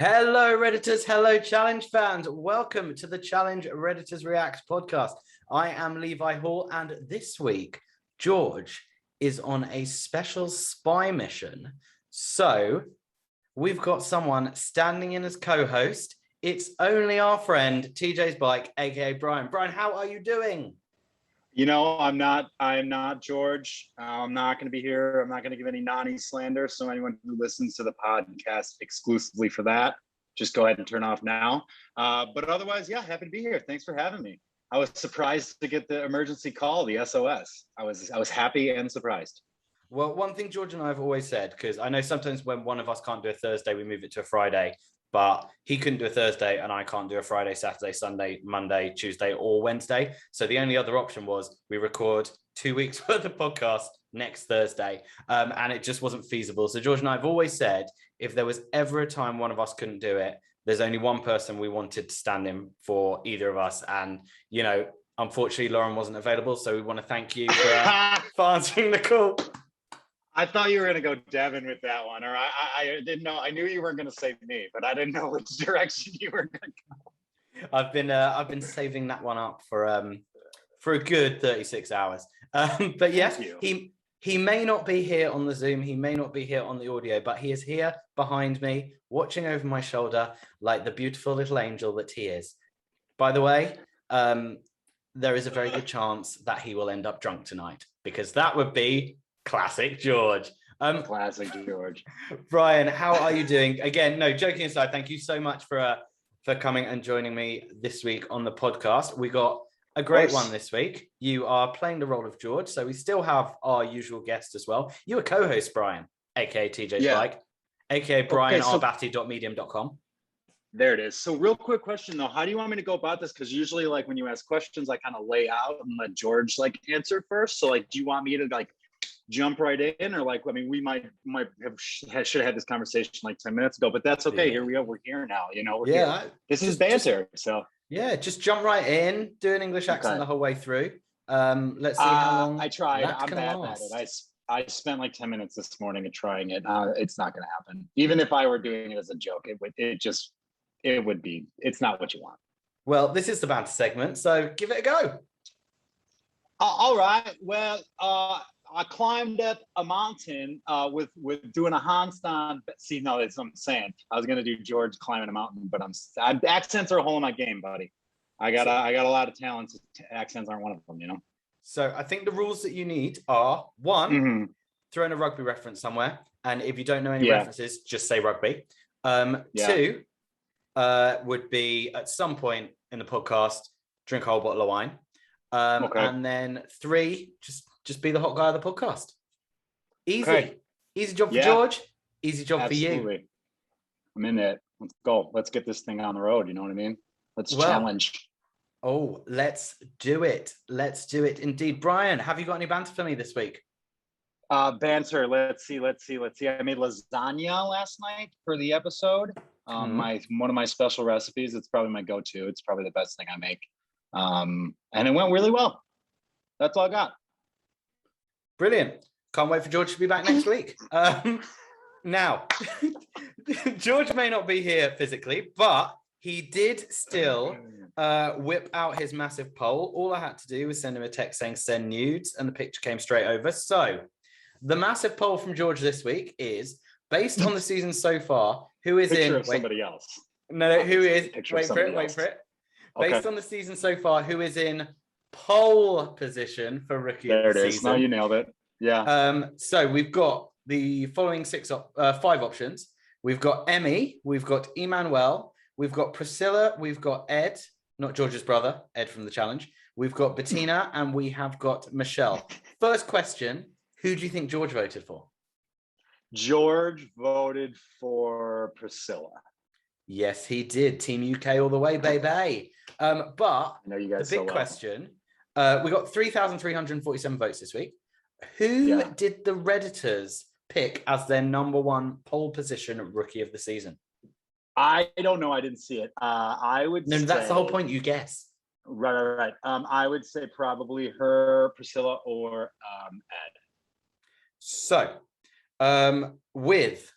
Hello, Redditors. Hello, Challenge fans. Welcome to the Challenge Redditors React Podcast. I am Levi Hall, and this week, George is on a special spy mission. So we've got someone standing in as co-host. It's only our friend, TJ's Bike, aka Brian. Brian, how are you doing? You know, I'm not George. I'm not going to be here. I'm not going to give any Nani slander. So anyone who listens to the podcast exclusively for that, just go ahead and turn off now. But otherwise, yeah, happy to be here. Thanks for having me. I was surprised to get the emergency call, the SOS. I was happy and surprised. Well, one thing George and I have always said, because I know sometimes when one of us can't do a Thursday, we move it to a Friday. But he couldn't do a Thursday and I can't do a Friday, Saturday, Sunday, Monday, Tuesday, or Wednesday. So the only other option was we record 2 weeks worth of podcast next Thursday. And it just wasn't feasible. So George and I have always said, if there was ever a time one of us couldn't do it, there's only one person we wanted to stand in for either of us. And, you know, unfortunately, Lauren wasn't available. So we want to thank you for answering the call. I thought you were going to go Devin with that one, or I didn't know. I knew you weren't going to say me, but I didn't know which direction you were going to go. I've been saving that one up for a good 36 hours. But yes, he may not be here on the Zoom. He may not be here on the audio, but he is here behind me, watching over my shoulder like the beautiful little angel that he is. By the way, there is a very good chance that he will end up drunk tonight, because that would be classic George. Classic George. Brian, how are you doing? Again, no, joking aside, thank you so much for coming and joining me this week on the podcast. We got a great one this week. You are playing the role of George, so we still have our usual guest as well. You are co-host Brian, aka TJ's Bike, aka brianarbatti.medium.com. There it is. So real quick question though, how do you want me to go about this? Because usually like when you ask questions, I kind of lay out and let George like answer first. So like, do you want me to like jump right in, or like, I mean, we might should have had this conversation like 10 minutes ago, but that's okay. Here we are. We're here now. You know, we're here. This is banter. So yeah, just jump right in, do an English accent the whole way through. Let's see how long I tried. I'm bad at it. I spent like 10 minutes this morning at trying it. It's not going to happen. Even if I were doing it as a joke, it's not what you want. Well, this is the banter segment, so give it a go. All right. Well, I climbed up a mountain with doing a handstand. See, no, that's what I'm saying. I was gonna do George climbing a mountain, but accents are a hole in my game, buddy. I got a lot of talents. Accents aren't one of them, you know. So I think the rules that you need are one, throw in a rugby reference somewhere, and if you don't know any references, just say rugby. Two would be at some point in the podcast, drink a whole bottle of wine. And then three, just be the hot guy of the podcast. Easy job for George, easy job for you. I'm in it. Let's go. Let's get this thing on the road. You know what I mean? Let's challenge. Oh, let's do it. Let's do it indeed. Brian, have you got any banter for me this week? Banter. Let's see. I made lasagna last night for the episode. One of my special recipes. It's probably my go-to. It's probably the best thing I make. And it went really well. That's all I got. Brilliant. Can't wait for George to be back next week. Now, George may not be here physically, but he did still whip out his massive poll. All I had to do was send him a text saying send nudes, and the picture came straight over. So the massitive poll from George this week is, based on the season so far, who is picture in... of somebody else. No, who is... Wait for it. Based on the season so far, who is in pole position for rookie of the season? There it is. No, you nailed it. Yeah. So we've got the following 5 options. We've got Emmy, we've got Emmanuel, we've got Priscilla, we've got Ed, not George's brother, Ed from the challenge. We've got Bettina, and we have got Michelle. First question, who do you think George voted for? George voted for Priscilla. Yes, he did. Team UK all the way, baby. But I know you guys the big question, we got 3,347 votes this week. Who did the Redditors pick as their #1 pole position rookie of the season? I don't know. I didn't see it. I would say... that's the whole point. You guess. Right. I would say probably her, Priscilla, or Ed. So, with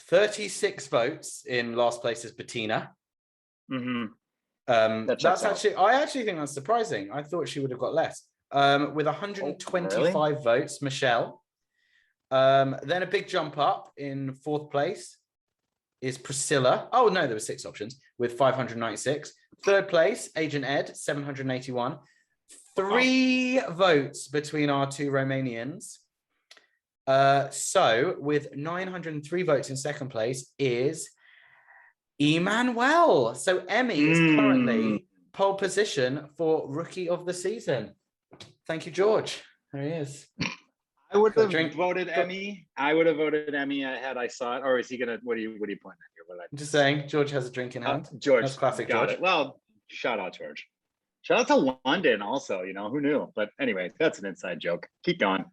36 votes in last place is Bettina. Mm-hmm. That's actually, I actually think that's surprising. I thought she would have got less. With 125 votes, Michelle. Then a big jump up in fourth place is Priscilla. Oh no, there were 6 options with 596. Third place, Agent Ed, 781. 3 votes between our 2 Romanians. So with 903 votes in second place is Emmanuel. So Emmy is currently pole position for Rookie of the Season. Thank you, George. There he is. I would have voted Emmy. I would have voted Emmy had I saw it. Or is he gonna? What are you pointing at here? I'm just saying, George has a drink in hand. George, that's classic. Got George. It. Well, shout out George. Shout out to London also. You know, who knew? But anyway, that's an inside joke. Keep going.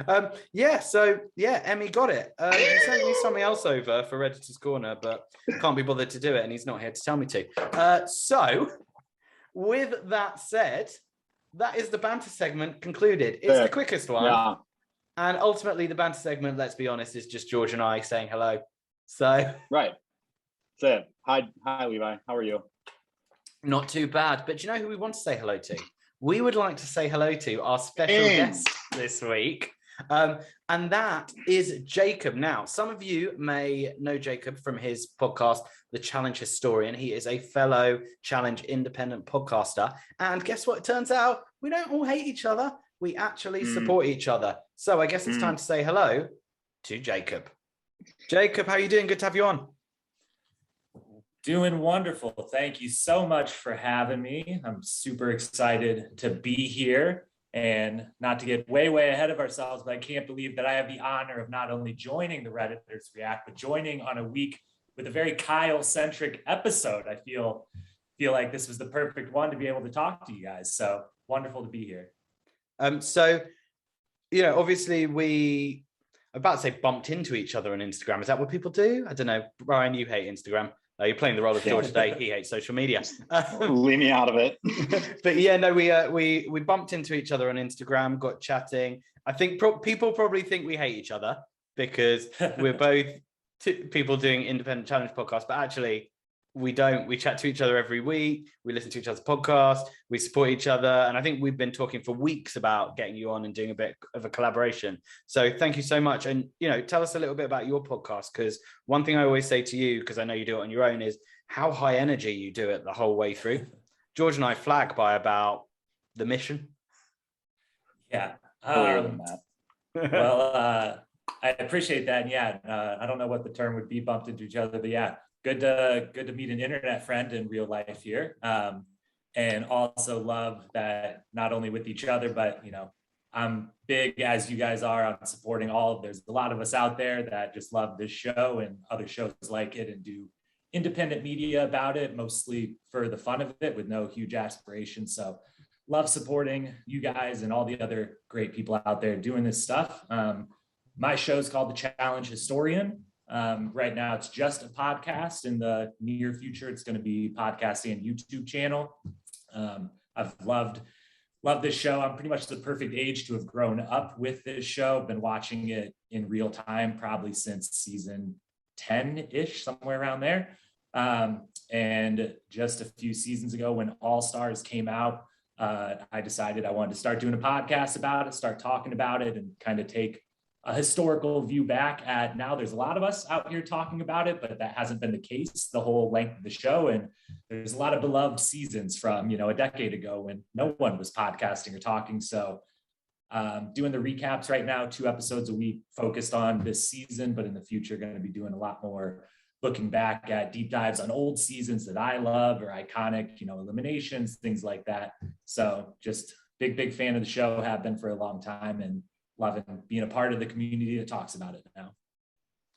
So Emmy got it. He sent me something else over for Redditors Corner, but can't be bothered to do it, and he's not here to tell me to. So with that said, that is the banter segment concluded. It's the quickest one. Yeah. And ultimately the banter segment, let's be honest, is just George and I saying hello. So right. That's it. Hi Levi. How are you? Not too bad. But do you know who we want to say hello to? We would like to say hello to our special guest this week. And that is Jacob. Now, some of you may know Jacob from his podcast, The Challenge Historian. He is a fellow Challenge independent podcaster. And guess what? It turns out we don't all hate each other. We actually support each other. So I guess it's time to say hello to Jacob. Jacob, how are you doing? Good to have you on. Doing wonderful. Thank you so much for having me. I'm super excited to be here. And not to get way ahead of ourselves, but I can't believe that I have the honor of not only joining the Redditors React, but joining on a week with a very Kyle-centric episode. I feel like this was the perfect one to be able to talk to you guys. So wonderful to be here. So, you know, obviously I'm about to say bumped into each other on Instagram. Is that what people do? I don't know. Ryan, you hate Instagram. You're playing the role of George today. He hates social media. Leave me out of it. But yeah, no, we bumped into each other on Instagram, got chatting. I think people probably think we hate each other because we're both people doing independent challenge podcasts, but actually we don't. We chat to each other every week. We listen to each other's podcasts. We support each other. And I think we've been talking for weeks about getting you on and doing a bit of a collaboration. So thank you so much. And, you know, tell us a little bit about your podcast, because one thing I always say to you, because I know you do it on your own, is how high energy you do it the whole way through. George and I flag by about the mission. Yeah. I appreciate that. And yeah, I don't know what the term would be, bumped into each other, but yeah. Good to meet an internet friend in real life here. And also love that not only with each other, but, you know, I'm big as you guys are on supporting there's a lot of us out there that just love this show and other shows like it and do independent media about it, mostly for the fun of it with no huge aspirations. So love supporting you guys and all the other great people out there doing this stuff. My show is called The Challenge Historian. Right now it's just a podcast. In the near future, it's going to be podcasting and YouTube channel. I've loved this show. I'm pretty much the perfect age to have grown up with this show. I've been watching it in real time, probably since season 10-ish, somewhere around there. And just a few seasons ago when All Stars came out, I decided I wanted to start doing a podcast about it, start talking about it, and kind of take a historical view back at now. There's a lot of us out here talking about it, but that hasn't been the case the whole length of the show. And there's a lot of beloved seasons from, you know, a decade ago when no one was podcasting or talking. So doing the recaps right now, 2 episodes a week focused on this season, but in the future, going to be doing a lot more looking back at deep dives on old seasons that I love or iconic, you know, eliminations, things like that. So just big fan of the show, have been for a long time, and loving being a part of the community that talks about it now.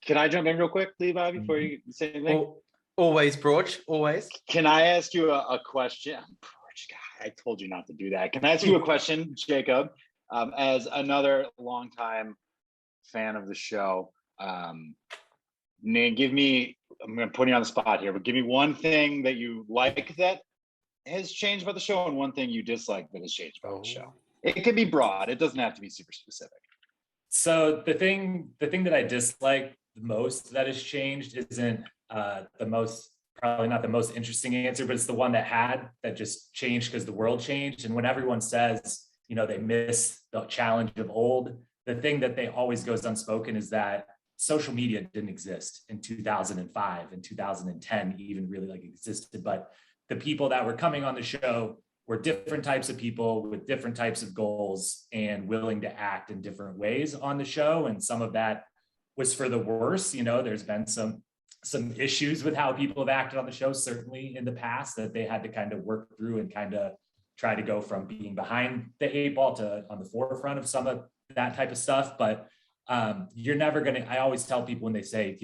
Can I jump in real quick, Levi, before you say anything? Always, George, always. Can I ask you a question? God, I told you not to do that. Can I ask you a question, Jacob? As another longtime fan of the show, I'm going to put you on the spot here, but give me one thing that you like that has changed about the show and one thing you dislike that has changed about the show. It could be broad. It doesn't have to be super specific. So the thing that I dislike the most that has changed isn't probably not the most interesting answer, but it's the one that just changed because the world changed. And when everyone says, they miss the challenge of old, the thing that they always goes unspoken is that social media didn't exist in 2005 and 2010 even really existed. But the people that were coming on the show were different types of people with different types of goals and willing to act in different ways on the show. And some of that was for the worse. There's been some issues with how people have acted on the show, certainly in the past, that they had to kind of work through and kind of try to go from being behind the 8 ball to on the forefront of some of that type of stuff. But you're never going to, I always tell people when they say,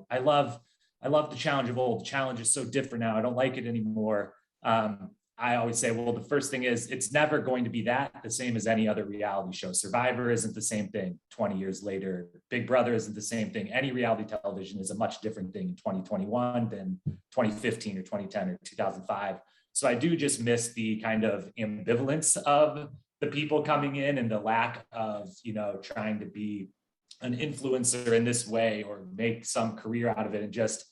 I love the challenge of old. The challenge is so different now. I don't like it anymore. I always say, well, the first thing is it's never going to be the same as any other reality show. Survivor isn't the same thing 20 years later. Big Brother isn't the same thing. Any reality television is a much different thing in 2021 than 2015 or 2010 or 2005. So I do just miss the kind of ambivalence of the people coming in and the lack of, trying to be an influencer in this way or make some career out of it. And just,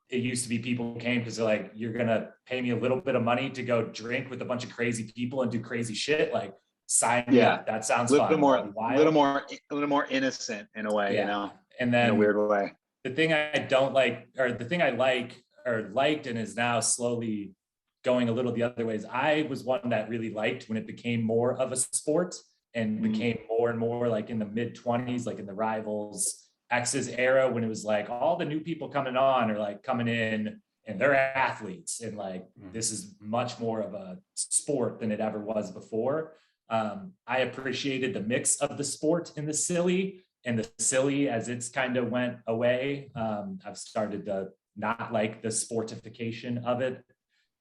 it used to be people came because they're like, you're going to pay me a little bit of money to go drink with a bunch of crazy people and do crazy shit. Like, sign me up. That sounds fun. A little more innocent in a way, and then in a weird way. The thing I don't like, or the thing I like or liked and is now slowly going a little the other ways. I was one that really liked when it became more of a sport and became more and more like in the mid-20s, like in the Rivals X's era, when it was like all the new people coming on are like coming in and they're athletes and like this is much more of a sport than it ever was before. I appreciated the mix of the sport and the silly, and the silly as it's kind of went away. I've started to not like the sportification of it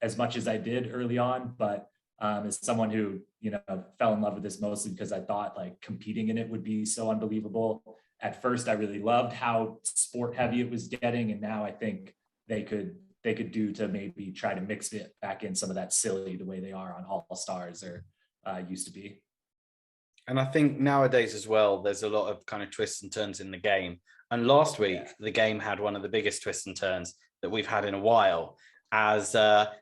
as much as I did early on, but as someone who fell in love with this mostly because I thought like competing in it would be so unbelievable. At first, I really loved how sport heavy it was getting, and now I think they could do to maybe try to mix it back in some of that silly the way they are on All Stars or used to be. And I think nowadays as well, there's a lot of kind of twists and turns in the game. And last week, the game had one of the biggest twists and turns that we've had in a while, as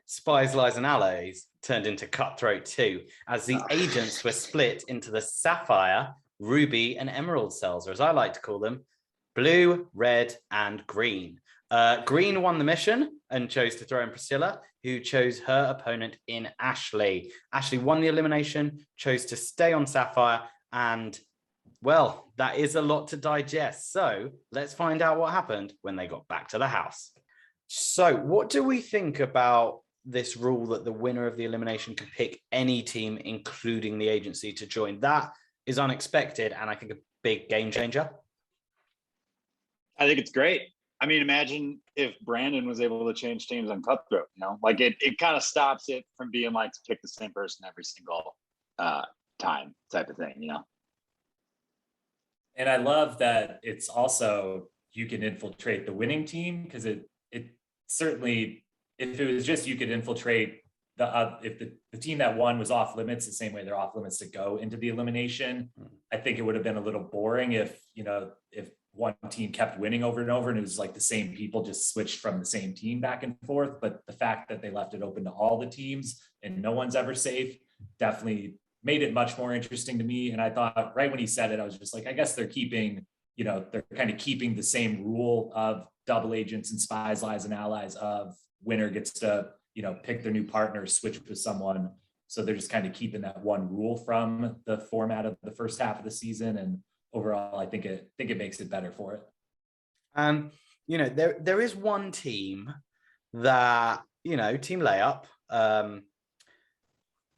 Spies, Lies and Allies turned into Cutthroat 2, as the agents were split into the Sapphire, Ruby and Emerald cells, or as I like to call them, blue, red, and green. Green won the mission and chose to throw in Priscilla, who chose her opponent in Ashley. Ashley won the elimination, chose to stay on Sapphire, and, well, that is a lot to digest. So let's find out what happened when they got back to the house. So what do we think about this rule that the winner of the elimination can pick any team, including the agency, to join? That is unexpected, and I think a big game changer. I think it's great. I mean, imagine if Brandon was able to change teams on Cutthroat, like it kind of stops it from being like to pick the same person every single time type of thing, And I love that it's also, you can infiltrate the winning team, because it certainly, if it was just you could infiltrate if the team that won was off limits the same way they're off limits to go into the elimination, I think it would have been a little boring if one team kept winning over and over and it was like the same people just switched from the same team back and forth. But the fact that they left it open to all the teams and no one's ever safe definitely made it much more interesting to me. And I thought right when he said it, I was just like, I guess they're keeping, they're kind of keeping the same rule of double agents and Spies, Lies and Allies of winner gets to pick their new partner, switch with someone. So they're just kind of keeping that one rule from the format of the first half of the season. And overall, I think it makes it better for it. And, there is one team that, Team Layup,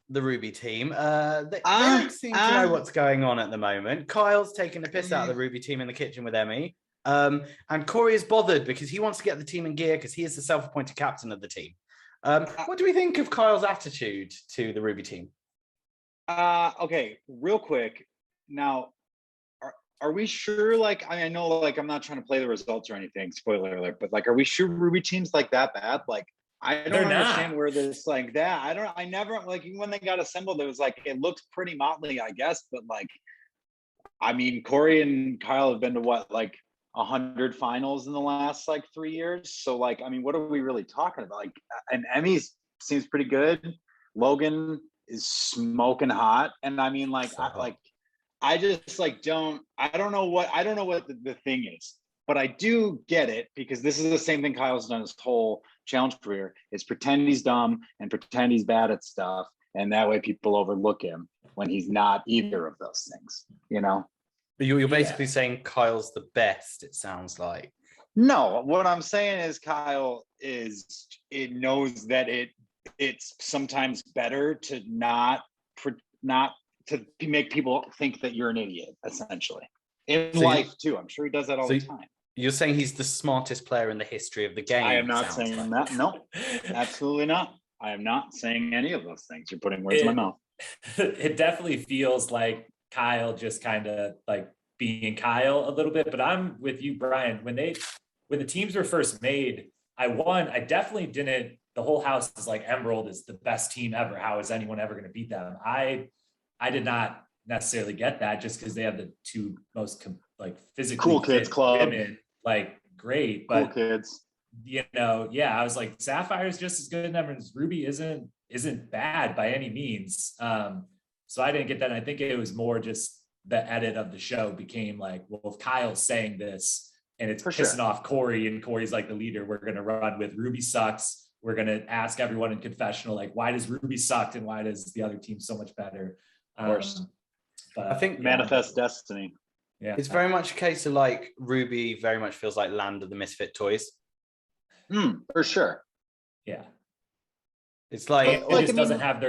the Ruby team, they don't seem to know what's going on at the moment. Kyle's taking the piss out of the Ruby team in the kitchen with Emmy. And Cory is bothered because he wants to get the team in gear because he is the self-appointed captain of the team. What do we think of Kyle's attitude to the Ruby team? Okay, real quick. Now, are we sure, like, I know, like, I'm not trying to play the results or anything, spoiler alert, but like, are we sure Ruby team's like that bad? Like, I don't understand where this like that. I never, like, when they got assembled, it was like, it looks pretty motley, I guess, but like, I mean, Cory and Kyle have been to what, like 100 finals in the last like 3 years. So like, I mean, what are we really talking about? Like, and Emmy seems pretty good. Logan is smoking hot, and I mean, like, I just like I don't know what the thing is, but I do get it, because this is the same thing Kyle's done his whole challenge career, is pretend he's dumb and pretend he's bad at stuff, and that way people overlook him when he's not either of those things, you know? You're basically saying Kyle's the best, it sounds like. No, what I'm saying is Kyle knows that it's sometimes better to not to make people think that you're an idiot, essentially. In life too. I'm sure he does that all the time. You're saying he's the smartest player in the history of the game. I am not saying that. No, absolutely not. I am not saying any of those things. You're putting words in my mouth. It definitely feels like Kyle just kind of like being Kyle a little bit, but I'm with you, Brian. When the teams were first made, I definitely didn't. The whole house is like, Emerald is the best team ever. How is anyone ever going to beat them? I did not necessarily get that, just because they have the two most like physically cool kids club, women, like great, but cool kids. You know, yeah, I was like, Sapphire is just as good as them. Ruby isn't bad by any means. So I didn't get that. And I think it was more just the edit of the show became like, well, if Kyle's saying this and it's pissing off Cory, and Cory's like the leader, we're going to run with Ruby sucks. We're going to ask everyone in confessional, like, why does Ruby suck and why does the other team so much better? Of course. But I think manifest destiny. Yeah, it's very much a case of like Ruby very much feels like Land of the Misfit Toys. For sure. Yeah. It's like it just doesn't have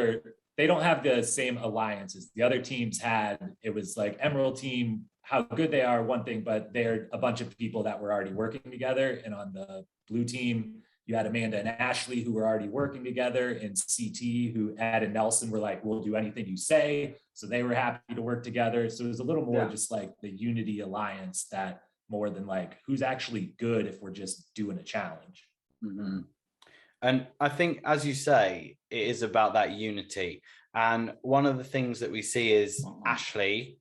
they don't have the same alliances the other teams had. It was like Emerald team, how good they are, one thing, but they're a bunch of people that were already working together. And on the blue team, you had Amanda and Ashley who were already working together, and CT, who Ed and Nelson were like, we'll do anything you say. So they were happy to work together. So it was a little more just like the unity alliance, that more than like who's actually good if we're just doing a challenge. Mm-hmm. And I think, as you say, it is about that unity. And one of the things that we see is Ashley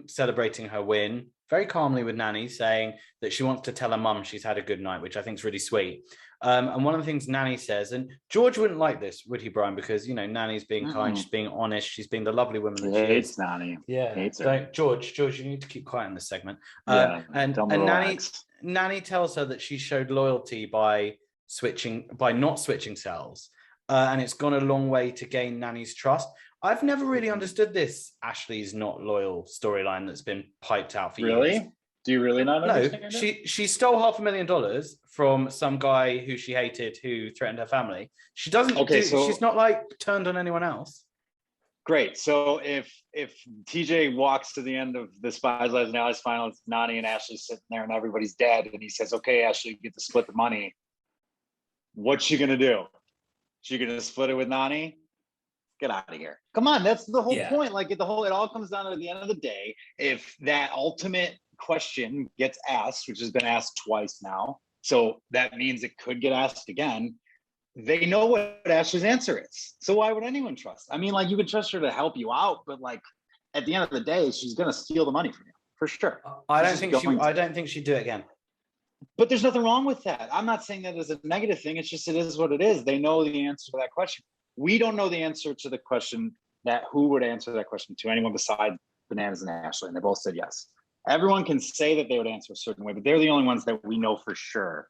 celebrating her win very calmly with Nanny, saying that she wants to tell her mum she's had a good night, which I think is really sweet. And one of the things Nanny says, and George wouldn't like this, would he, Brian? Because, you know, Nanny's being kind, she's being honest, she's being the lovely woman that she hates is. Nanny. Yeah. Hates her. So, George, you need to keep quiet in this segment. Yeah, and Nanny tells her that she showed loyalty by not switching cells. And it's gone a long way to gain Nanny's trust. I've never really understood this Ashley's not loyal storyline that's been piped out for years. Really? Do you really not understand? No, she stole $500,000 from some guy who she hated, who threatened her family. She doesn't she's not like turned on anyone else. Great. So if TJ walks to the end of the Spies, Lives, and Allies final, it's Nani and Ashley sitting there and everybody's dead, and he says, okay, Ashley, you get to split the money. What's she gonna do? She gonna split it with Nani? Get out of here. Come on, that's the whole point. Like it all comes down to, at the end of the day, if that ultimate question gets asked, which has been asked twice now, so that means it could get asked again, they know what Ashley's answer is. So why would anyone trust? I mean, like, you could trust her to help you out, but like at the end of the day, she's gonna steal the money from you for sure. I don't think she'd do it again. But there's nothing wrong with that. I'm not saying that as a negative thing. It's just, it is what it is. They know the answer to that question. We don't know the answer to the question that who would answer that question to anyone besides Bananas and Ashley, and they both said yes. Everyone can say that they would answer a certain way, but they're the only ones that we know for sure.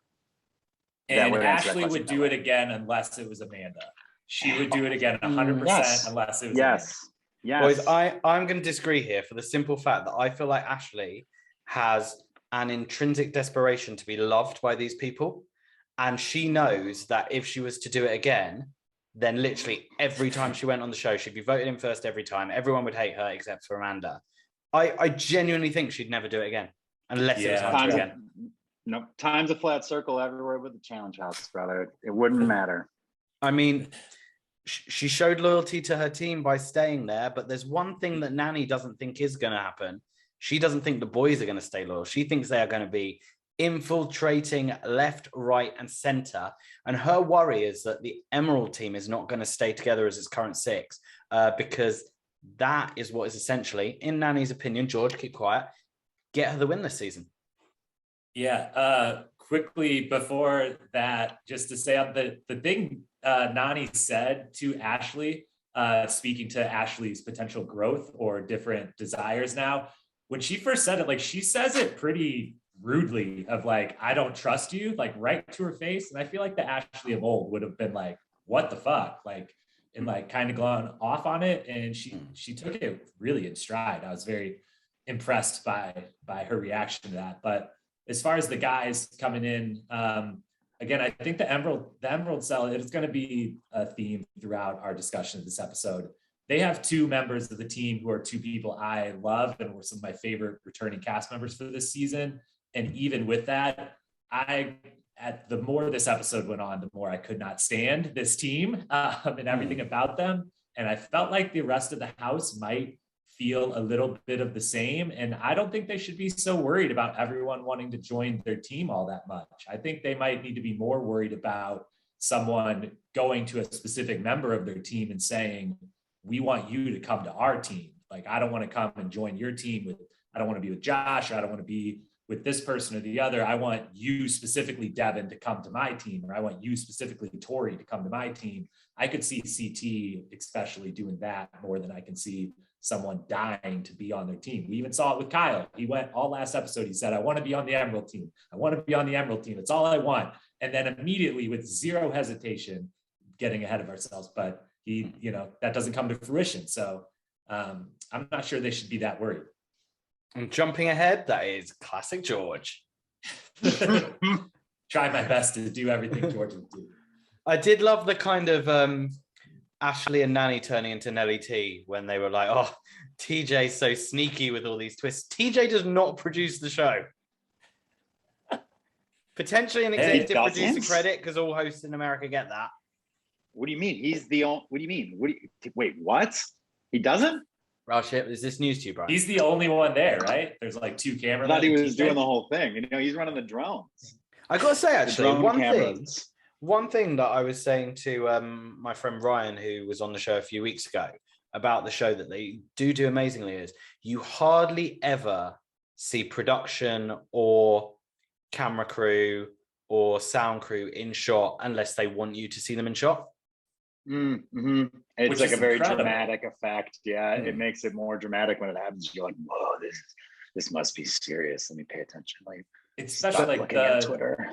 And Ashley would do it again unless it was Amanda. She would do it again 100% unless it was Amanda. Yes. Boys, I'm going to disagree here for the simple fact that I feel like Ashley has an intrinsic desperation to be loved by these people. And she knows that if she was to do it again, then literally every time she went on the show, she'd be voted in first every time. Everyone would hate her except for Amanda. I genuinely think she'd never do it again unless it was her again. No, time's a flat circle everywhere with the challenge house, brother. It wouldn't matter. I mean, she showed loyalty to her team by staying there, but there's one thing that Nanny doesn't think is going to happen. She doesn't think the boys are going to stay loyal. She thinks they are going to be infiltrating left, right, and center. And her worry is that the Emerald team is not going to stay together as its current six, because that is what is essentially, in Nanny's opinion, George, keep quiet, get her the win this season. Yeah, quickly before that, just to say on the thing Nani said to Ashley, speaking to Ashley's potential growth or different desires now, when she first said it, like she says it pretty rudely of like, I don't trust you, like right to her face. And I feel like the Ashley of old would have been like, what the fuck? Like, and like kind of gone off on it. And she took it really in stride. I was very impressed by her reaction to that. But as far as the guys coming in, again, I think the Emerald Cell, it's going to be a theme throughout our discussion of this episode. They have two members of the team who are two people I love and were some of my favorite returning cast members for this season. And even with that, the more this episode went on, the more I could not stand this team and everything about them. And I felt like the rest of the house might feel a little bit of the same. And I don't think they should be so worried about everyone wanting to join their team all that much. I think they might need to be more worried about someone going to a specific member of their team and saying, we want you to come to our team. Like, I don't want to come and join your team I don't want to be with Josh, or I don't want to be with this person or the other. I want you specifically, Devin, to come to my team, or I want you specifically, Tori, to come to my team. I could see CT especially doing that more than I can see someone dying to be on their team. We even saw it with Kyle. He went all last episode. He said, I want to be on the Emerald team. I want to be on the Emerald team. It's all I want. And then immediately with zero hesitation, getting ahead of ourselves, but that doesn't come to fruition. So I'm not sure they should be that worried. And jumping ahead, that is classic George. Try my best to do everything George would do. I did love the kind of Ashley and Nanny turning into Nelly T when they were like, oh, TJ's so sneaky with all these twists. TJ does not produce the show. Potentially an executive producer credit, because all hosts in America get that. What do you mean? He's the only, what do you mean? Wait, what? He doesn't? Oh shit, is this news to you, Brian? He's the only one there, right? There's like two cameras. I thought he was doing the whole thing. He's running the drones. I gotta say, actually, one thing that I was saying to my friend Ryan, who was on the show a few weeks ago, about the show that they do amazingly, is you hardly ever see production or camera crew or sound crew in shot unless they want you to see them in shot. Mm-hmm. It's Which like a very incredible. Dramatic effect. Yeah, it makes it more dramatic when it happens. You're like, whoa, this must be serious. Let me pay attention. Like, especially like looking at Twitter.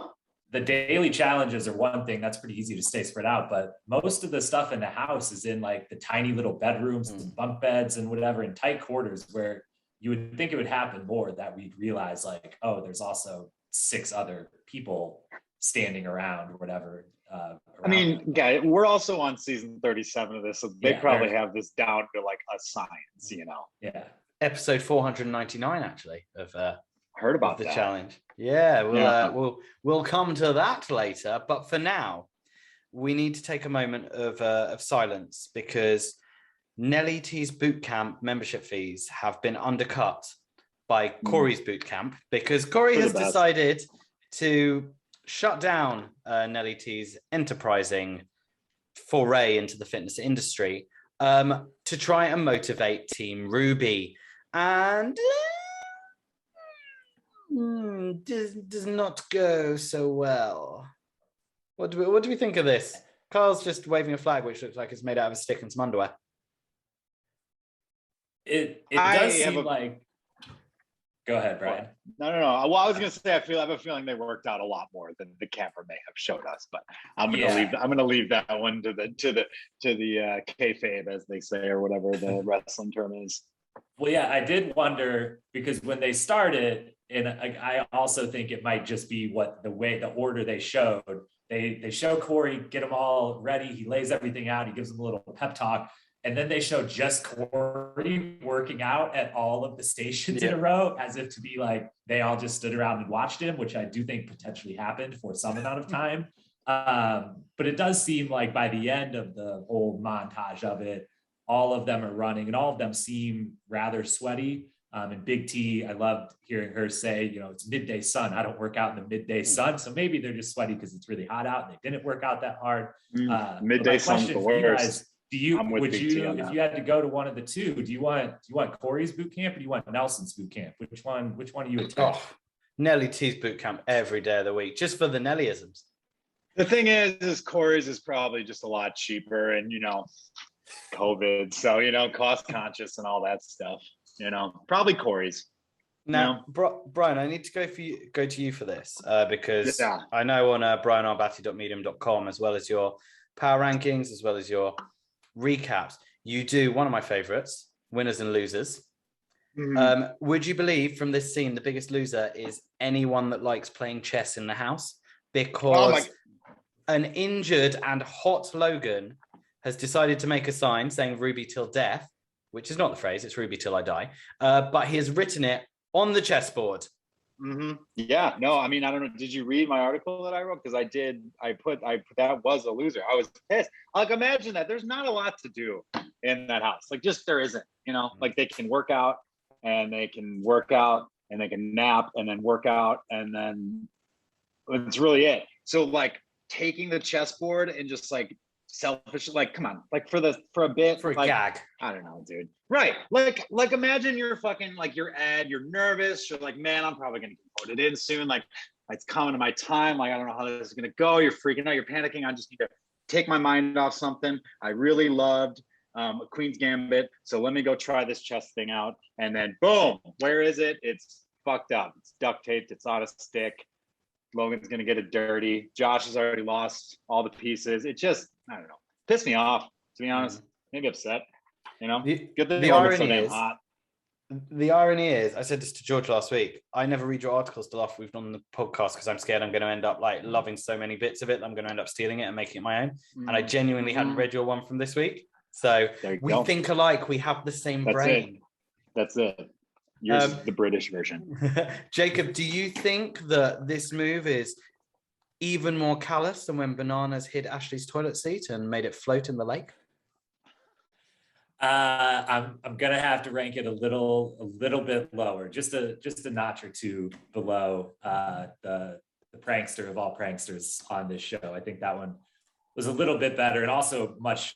The daily challenges are one thing that's pretty easy to stay spread out, but most of the stuff in the house is in like the tiny little bedrooms and bunk beds and whatever in tight quarters, where you would think it would happen more, that we'd realize like, oh, there's also 6 other people standing around or whatever. I mean, guys, we're also on season 37 of this, so they probably have this down to like a science, Yeah. Episode 499, actually, of heard about the that challenge. Yeah, we'll come to that later. But for now, we need to take a moment of silence, because Nelly T's Bootcamp membership fees have been undercut by Cory's Bootcamp, because Cory has decided to shut down Nelly T's enterprising foray into the fitness industry to try and motivate Team Ruby. And does not go so well. What do we think of this? Carl's just waving a flag, which looks like it's made out of a stick and some underwear. It does seem like. Go ahead, Brian. No. Well, I was gonna say I have a feeling they worked out a lot more than the camper may have showed us, but I'm gonna leave that one to the kayfabe, as they say, or whatever the wrestling term is. Well, yeah, I did wonder, because when they started, and I also think it might just be the order they showed. They show Cory, get them all ready. He lays everything out. He gives them a little pep talk. And then they show just Cory working out at all of the stations in a row, as if to be like, they all just stood around and watched him, which I do think potentially happened for some amount of time. But it does seem like by the end of the whole montage of it, all of them are running and all of them seem rather sweaty. And Big T, I loved hearing her say, it's midday sun. I don't work out in the midday sun. So maybe they're just sweaty because it's really hot out and they didn't work out that hard. Midday sun's the worst. If you had to go to one of the two, do you want Cory's boot camp or do you want Nelson's boot camp? Which one are you attending? Nelly tees Bootcamp every day of the week, just for the Nellyisms. The thing is Cory's is probably just a lot cheaper, and COVID, so cost conscious and all that stuff. Probably Cory's. Now, Brian, I need to go to you for this because Yeah. I know on brianarbatti.medium.com, as well as your power rankings, as well as your recaps, you do one of my favorites, winners and losers. Would you believe from this scene, the biggest loser is anyone that likes playing chess in the house? Because an injured and hot Logan has decided to make a sign saying Ruby till death, which is not the phrase, it's Ruby till I die. But he has written it on the chessboard. Yeah, no, I mean, I don't know. Did you read my article that I wrote? Because I did. I put that was a loser. I was pissed. Like, imagine that. There's not a lot to do in that house. Like, just there isn't. Like they can work out and they can work out and they can nap and then work out and then it's really it. So like taking the chessboard and just like selfish, like come on, like for a bit, for a like, gag. I don't know, dude. Right, like imagine you're fucking like you're Ed, you're nervous, you're like, man, I'm probably gonna get voted in soon, like it's coming to my time, like I don't know how this is gonna go. You're freaking out, you're panicking. I just need to take my mind off something. I really loved Queen's Gambit, so let me go try this chess thing out, and then boom, where is it? It's fucked up. It's duct taped. It's on a stick. Logan's gonna get it dirty. Josh has already lost all the pieces. It just, I don't know, pissed me off, to be honest. Maybe upset. Good thing the Logan's so irony damn is, hot. The irony is, I said this to George last week, I never read your articles till after we've done the podcast because I'm scared I'm going to end up like loving so many bits of it that I'm going to end up stealing it and making it my own. And I genuinely hadn't read your one from this week. So we think alike. We have the same brain. That's it. Yours is the British version. Jacob, do you think that this move is even more callous than when Bananas hid Ashley's toilet seat and made it float in the lake? I'm gonna have to rank it a little bit lower, just a notch or two below the prankster of all pranksters on this show. I think that one was a little bit better and also much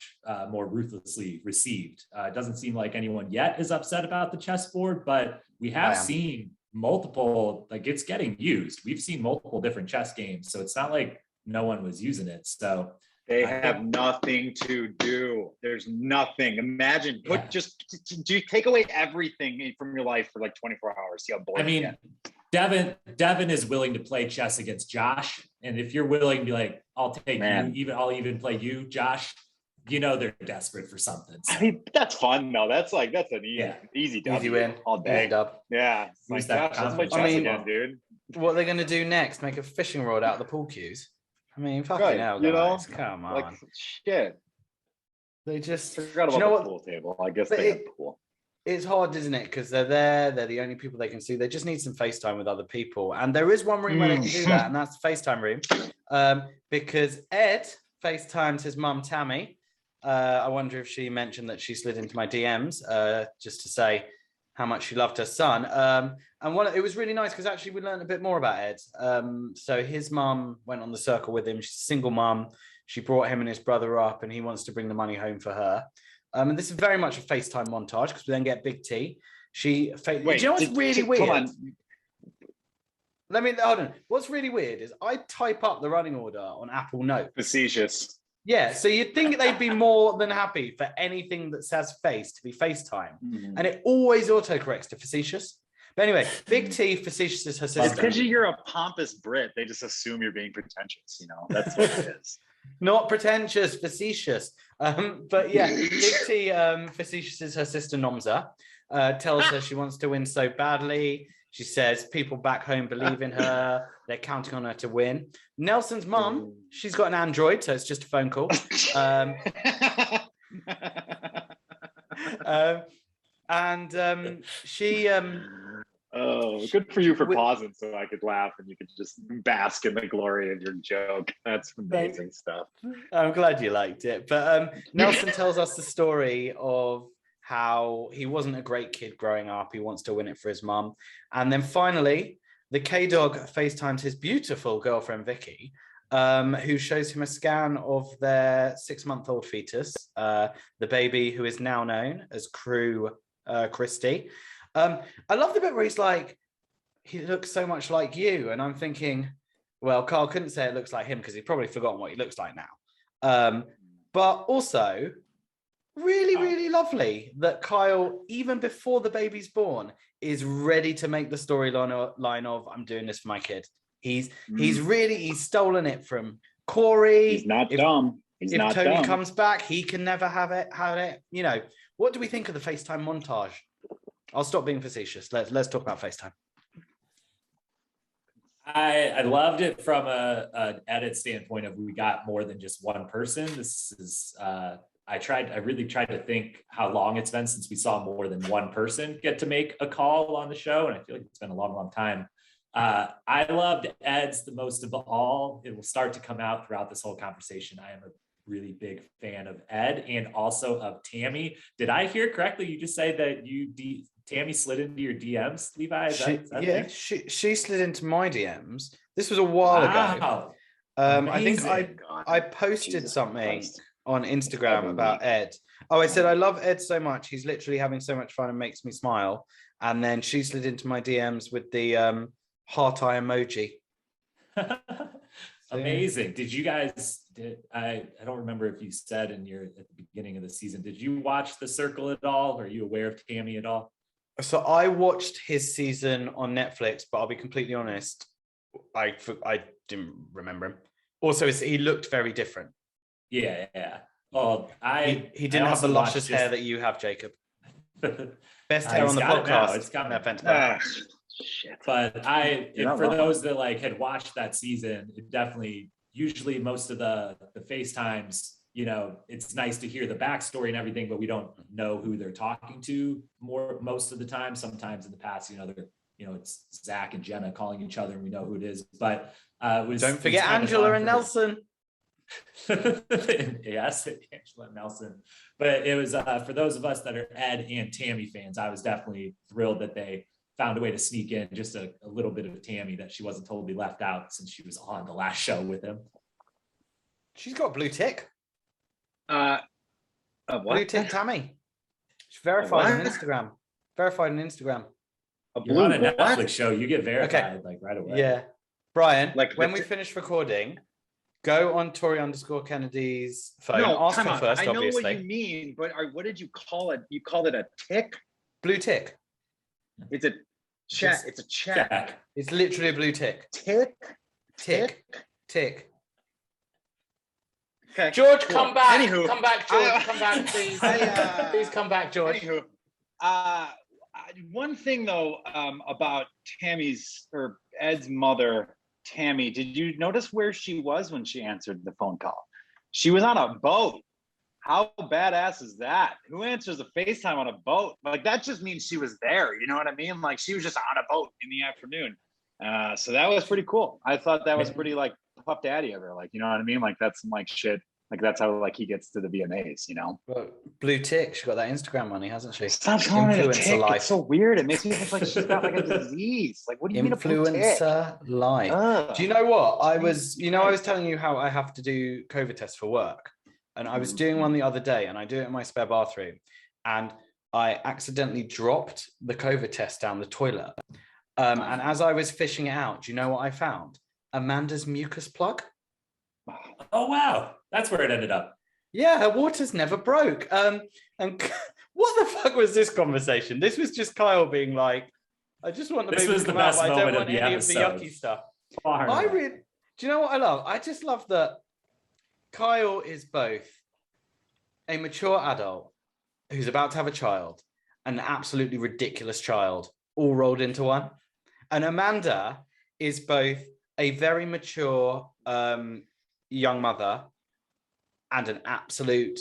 more ruthlessly received. It doesn't seem like anyone yet is upset about the chessboard, but we have seen multiple, like it's getting used. We've seen multiple different chess games, so it's not like no one was using it. So they have nothing to do. There's nothing. Imagine, do you take away everything from your life for like 24 hours? See how bored. I mean, Devin is willing to play chess against Josh, and if you're willing to be like, I'll take you, I'll even play you, Josh. They're desperate for something. So. I mean, that's fun though. That's an easy W, easy win all day. Easy dub. Yeah, like, Josh, let's play chess again, dude. What are they going to do next? Make a fishing rod out of the pool cues? I mean, fucking hell, guys. Come on. Like, shit. They just forgot about the pool table. I guess they have pool. It's hard, isn't it? Because they're there. They're the only people they can see. They just need some FaceTime with other people. And there is one room where they can do that, and that's the FaceTime room. Because Ed FaceTimes his mum, Tammy. I wonder if she mentioned that she slid into my DMs just to say how much she loved her son. And it was really nice because actually we learned a bit more about Ed. So his mum went on the circle with him. She's a single mum. She brought him and his brother up, and he wants to bring the money home for her. And this is very much a FaceTime montage because we then get Big T. Do you know what's really weird? Hold on. What's really weird is I type up the running order on Apple Notes. Facetious. Yeah, so you'd think they'd be more than happy for anything that says face to be FaceTime. And it always autocorrects to facetious. But anyway, Big T, facetious is her sister. Because you're a pompous Brit, they just assume you're being pretentious, That's what it is. Not pretentious, facetious. But yeah, Big T, facetious is her sister Nomza. Tells her she wants to win so badly. She says people back home believe in her. They're counting on her to win. Nelson's mum, she's got an Android, so it's just a phone call. She... Oh, good for you for pausing so I could laugh and you could just bask in the glory of your joke. That's amazing stuff. I'm glad you liked it. But Nelson tells us the story of how he wasn't a great kid growing up. He wants to win it for his mum. And then finally, the K-Dog FaceTimes his beautiful girlfriend, Vicky, who shows him a scan of their 6-month-old fetus, the baby who is now known as Crew Christie. I love the bit where he's like, he looks so much like you. And I'm thinking, well, Carl couldn't say it looks like him because he's probably forgotten what he looks like now. But also, really, really lovely that Kyle, even before the baby's born, is ready to make the storyline of I'm doing this for my kid. He's stolen it from Cory. He's not dumb. If Tony comes back, he can never have it. You know, what do we think of the FaceTime montage? I'll stop being facetious. Let's talk about FaceTime. I loved it from an edit standpoint of we got more than just one person. This is I really tried to think how long it's been since we saw more than one person get to make a call on the show, and I feel like it's been a long, long time. I loved Ed's the most of all. It will start to come out throughout this whole conversation. I am a really big fan of Ed and also of Tammy. Did I hear correctly? You just say that Tammy slid into your DMs, Levi? She slid into my DMs. This was a while ago. I think I posted something on Instagram about Ed. Oh, I said, I love Ed so much. He's literally having so much fun and makes me smile. And then she slid into my DMs with the heart eye emoji. Amazing. Did you guys, I don't remember if you said at the beginning of the season, did you watch The Circle at all? Are you aware of Tammy at all? So I watched his season on Netflix, but I'll be completely honest, I didn't remember him. Also, he looked very different. Yeah. Well, he didn't have the luscious hair that you have, Jacob. Best hair on the podcast. It's got shit. But for those that had watched that season, it definitely, usually most of the FaceTimes, it's nice to hear the backstory and everything, but we don't know who they're talking to most of the time. Sometimes in the past, it's Zach and Jenna calling each other and we know who it is. But don't forget Angela and Nelson. Yes, Angela and Nelson. But it was for those of us that are Ed and Tammy fans, I was definitely thrilled that they found a way to sneak in just a little bit of Tammy, that she wasn't totally left out since she was on the last show with him. She's got a blue tick. What? Blue tick Tammy. She's verified on Instagram. You're on a Netflix show, you get verified right away. Yeah. Brian, when we finish recording, go on Tori_Kennedy's phone. Ask her first, I know obviously. what you mean, but what did you call it? You called it a tick? Blue tick. It's a check. It's a check. It's literally a blue tick. Tick. Okay. George, cool. Come back. Anywho, come back, George. Come back, please. Please come back, George. Anywho, one thing though about Ed's mother, Tammy, did you notice where she was when she answered the phone call? She was on a boat. How badass is that? Who answers a FaceTime on a boat? That just means she was there. You know what I mean? She was just on a boat in the afternoon. So that was pretty cool. I thought that was pretty Puff Daddy of her. You know what I mean? That's some shit. That's how he gets to the VMAs, Well, blue tick. She got that Instagram money, hasn't she? Stop calling it a tick. It's so weird. It makes me think she's got a disease. What do you mean a blue tick? Influencer life. Do you know what? I was telling you how I have to do COVID tests for work. And I was doing one the other day, and I do it in my spare bathroom. And I accidentally dropped the COVID test down the toilet. And as I was fishing it out, do you know what I found? Amanda's mucus plug. Oh, wow. That's where it ended up. Yeah, her waters never broke. And what the fuck was this conversation? This was just Kyle being like, I just want the baby to come out, but I don't want any of the yucky stuff. Do you know what I love? I just love that Kyle is both a mature adult who's about to have a child and an absolutely ridiculous child all rolled into one. And Amanda is both a very mature young mother and an absolute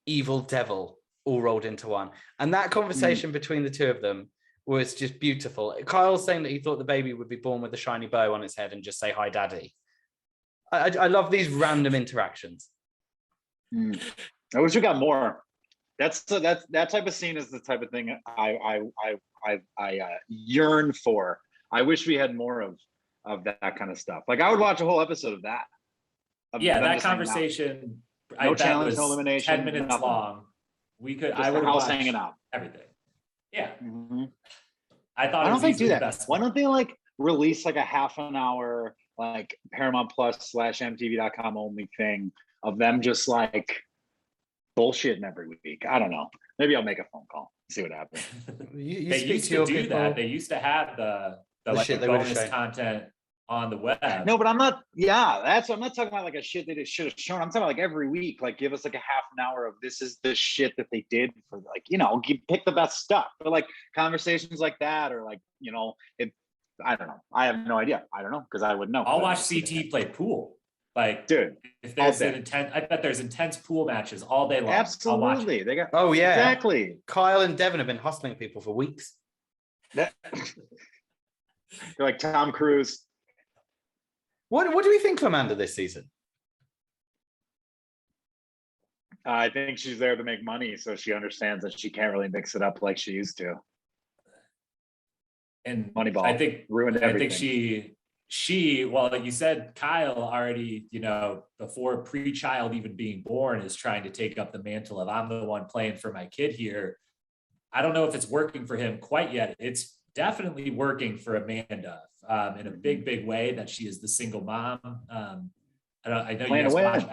evil devil all rolled into one. And that conversation between the two of them was just beautiful. Kyle's saying that he thought the baby would be born with a shiny bow on its head and just say, hi, daddy. I love these random interactions. I wish we got more. That type of scene is the type of thing I yearn for. I wish we had more of that kind of stuff. I would watch a whole episode of that. That conversation. No challenge, no elimination. 10 minutes long. We could. I would watch hanging out. Everything. Yeah. Mm-hmm. I thought. Why don't they do that? Why don't they release like a half an hour, like Paramount Plus / MTV.com only thing of them just like bullshitting every week. I don't know. Maybe I'll make a phone call, see what happens. They used to do that. They used to have the like shit bonus content on the web. No, but I'm not. Yeah, I'm not talking about like a shit they should have shown. I'm talking about like every week, like give us like a half an hour of this is the shit that they did for like, you know, pick the best stuff. But like conversations like that, or like, you know, I don't know. I have no idea. I don't know because I would know. I'll watch CT play pool. Like, dude, if there's I bet there's intense pool matches all day long. Absolutely, they got. Oh yeah, exactly. Kyle and Devin have been hustling people for weeks. They're like Tom Cruise. What do we think of Amanda this season? I think she's there to make money, so she understands that she can't really mix it up like she used to. And Moneyball, I think ruined everything. I think she well, like you said, Kyle already, you know, before pre-child even being born, is trying to take up the mantle of I'm the one playing for my kid here. I don't know if it's working for him quite yet. It's definitely working for Amanda in a big way that she is the single mom. I know you guys watched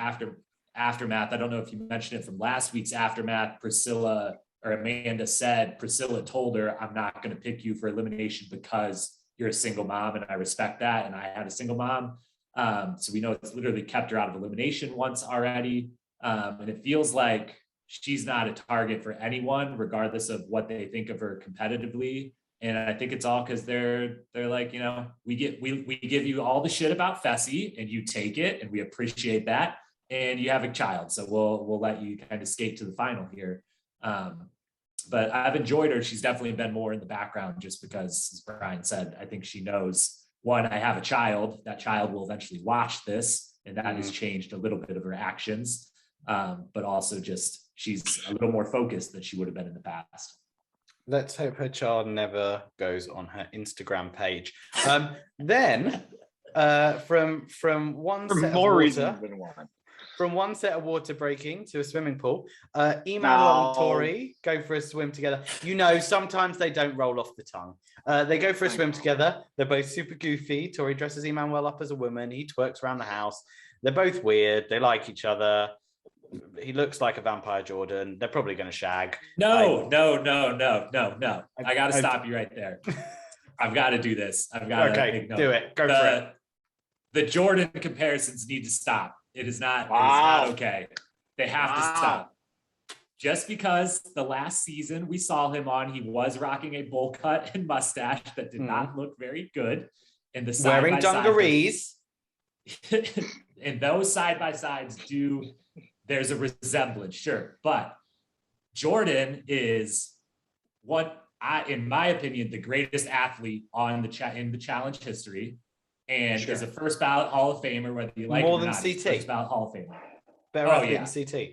Aftermath. I don't know if you mentioned it from last week's Aftermath. Amanda said Priscilla told her, I'm not going to pick you for elimination because you're a single mom, and I respect that. And I had a single mom. So we know it's literally kept her out of elimination once already. And it feels like she's not a target for anyone, regardless of what they think of her competitively. And I think it's all because they're like, you know, we give you all the shit about Fessy and you take it and we appreciate that. And you have a child. So we'll let you kind of skate to the final here. But I've enjoyed her. She's definitely been more in the background just because, as Brian said, I think she knows, one, I have a child. That child will eventually watch this, and that has changed a little bit of her actions. But also just she's a little more focused than she would have been in the past. Let's hope her child never goes on her Instagram page. Then from one set more of reasons water, than one. From one set of water breaking to a swimming pool, Emmanuel and Tori go for a swim together. You know, sometimes they don't roll off the tongue. They go for a swim together. They're both super goofy. Tori dresses Emmanuel up as a woman. He twerks around the house. They're both weird. They like each other. He looks like a vampire Jordan. They're probably going to shag. No. I got to stop you right there. I've got to do this. I've got to do it. Go for it. The Jordan comparisons need to stop. It is not okay. They have to stop. Just because the last season we saw him on, he was rocking a bowl cut and mustache that did not look very good. And the wearing dungarees. And those side by sides there's a resemblance, sure. But Jordan is in my opinion, the greatest athlete on in the challenge history. And is a first ballot Hall of Famer, whether you like more it or than not. CT. First ballot Hall of Famer. Better athlete than CT.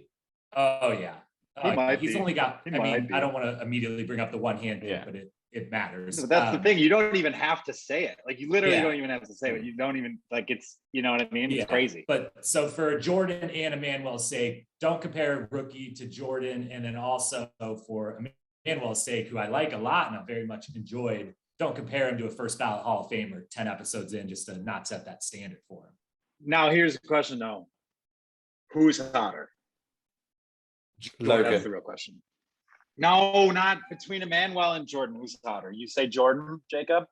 Oh yeah. He's only got. I don't want to immediately bring up the one hand thing, but it matters. But that's the thing. You don't even have to say it. Like you literally don't even have to say it. You don't even like it's. You know what I mean? It's crazy. But so for Jordan and Emmanuel's sake, don't compare rookie to Jordan, and then also for Emmanuel's sake, who I like a lot and I've very much enjoyed. Don't compare him to a first ballot Hall of Famer 10 episodes in, just to not set that standard for him. Now, here's the question, though. Who's hotter? Logan. That's the real question. No, not between Emmanuel and Jordan. Who's hotter? You say Jordan, Jacob?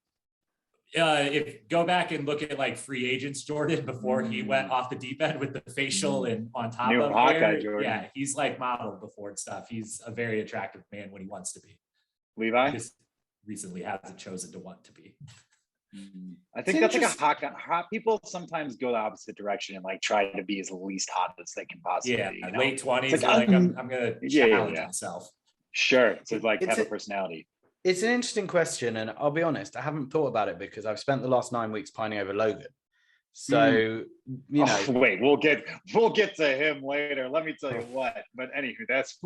If go back and look at like free agents Jordan before he went off the deep end with the facial and on top New of Hawkeye Jordan. Yeah, he's like modeled before and stuff. He's a very attractive man when he wants to be. Levi? Just recently hasn't chosen to want to be. I think that's like hot people sometimes go the opposite direction and like try to be as least hot as they can possibly. Yeah, you know? late 20s. Like I'm gonna challenge myself. Sure, to like have a personality. It's an interesting question, and I'll be honest, I haven't thought about it because I've spent the last 9 weeks pining over Logan. So you know, wait, we'll get to him later. Let me tell you what. But anywho, that's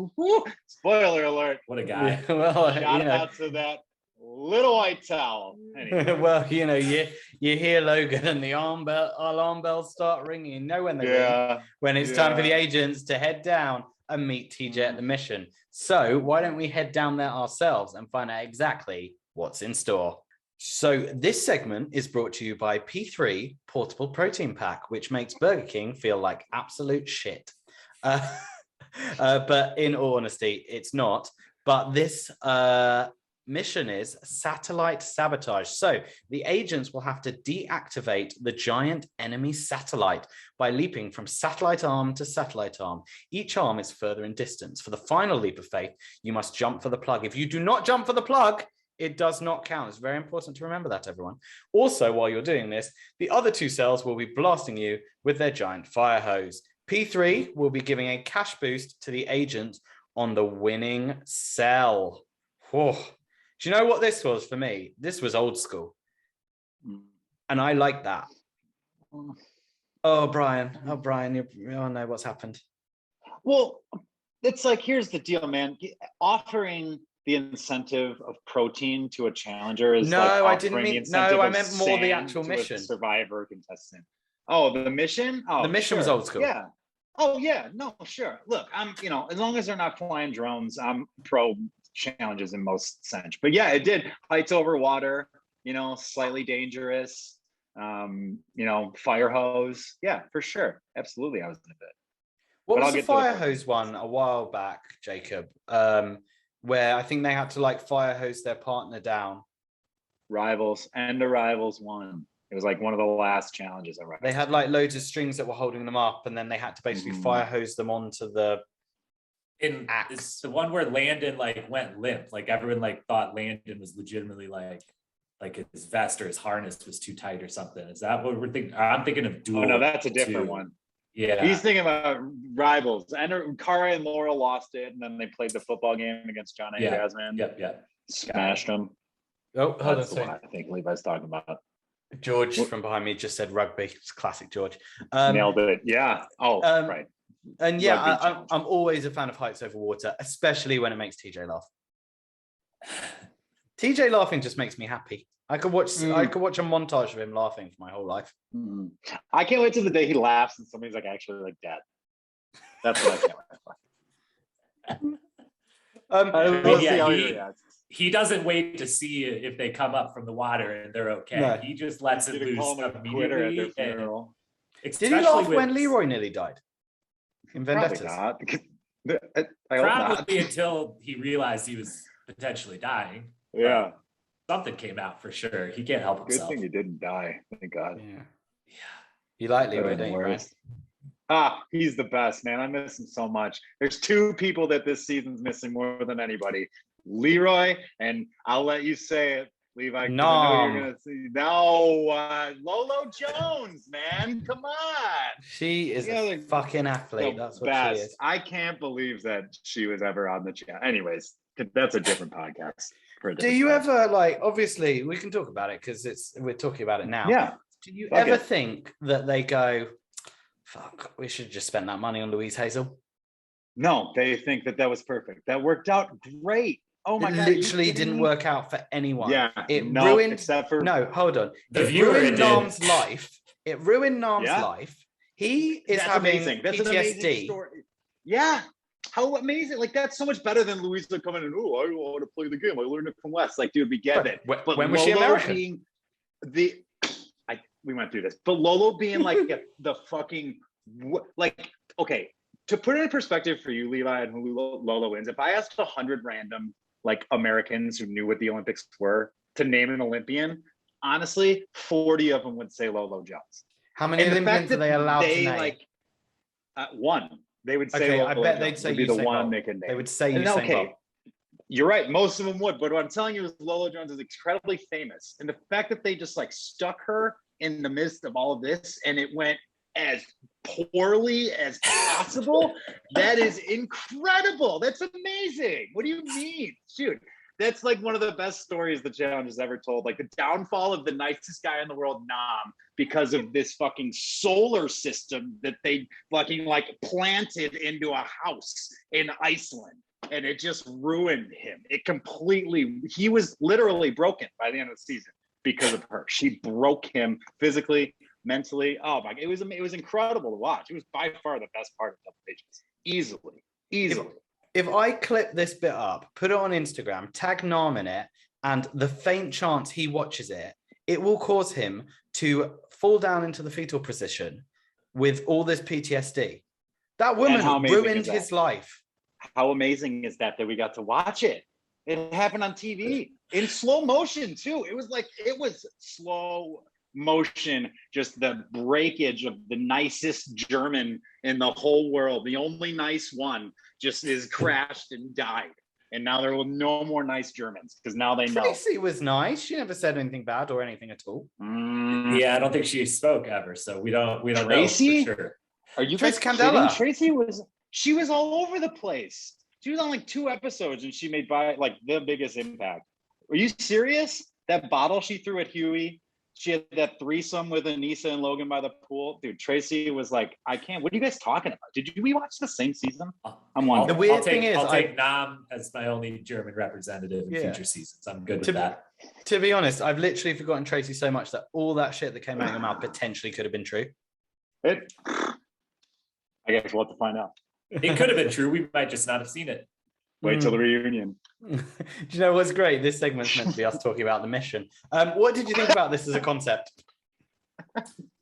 spoiler alert. What a guy! Yeah, well, shout out to that little white towel. Anyway. Well, you know, you hear Logan and the alarm bells start ringing. You know when they ring, when it's time for the agents to head down and meet TJ at the mission. So why don't we head down there ourselves and find out exactly what's in store? So this segment is brought to you by P3 Portable Protein Pack, which makes Burger King feel like absolute shit. But in all honesty, it's not. But this mission is Satellite Sabotage. So the agents will have to deactivate the giant enemy satellite by leaping from satellite arm to satellite arm. Each arm is further in distance. For the final leap of faith, you must jump for the plug. If you do not jump for the plug, it does not count. It's very important to remember that, everyone. Also, while you're doing this, the other two cells will be blasting you with their giant fire hose. P3 will be giving a cash boost to the agent on the winning cell. Whew. Do you know what this was for me? This was old school. And I like that. Oh, Brian. Oh, Brian. Oh, no, what's happened? Well, it's like, here's the deal, man. Offering the incentive of protein to a challenger is I didn't mean. No, I meant more the actual mission. Survivor contestant. Oh, the mission? Oh, the mission was old school. Yeah. Oh, yeah. No, sure. Look, I'm, as long as they're not flying drones, I'm pro challenges in most sense. But yeah, it did. Heights over water, slightly dangerous, fire hose. Yeah, for sure. Absolutely. I was in a bit. What was the fire hose one a while back, Jacob? Where I think they had to fire hose their partner down. Rivals won. It was like one of the last challenges I read. They had loads of strings that were holding them up, and then they had to basically fire hose them onto the axe. It's the one where Landon went limp. Everyone thought Landon was legitimately like his vest or his harness was too tight or something. Is that what we're thinking? I'm thinking of Duel. Oh no, that's a different one. Yeah, he's thinking about Rivals. And Cory and Laura lost it, and then they played the football game against John A. Jasmine. Yep. Smashed them. Oh, hold on. I think Levi's talking about. George from behind me just said rugby. It's classic George. Nailed it. Yeah. Oh, right. And yeah, I'm always a fan of heights over water, especially when it makes TJ laugh. TJ laughing just makes me happy. I could watch a montage of him laughing for my whole life. I can't wait till the day he laughs and somebody's actually dead. That's what I can't wait for. He doesn't wait to see if they come up from the water and they're okay. No. He just lets it loose immediately. Did he laugh when Leroy nearly died in Vendettas? Probably until he realized he was potentially dying. Yeah. Something came out for sure. He can't help himself. Good thing he didn't die. Thank God. Yeah. You like Leroy, don't you, Brian? He's the best, man. I miss him so much. There's two people that this season's missing more than anybody. Leroy, and I'll let you say it, Levi. No, I know you're gonna see. No, Lolo Jones, man, come on. She is a fucking athlete. That's what she is. I can't believe that she was ever on the channel. Anyways, that's a different podcast. Do you ever obviously we can talk about it because we're talking about it now. Yeah. Do you ever think that they go, fuck, we should have just spent that money on Louise Hazel? No, they think that was perfect. That worked out great. Oh my God. It literally didn't work out for anyone. Yeah. It ruined, except for hold on. It ruined Nam's life. It ruined Nam's life. He is having That's PTSD. An amazing story. Yeah. How amazing. That's so much better than Louisa coming in, I want to play the game. I learned it from Wes. Dude, we get it. But when was she American? We went through this. But Lolo being the fucking, okay, to put it in perspective for you, Levi, and who Lolo wins, if I asked 100 random Americans who knew what the Olympics were to name an Olympian, honestly, 40 of them would say Lolo Jones. How many Olympians are they allowed to name? One. They would say, I bet they'd say be the one they can name. They would say Usain Bolt. You're right. Most of them would. But what I'm telling you is Lolo Jones is incredibly famous. And the fact that they just stuck her in the midst of all of this and it went as poorly as possible, that is incredible. That's amazing. What do you mean? Shoot. That's one of the best stories the challenge has ever told. The downfall of the nicest guy in the world, Nam, because of this fucking solar system that they fucking planted into a house in Iceland. And it just ruined him. He was literally broken by the end of the season because of her. She broke him physically, mentally. Oh my, it was incredible to watch. It was by far the best part of Double Pages. Easily. If I clip this bit up, put it on Instagram, tag Nam in it, and the faint chance he watches it, it will cause him to fall down into the fetal position with all this PTSD. That woman ruined his life. How amazing is that we got to watch it? It happened on TV in slow motion too. It was slow motion, just the breakage of the nicest German in the whole world. The only nice one just is crashed and died. And now there will no more nice Germans because now they know. Tracy was nice. She never said anything bad or anything at all. Yeah, I don't think she spoke ever, so we don't Tracy? know for sure. Are you Tracy guys Candela? kidding? She was all over the place. She was on like 2 episodes and she made like the biggest impact. Are you serious? That bottle she threw at Huey. She had that threesome with Anissa and Logan by the pool. Dude, Tracy was like, I can't. What are you guys talking about? We watch the same season? I'm wondering. The weird thing is, I'll take Nam as my only German representative in future seasons. I'm good with that. To be honest, I've literally forgotten Tracy so much that all that shit that came out of your mouth potentially could have been true. I guess we'll have to find out. It could have been true. We might just not have seen it. Wait till the reunion. Do you know what's great? This segment's meant to be us talking about the mission. What did you think about this as a concept?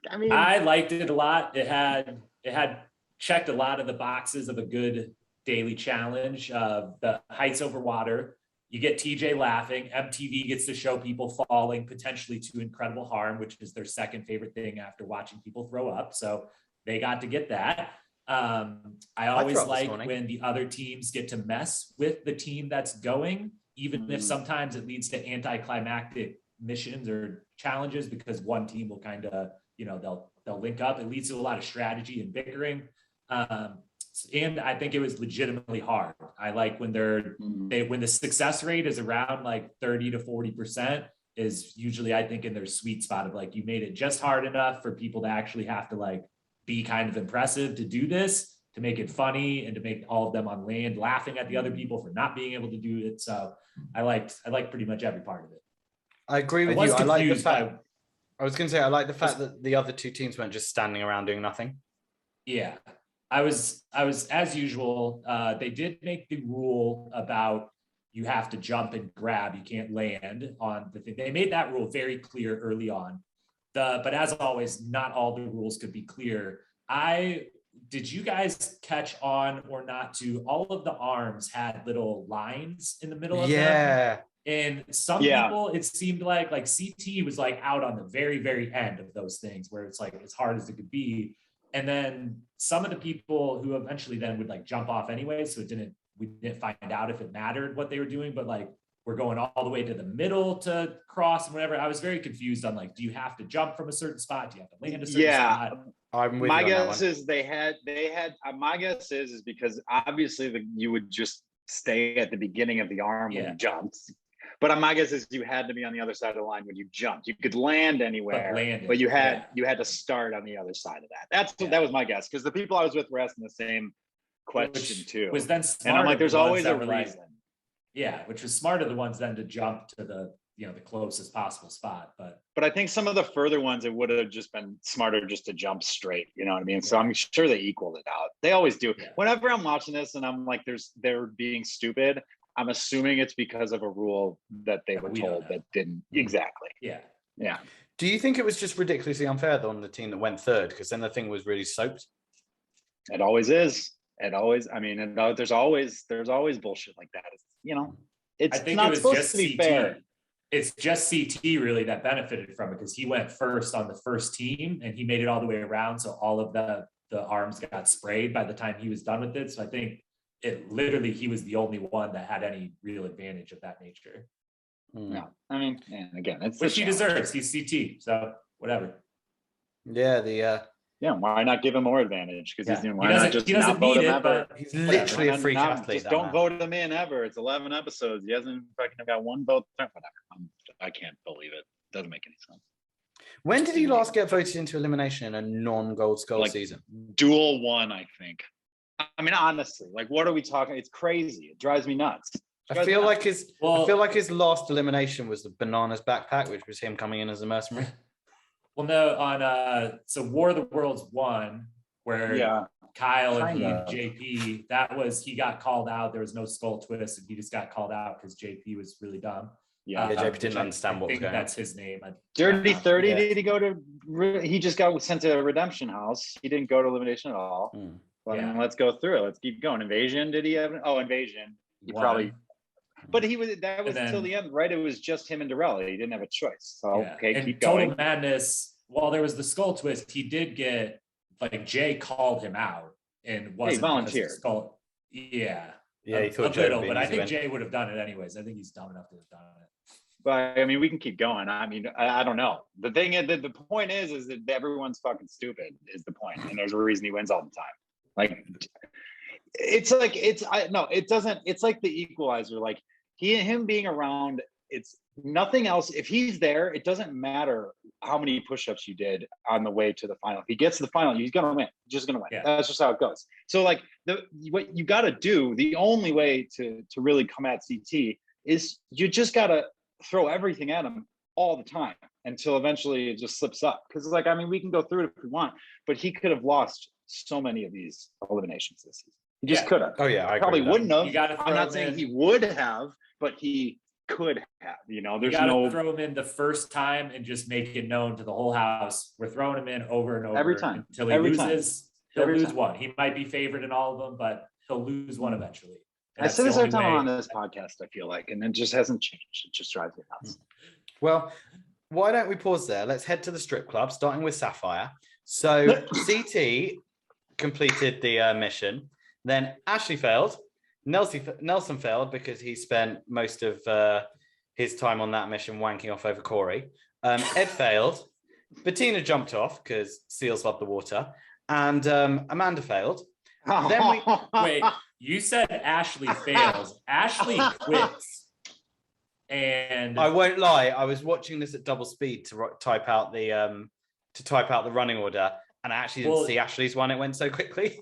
I mean, I liked it a lot. It had checked a lot of the boxes of a good daily challenge. The heights over water. You get TJ laughing. MTV gets to show people falling potentially to incredible harm, which is their second favorite thing after watching people throw up. So they got to get that. I always like when the other teams get to mess with the team that's going, even if sometimes it leads to anticlimactic missions or challenges, because one team will kind of, they'll link up. It leads to a lot of strategy and bickering. And I think it was legitimately hard. I like when when the success rate is around like 30 to 40% is usually, I think, in their sweet spot of like, you made it just hard enough for people to actually have to like be kind of impressive to do this, to make it funny, and to make all of them on land laughing at the other people for not being able to do it. So I liked pretty much every part of it. I agree with you. I like the fact. I was going to say I like the fact that the other 2 teams weren't just standing around doing nothing. Yeah, I was as usual. They did make the rule about you have to jump and grab. You can't land on the thing. They made that rule very clear early on. But as always, not all the rules could be clear. Did you guys catch on or not to all of the arms had little lines in the middle of them? And some people, it seemed like CT was like out on the very, very end of those things where it's like as hard as it could be. And then some of the people who eventually then would like jump off anyway. So we didn't find out if it mattered what they were doing, but like, we're going all the way to the middle to cross and whatever. I was very confused on like, do you have to jump from a certain spot? Do you have to land a certain spot? My guess is they had. My guess is because obviously you would just stay at the beginning of the arm when you jumped. But my guess is you had to be on the other side of the line when you jumped. You could land anywhere, but you had to start on the other side of that. That was my guess, because the people I was with were asking the same question too. Was then smart, and I'm like, there's always a reason. Like, yeah, which was smart of the ones then to jump to the closest possible spot. But I think some of the further ones, it would have just been smarter just to jump straight. You know what I mean? So I'm sure they equaled it out. They always do. Yeah. Whenever I'm watching this and I'm like, they're being stupid, I'm assuming it's because of a rule that they were told that didn't exactly. Yeah. Do you think it was just ridiculously unfair on the team that went third? Because then the thing was really soaked. It always is. There's always bullshit like that. It's not supposed to be fair. It's just CT really that benefited from it, because he went first on the first team and he made it all the way around. So all of the arms got sprayed by the time he was done with it. So I think he was the only one that had any real advantage of that nature. No, I mean, again, it's which he deserves. He's CT, so whatever. Yeah, why not give him more advantage? Because he doesn't need it, but he's literally a freak athlete. Just don't vote him in ever. It's 11 episodes. He hasn't fucking got one vote. Whatever. I can't believe it. Doesn't make any sense. When did he last get voted into elimination in a non-Gold Skull season? Dual one, I think. I mean, honestly, like, what are we talking? It's crazy. It drives me nuts. I feel like his last elimination was the Bananas backpack, which was him coming in as a mercenary. Well, no, so War of the Worlds 1, where Kyle and JP, he got called out. There was no skull twist, and he just got called out because JP was really dumb. Yeah, JP didn't understand what was going on. That's his name. Dirty 30. Yeah. Did he go to? He just got sent to a redemption house. He didn't go to elimination at all. But I mean, let's go through it. Let's keep going. Invasion. Did he have? Oh, invasion. He probably. But he was. That was until the end, right? It was just him and Darrell. He didn't have a choice. So okay, and keep going. Total Madness. While there was the skull twist, he did get like Jay called him out and wasn't volunteered. Skull. Yeah, he thought a little, but I think Jay would have done it anyways. I think he's dumb enough to have done it. But I mean, we can keep going. I mean, I don't know. The thing is, the point is that everyone's fucking stupid. Is the point, and there's a reason he wins all the time. Like, it's like it doesn't. It's like the equalizer. Like him being around. It's nothing else. If he's there, it doesn't matter how many push-ups you did on the way to the final. If he gets to the final, he's gonna win. He's just gonna win. Yeah. That's just how it goes. So like what you got to do. The only way to really come at CT is you just gotta throw everything at him all the time until eventually it just slips up. Because like, I mean, we can go through it if we want, but he could have lost so many of these eliminations this season. He just could have. Oh yeah, I probably wouldn't have. I'm not saying he would have, but he could have. You know, there's throw him in the first time and just make it known to the whole house. We're throwing him in over and over every time until he loses. He'll lose one. He might be favored in all of them, but he'll lose one eventually. I said this every time on this podcast, I feel like, and it just hasn't changed. It just drives me nuts. Well, why don't we pause there? Let's head to the strip club, starting with Sapphire. So CT completed the mission. Then Ashley failed. Nelson failed because he spent most of his time on that mission wanking off over Cory. Ed failed. Bettina jumped off because seals love the water. And Amanda failed. Then Wait. You said Ashley fails. Ashley quits. And I won't lie, I was watching this at double speed to type out the running order, and I actually didn't see Ashley's one. It went so quickly.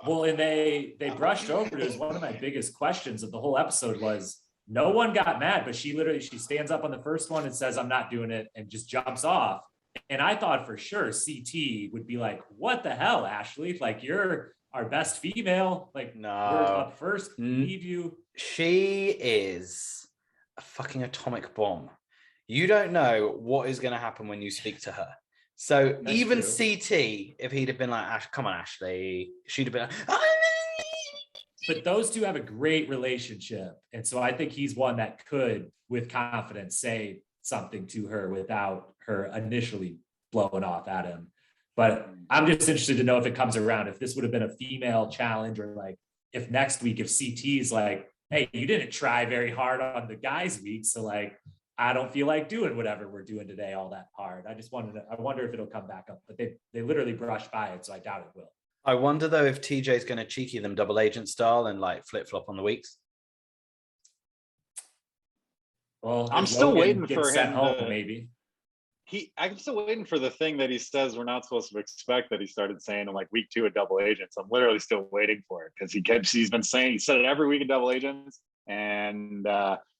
Well, and they brushed over it. It was one of my biggest questions of the whole episode was no one got mad, but she stands up on the first one and says, I'm not doing it, and just jumps off. And I thought for sure CT would be like, what the hell, Ashley? Like, you're our best female, like, no, we're up first. We need you. She is a fucking atomic bomb. You don't know what is going to happen when you speak to her. So that's even true. CT, if he'd have been like, come on, Ashley, she'd have been like, But those two have a great relationship. And so I think he's one that could, with confidence, say something to her without her initially blowing off at him. But I'm just interested to know if it comes around, if this would have been a female challenge, or like if next week, if CT's like, hey, you didn't try very hard on the guys' week. So like, I don't feel like doing whatever we're doing today all that hard. I wonder if it'll come back up, but they literally brushed by it. So I doubt it will. I wonder though, if TJ's going to cheeky them double agent style and like flip flop on the weeks. Well, I'm still waiting for him home, maybe. I'm still waiting for the thing that he says we're not supposed to expect that he started saying in like week 2 of double agents. I'm literally still waiting for it because he said it every week in double agents, and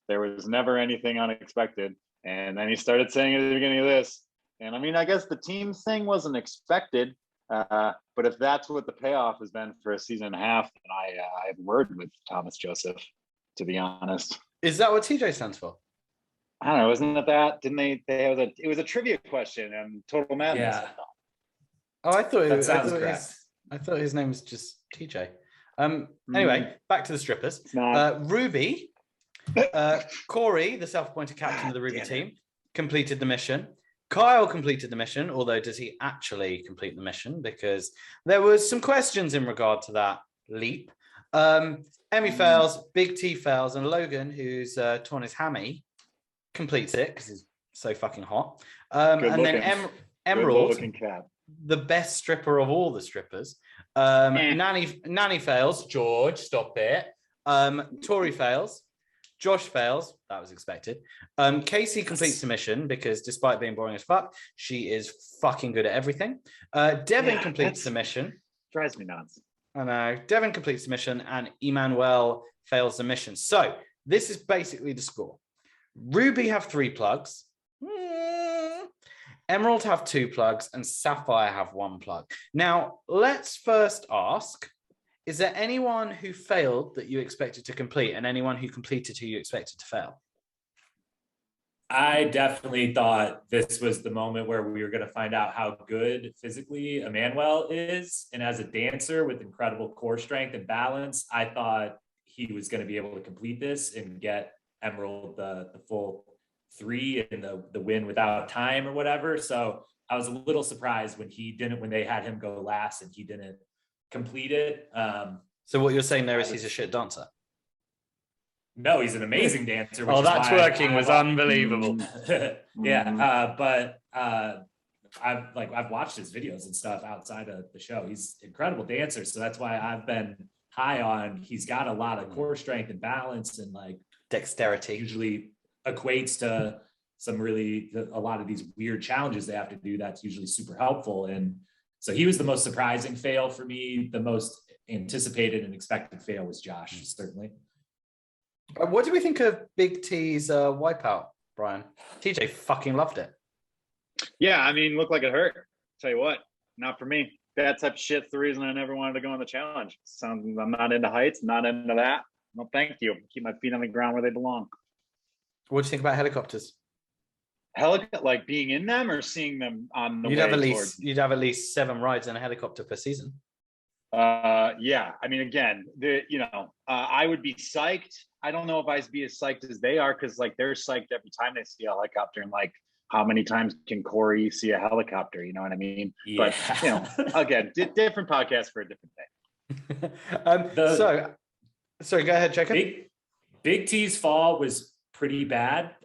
there was never anything unexpected. And then he started saying it at the beginning of this. And I mean, I guess the team thing wasn't expected, but if that's what the payoff has been for a season and a half, then I have a word with Thomas Joseph, to be honest. Is that what TJ stands for? I don't know. Isn't it that? Didn't they? It was a trivia question and Total Madness. Yeah. Oh, I thought his name was just TJ. Anyway, back to the strippers. Ruby, Cory, the self-appointed captain of the Ruby team, completed the mission. Kyle completed the mission, although does he actually complete the mission? Because there was some questions in regard to that leap. Emmy fails, Big T fails, and Logan, who's torn his hammy, completes it because he's so fucking hot. And then Emerald, the best stripper of all the strippers. Nanny fails. George, stop it. Tori fails. Josh fails. That was expected. Casey completes the mission because despite being boring as fuck, she is fucking good at everything. Devin completes the mission. Drives me nuts. I know. Devin completes the mission and Emmanuel fails the mission. So this is basically the score. Ruby have 3 plugs. Emerald have 2 plugs and Sapphire have 1 plug. Now, let's first ask, is there anyone who failed that you expected to complete and anyone who completed who you expected to fail? I definitely thought this was the moment where we were going to find out how good physically Emmanuel is. And as a dancer with incredible core strength and balance, I thought he was going to be able to complete this and get Emerald the full 3 and the win without time or whatever. So I was a little surprised when they had him go last and he didn't complete it. So what you're saying there is he's a shit dancer. No, he's an amazing dancer. Oh, that twerking was unbelievable. But I've watched his videos and stuff outside of the show. He's an incredible dancer, so that's why I've been high on. He's got a lot of core strength and balance, and like dexterity. Usually equates to a lot of these weird challenges they have to do. That's usually super helpful, and so he was the most surprising fail for me. The most anticipated and expected fail was Josh, certainly. What do we think of Big T's wipeout, Brian? TJ fucking loved it. Yeah, I mean, looked like it hurt. Tell you what, not for me. That type of shit's the reason I never wanted to go on the challenge. I'm not into heights, not into that. No, thank you. Keep my feet on the ground where they belong. What do you think about helicopters? Like being in them or seeing them on the way you'd have at least 7 rides in a helicopter per season. Yeah, I mean, again, I would be psyched. I don't know if I'd be as psyched as they are, because like they're psyched every time they see a helicopter, and like how many times can Cory see a helicopter? You know what I mean? Yeah. But again, different podcast for a different day. Sorry, go ahead, Jacob. Big T's fall was pretty bad,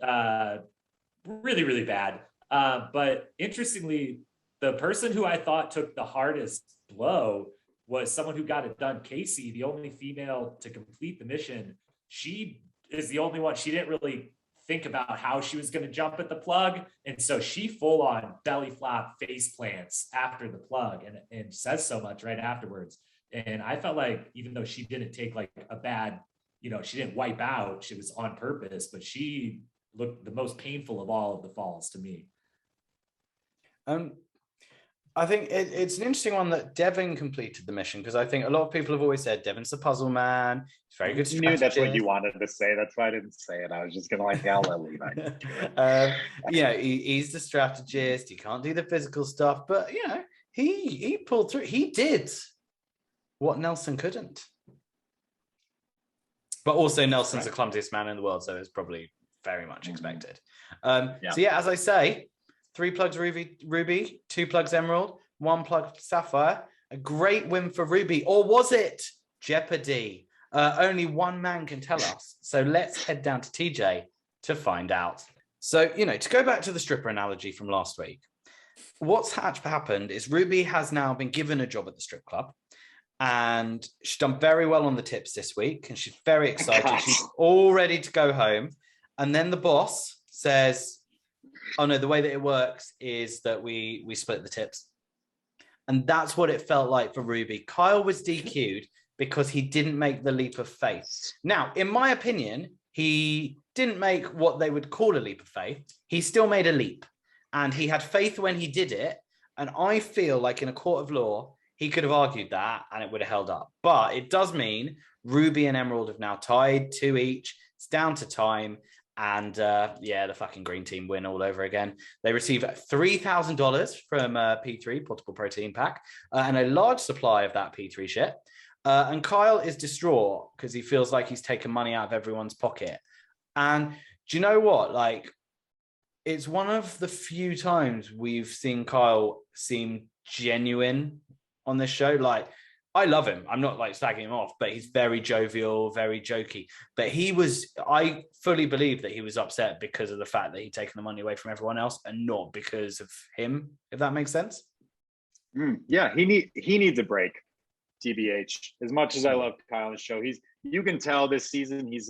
really, really bad. But interestingly, the person who I thought took the hardest blow was someone who got it done. Casey, the only female to complete the mission. She is the only one. She didn't really think about how she was going to jump at the plug. And so she full on belly flop face plants after the plug and says so much right afterwards. And I felt like, even though she didn't take like a bad, she didn't wipe out, she was on purpose, but she looked the most painful of all of the falls to me. I think it's an interesting one that Devin completed the mission, because I think a lot of people have always said Devin's the puzzle man. He's very good. You knew that's what you wanted to say. That's why I didn't say it. I was just gonna I'll let Levi. He's the strategist. He can't do the physical stuff, but he pulled through. He did what Nelson couldn't. But also Nelson's the clumsiest man in the world, so it's probably very much expected. So as I say, 3 plugs Ruby, 2 plugs Emerald, 1 plug Sapphire. A great win for Ruby. Or was it Jeopardy? Only one man can tell us. So let's head down to TJ to find out. So, to go back to the stripper analogy from last week, what's happened is Ruby has now been given a job at the strip club. And she's done very well on the tips this week. And she's very excited. She's all ready to go home. And then the boss says, oh no, the way that it works is that we split the tips. And that's what it felt like for Ruby. Kyle was DQ'd because he didn't make the leap of faith. Now, in my opinion, he didn't make what they would call a leap of faith. He still made a leap. And he had faith when he did it. And I feel like in a court of law, he could have argued that and it would have held up. But it does mean Ruby and Emerald have now tied 2 each. It's down to time. And the fucking green team win all over again. They receive $3,000 from P3, Portable Protein Pack, and a large supply of that P3 shit. And Kyle is distraught because he feels like he's taken money out of everyone's pocket. And do you know what? Like, it's one of the few times we've seen Kyle seem genuine on this show. Like, I love him. I'm not like slagging him off, but he's very jovial, very jokey. But I fully believe that he was upset because of the fact that he'd taken the money away from everyone else and not because of him, if that makes sense. Yeah, he needs a break, TBH. As much as I love Kyle on the show, you can tell this season he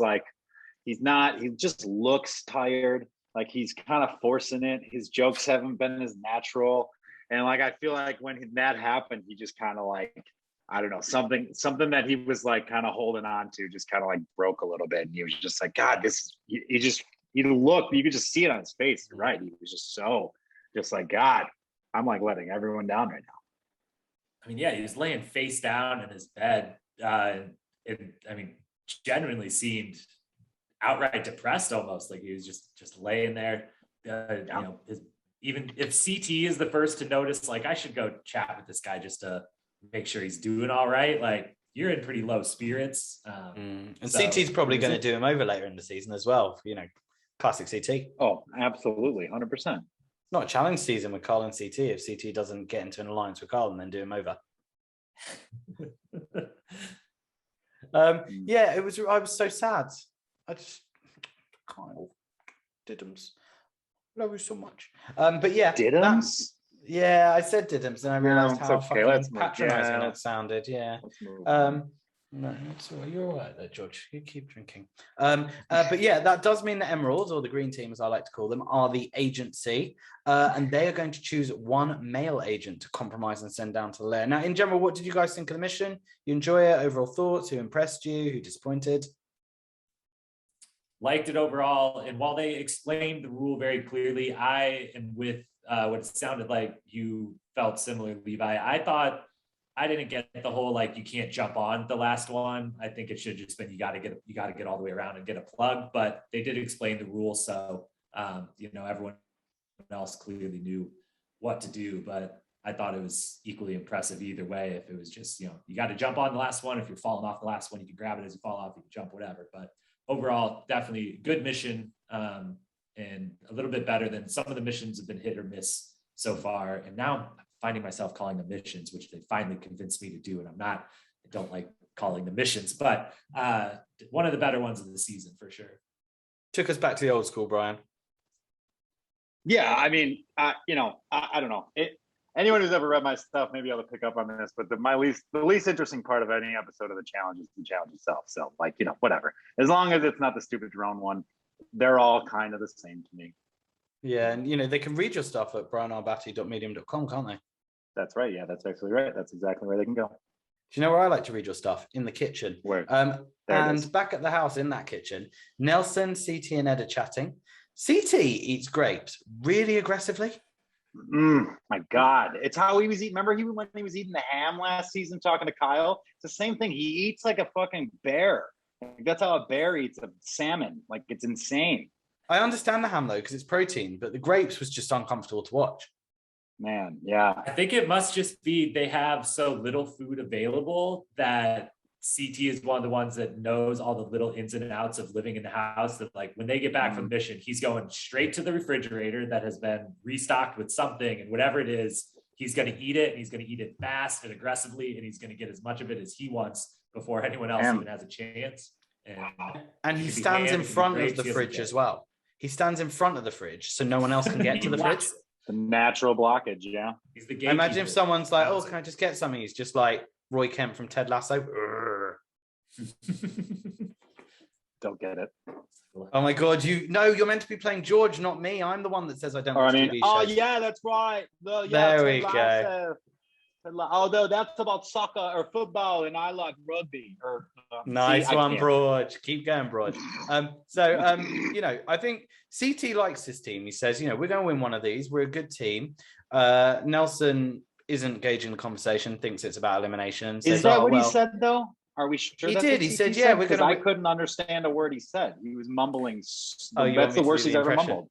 just looks tired. Like he's kind of forcing it. His jokes haven't been as natural. And like, I feel like when that happened, he just kind of like, I don't know, something that he was like kind of holding on to just kind of like broke a little bit. And he was just like, God, you could just see it on his face. You're right. He was just like, God, I'm like letting everyone down right now. I mean, yeah, he was laying face down in his bed. Genuinely seemed outright depressed almost. Like he was just laying there. You know, even if CT is the first to notice, like I should go chat with this guy just to make sure he's doing all right. Like you're in pretty low spirits. And CT's probably going to do him over later in the season as well. You know, classic CT. Oh, absolutely. 100%. Not a challenge season with Carl and CT if CT doesn't get into an alliance with Carl and then do him over. Yeah, I was so sad. I just Kyle Diddums. Love you so much. But yeah, Diddums? Yeah, I said Diddums and I realized how fucking patronizing that sounded. Yeah. No, it's all right. You're all right there, George. You keep drinking. But yeah, that does mean the Emeralds, or the green team, as I like to call them, are the agency. And they are going to choose one male agent to compromise and send down to the lair. Now, in general, what did you guys think of the mission? You enjoy it? Overall thoughts? Who impressed you? Who disappointed? Liked it overall. And while they explained the rule very clearly, I am with what sounded like you felt similar, Levi. I thought I didn't get the whole, like, you can't jump on the last one. I think it should just been, you got to get all the way around and get a plug, but they did explain the rules. So, you know, everyone else clearly knew what to do, but I thought it was equally impressive either way. If it was just, you know, you got to jump on the last one. If you're falling off the last one, you can grab it as you fall off, you can jump, whatever. But overall, definitely good mission, and a little bit better than some of the missions have been hit or miss so far. And now I'm finding myself calling them missions, which they finally convinced me to do. And I don't like calling them missions, but one of the better ones of the season for sure. Took us back to the old school, Brian. Yeah, I mean, you know, I don't know. Anyone who's ever read my stuff may be able to pick up on this, but the least interesting part of any episode of the challenge is the challenge itself. So, like, you know, whatever. As long as it's not the stupid drone one, they're all kind of the same to me. Yeah, and you know, they can read your stuff at brianarbatti.medium.com, can't they? That's right. Yeah, that's actually right. That's exactly where they can go. Do you know where I like to read your stuff? In the kitchen. Where? And back at the house in that kitchen, Nelson, CT, and Ed are chatting. CT eats grapes really aggressively. My God. It's how he was eating. Remember when he was eating the ham last season talking to Kyle? It's the same thing. He eats like a fucking bear. Like, that's how a bear eats a salmon. Like, it's insane. I understand the ham though, because it's protein, but the grapes was just uncomfortable to watch. Man, yeah. I think it must just be they have so little food available that CT is one of the ones that knows all the little ins and outs of living in the house, that like when they get back from mission, he's going straight to the refrigerator that has been restocked with something, and whatever it is, he's going to eat it, and he's going to eat it fast and aggressively, and he's going to get as much of it as he wants before anyone else even has a chance. And he stands in front of the fridge as well. He stands in front of the fridge so no one else can get to the fridge. The natural blockage, yeah. He's the gatekeeper. Imagine if someone's like, "Oh, can I just get something?" He's just like Roy Kent from Ted Lasso. Don't get it. Oh my God! You're meant to be playing George, not me. I'm the one that says I don't watch TV shows. Oh yeah, that's right. There we go. Although that's about soccer or football, and I like rugby. Nice one, Broad. Keep going, Broad. You know, I think CT likes his team. He says, you know, we're going to win one of these. We're a good team. Nelson isn't gauging the conversation, thinks it's about elimination. Is that what he said, though? Are we sure? He did. He said, yeah, we're going to. I couldn't understand a word he said. He was mumbling. Oh, that's the worst he's ever mumbled.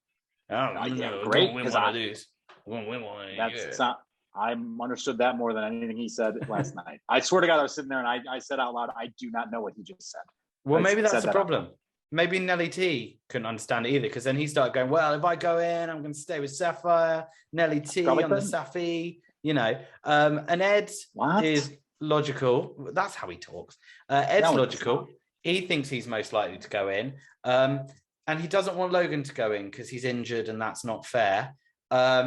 Oh, yeah, great. Because I do. We're going to win one. That's not. I understood that more than anything he said last night. I swear to God, I was sitting there and I said out loud, I do not know what he just said. Well, maybe that's the problem. Maybe Nelly T couldn't understand it either, because then he started going, well, if I go in, I'm going to stay with Sapphire, Nelly T on the Safi, you know. And Ed is logical. That's how he talks. Ed's logical. He thinks he's most likely to go in. And he doesn't want Logan to go in because he's injured and that's not fair.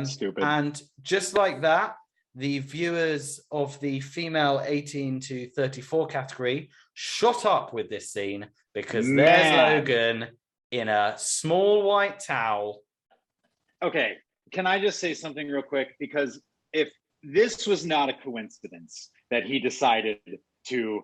Stupid. And just like that, the viewers of the female 18 to 34 category shot up with this scene, because there's Logan in a small white towel. Okay, can I just say something real quick? Because if this was not a coincidence that he decided to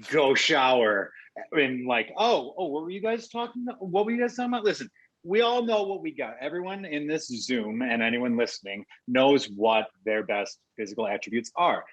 go shower and like, what were you guys talking about? What were you guys talking about? Listen, we all know what we got. Everyone in this Zoom and anyone listening knows what their best physical attributes are.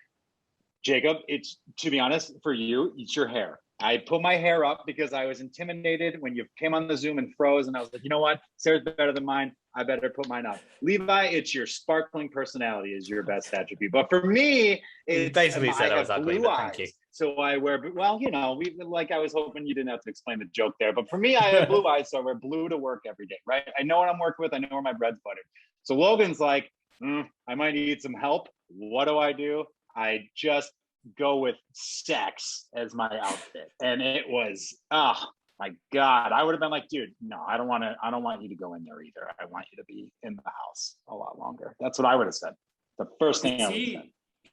Jacob, it's, to be honest, for you, it's your hair. I put my hair up because I was intimidated when you came on the Zoom and froze. And I was like, you know what? Sarah's better than mine. I better put mine up. Levi, it's your sparkling personality is your best attribute. But for me, it's basically said I was ugly, but thank you. So I wear, well, you know, I was hoping you didn't have to explain the joke there. But for me, I have blue eyes, so I wear blue to work every day, right? I know what I'm working with. I know where my bread's buttered. So Logan's like, I might need some help. What do? I just go with sex as my outfit. And it was, oh my God. I would have been like, dude, no, I don't want you to go in there either. I want you to be in the house a lot longer. That's what I would have said. The first thing I would have said.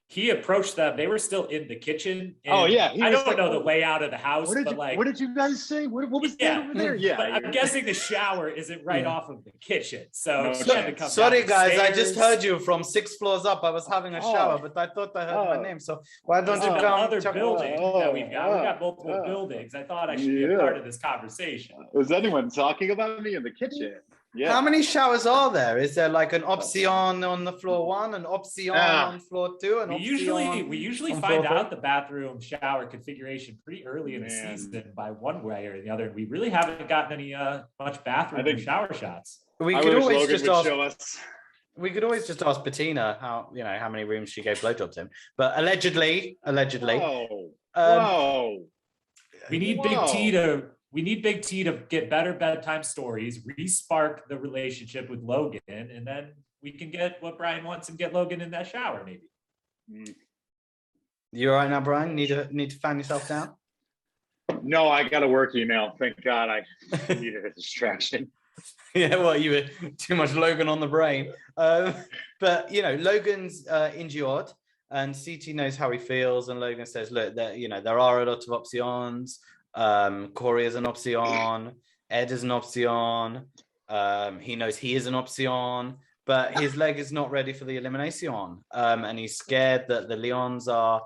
He approached them. They were still in the kitchen. Oh yeah. I don't know the layout of the house, what did you guys say? What was that over there? Yeah. But I'm guessing the shower isn't right off of the kitchen. So No, she had to come sorry down the guys, I stairs. just heard you from 6 floors up. I was having a shower, but I thought I heard my name. So why don't you come? Other building that we've got. We got multiple buildings. I thought I should be a part of this conversation. Is anyone talking about me in the kitchen? Yeah. How many showers are there? Is there like an option on the floor 1, an option on floor 2, and we usually find out the bathroom shower configuration pretty early in the season by one way or the other. And we really haven't gotten any much bathroom or shower shots. We could always just ask. We could always just ask Bettina how many rooms she gave blowjobs in. But allegedly. Whoa. We need Big T to get better bedtime stories, re-spark the relationship with Logan, and then we can get what Brian wants and get Logan in that shower, maybe. You all right now, Brian? Need to fan yourself down? No, I got a work email. Thank God I needed a distraction. Yeah, well, you were too much Logan on the brain. But, Logan's injured, and CT knows how he feels, and Logan says, look, there are a lot of options. Cory is an option, Ed is an option, he knows he is an option, but his leg is not ready for the elimination, and he's scared that the Leons are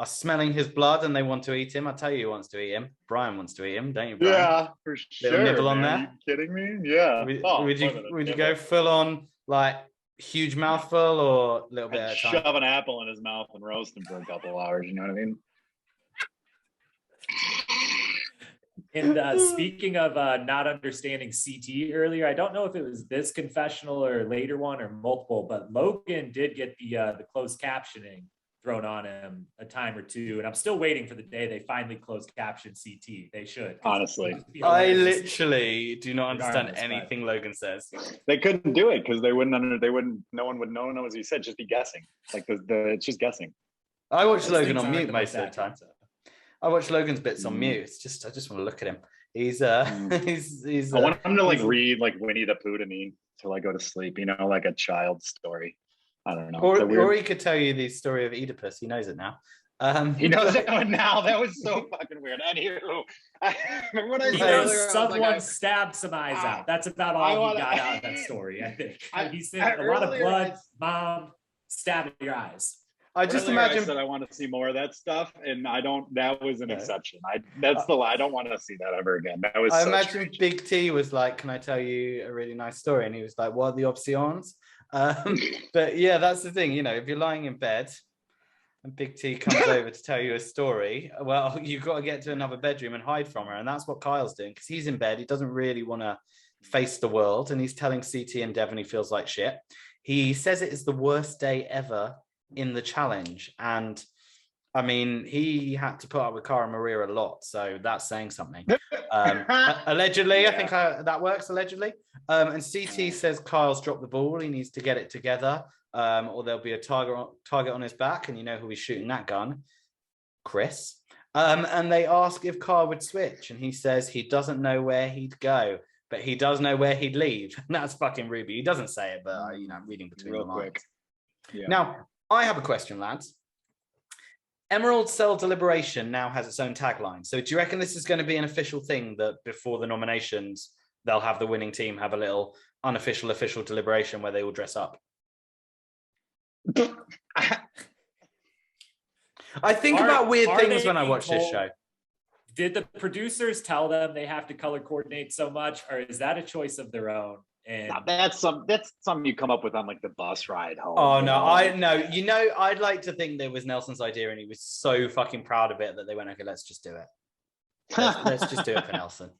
smelling his blood and they want to eat him. I tell you who wants to eat him. Brian wants to eat him, don't you, Brian? Yeah, for sure. Little nibble on there. Are you kidding me? Yeah. Would you go full on like huge mouthful or a little bit at a time? Shove an apple in his mouth and roast him for a couple of hours, you know what I mean? And speaking of not understanding CT earlier, I don't know if it was this confessional or later one or multiple, but Logan did get the closed captioning thrown on him a time or two, and I'm still waiting for the day they finally closed caption CT. They should. Honestly, I literally do not understand anything Logan says. They couldn't do it because no one would know as he said, just be guessing. Like it's just guessing. I watch Logan on mute most of the time. I watch Logan's bits on mute. I just want to look at him. He's he's I want him to read like Winnie the Pooh to me till I go to sleep, like a child's story. I don't know. Or he could tell you the story of Oedipus. He knows it now. He knows it now. That was so fucking weird. Anywho, remember what I said earlier? Someone stabbed some eyes out. That's about all he got out of that story, I think. He said a lot of blood, mom, stabbing your eyes. I just imagine. I said I want to see more of that stuff, and I don't. That was an exception. I don't want to see that ever again. That was. I imagine strange. Big T was like, "Can I tell you a really nice story?" And he was like, "What are the options?" But yeah, that's the thing. If you're lying in bed and Big T comes over to tell you a story, well, you've got to get to another bedroom and hide from her, and that's what Kyle's doing because he's in bed. He doesn't really want to face the world, and he's telling CT and Devon he feels like shit. He says it is the worst day ever in the challenge, and I mean he had to put up with Cara Maria a lot, so that's saying something. Allegedly, yeah. I think that works allegedly. And CT says Kyle's dropped the ball, he needs to get it together, or there'll be a target on his back, and you know who he's shooting that gun, Chris. And they ask if Kyle would switch, and he says he doesn't know where he'd go, but he does know where he'd leave. And that's fucking Ruby. He doesn't say it, but I'm reading between the lines. Yeah. Now I have a question, lads. Emerald Cell Deliberation now has its own tagline. So do you reckon this is going to be an official thing that before the nominations, they'll have the winning team have a little unofficial official deliberation where they all dress up? I think about weird things when I watch this show. Did the producers tell them they have to color coordinate so much, or is that a choice of their own? And that's something you come up with on the bus ride home. Oh no, I'd like to think that it was Nelson's idea and he was so fucking proud of it that they went, okay, let's just do it. Let's just do it for Nelson.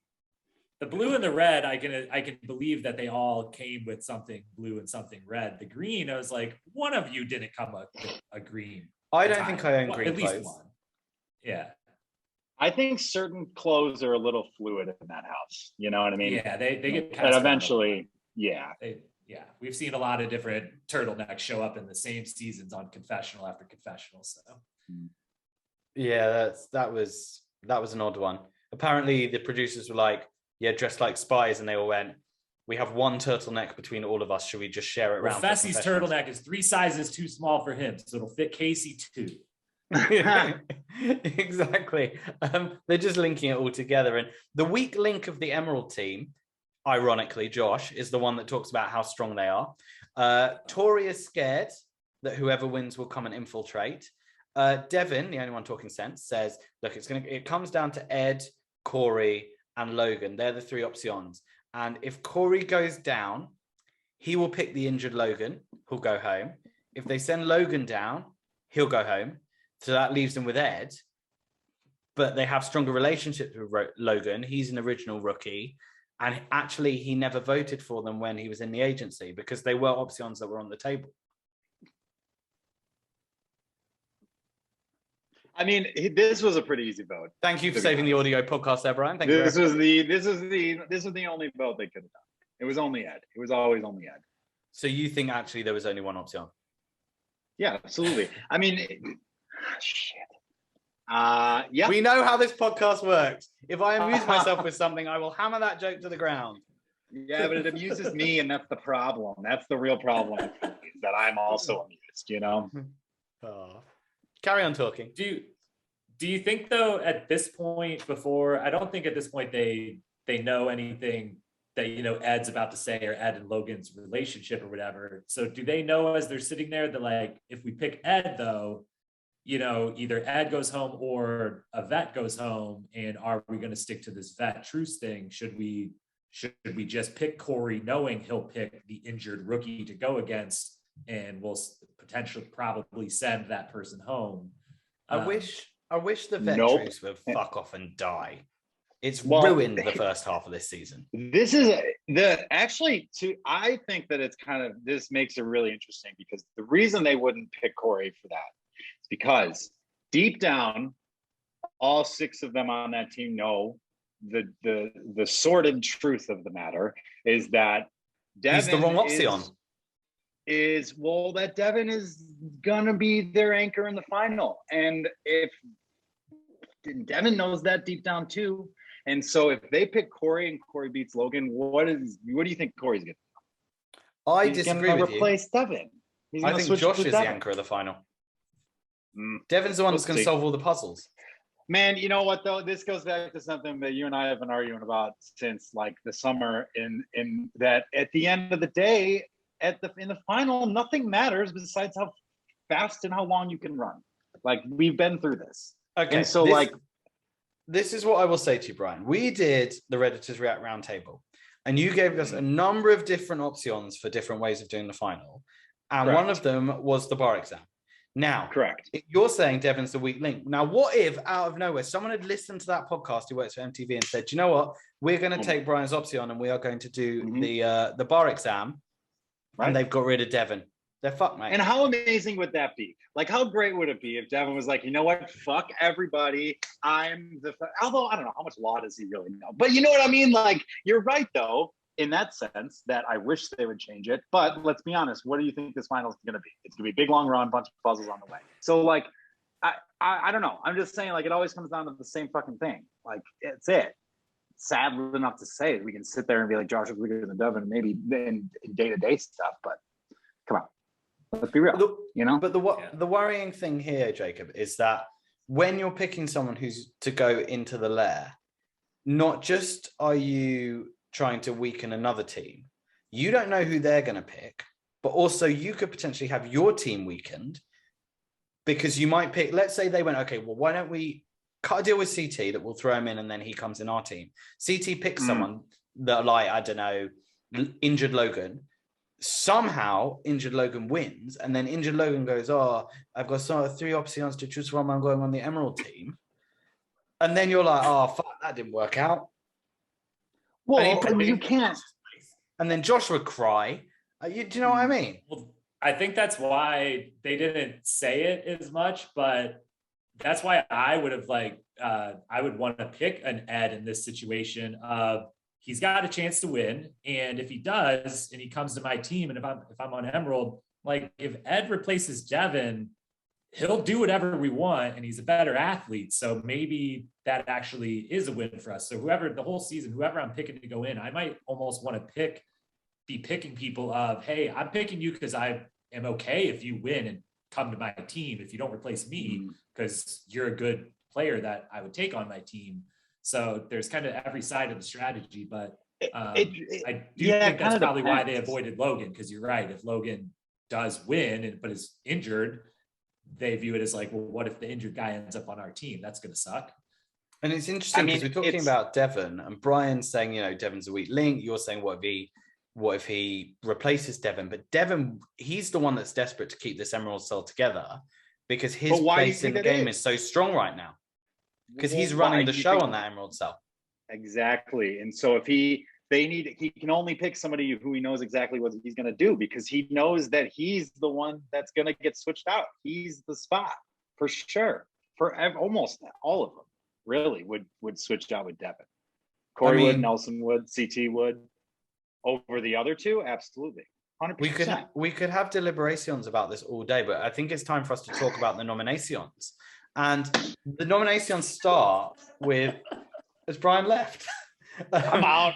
The blue and the red, I can believe that they all came with something blue and something red. The green, I was like, one of you didn't come up with a green. I don't think I own green at least clothes. one. Yeah. I think certain clothes are a little fluid in that house. You know what I mean? Yeah, they get and eventually, yeah. We've seen a lot of different turtlenecks show up in the same seasons on confessional after confessional. So yeah, that was an odd one. Apparently the producers were like, yeah, dressed like spies, and they all went, we have one turtleneck between all of us. Should we just share it around? Fessy's turtleneck is 3 sizes too small for him, so it'll fit Casey too. Exactly. They're just linking it all together. And the weak link of the Emerald team, ironically, Josh, is the one that talks about how strong they are. Tori is scared that whoever wins will come and infiltrate. Devin, the only one talking sense, says, look, it comes down to Ed, Cory, and Logan. They're the 3 options. And if Cory goes down, he will pick the injured Logan, who'll go home. If they send Logan down, he'll go home. So that leaves them with Ed. But they have stronger relationships with Logan. He's an original rookie. And actually, he never voted for them when he was in the agency because they were options that were on the table. I mean, this was a pretty easy vote. Thank you for saving the audio podcast there, Brian. Thank you. This was the only vote they could have done. It was only Ed. It was always only Ed. So you think actually there was only one option? Yeah, absolutely. I mean, shit. Yeah. We know how this podcast works. If I amuse myself with something, I will hammer that joke to the ground. Yeah, but it amuses me, and that's the problem. That's the real problem, is that I'm also amused, you know? Oh. Carry on talking. Do you think though at this point I don't think at this point they know anything that Ed's about to say, or Ed and Logan's relationship or whatever. So do they know as they're sitting there that like if we pick Ed though, either Ed goes home or a vet goes home, and are we going to stick to this vet truce thing? Should we just pick Cory knowing he'll pick the injured rookie to go against, and we'll potentially probably send that person home? I wish the vet truce would fuck off and die. It's ruined the first half of this season. This is I think that it's this makes it really interesting, because the reason they wouldn't pick Cory for that is because deep down, all 6 of them on that team know the sordid truth of the matter is that Devin he's the wrong option. That Devin is gonna be their anchor in the final, and if Devin knows that deep down too, and so if they pick Cory and Cory beats Logan, what do you think Cory's gonna do? I disagree with you. Replace Devin. I think Josh is the anchor of the final. Devin's the one that's going to solve all the puzzles. Man, you know what though? This goes back to something that you and I have been arguing about since like the summer. In that, at the end of the day, in the final, nothing matters besides how fast and how long you can run. Like, we've been through this. Okay, and so this is what I will say to you, Brian. We did the Redditors React Roundtable, and you gave us a number of different options for different ways of doing the final, and one of them was the bar exam. Now, correct. You're saying Devin's the weak link. Now, what if out of nowhere someone had listened to that podcast who works for MTV and said, you know what, we're going to take Brian's option and we are going to do the bar exam, and they've got rid of Devin. They're fucked, mate. And how amazing would that be? Like, how great would it be if Devin was like, you know what, fuck everybody. Although I don't know how much law does he really know, but you know what I mean? Like, you're right though, in that sense, that I wish they would change it. But let's be honest, what do you think this final is going to be? It's going to be a big, long run, bunch of puzzles on the way. So, like, I don't know. I'm just saying, like, it always comes down to the same fucking thing. Like, it's it. Sad enough to say, we can sit there and be like, Josh is weaker than Devin, maybe in day-to-day stuff, but come on. Let's be real, you know? But the worrying thing here, Jacob, is that when you're picking someone who's to go into the lair, not just are you trying to weaken another team, you don't know who they're going to pick, but also you could potentially have your team weakened because you might pick, let's say they went, okay, well, why don't we cut a deal with CT that we'll throw him in and then he comes in our team. CT picks someone that, like, I don't know, injured Logan. Somehow injured Logan wins, and then injured Logan goes, oh, I've got 3 options to choose from, I'm going on the Emerald team. And then you're like, oh, fuck, that didn't work out. Well, and you can't. And then Josh would cry. Do you know what I mean? Well, I think that's why they didn't say it as much, but that's why I would have I would want to pick an Ed in this situation of he's got a chance to win. And if he does, and he comes to my team, and if I'm on Emerald, like if Ed replaces Devin, he'll do whatever we want and he's a better athlete. So maybe that actually is a win for us. So whoever the whole season, whoever I'm picking to go in, I might almost want to be picking people of, hey, I'm picking you because I am okay if you win and come to my team. If you don't replace me, because you're a good player that I would take on my team. So there's kind of every side of the strategy, but I do think that's probably why they avoided Logan. Because you're right. If Logan does win, but is injured, they view it as like, well, what if the injured guy ends up on our team? That's going to suck. And it's interesting because we're talking about Devin, and Brian's saying, Devin's a weak link. You're saying, what if he replaces Devin? But Devin, he's the one that's desperate to keep this Emerald Cell together because his place in the game is so strong right now. Because he's running the show on that Emerald Cell. Exactly. And so if he can only pick somebody who he knows exactly what he's going to do, because he knows that he's the one that's going to get switched out. He's the spot for sure. For almost all of them, really would switch out with Devin. Cory would, Nelson would, CT would. Over the other two, absolutely. 100%. We could have deliberations about this all day, but I think it's time for us to talk about the nominations. And the nominations start with, as Brian left. I'm out.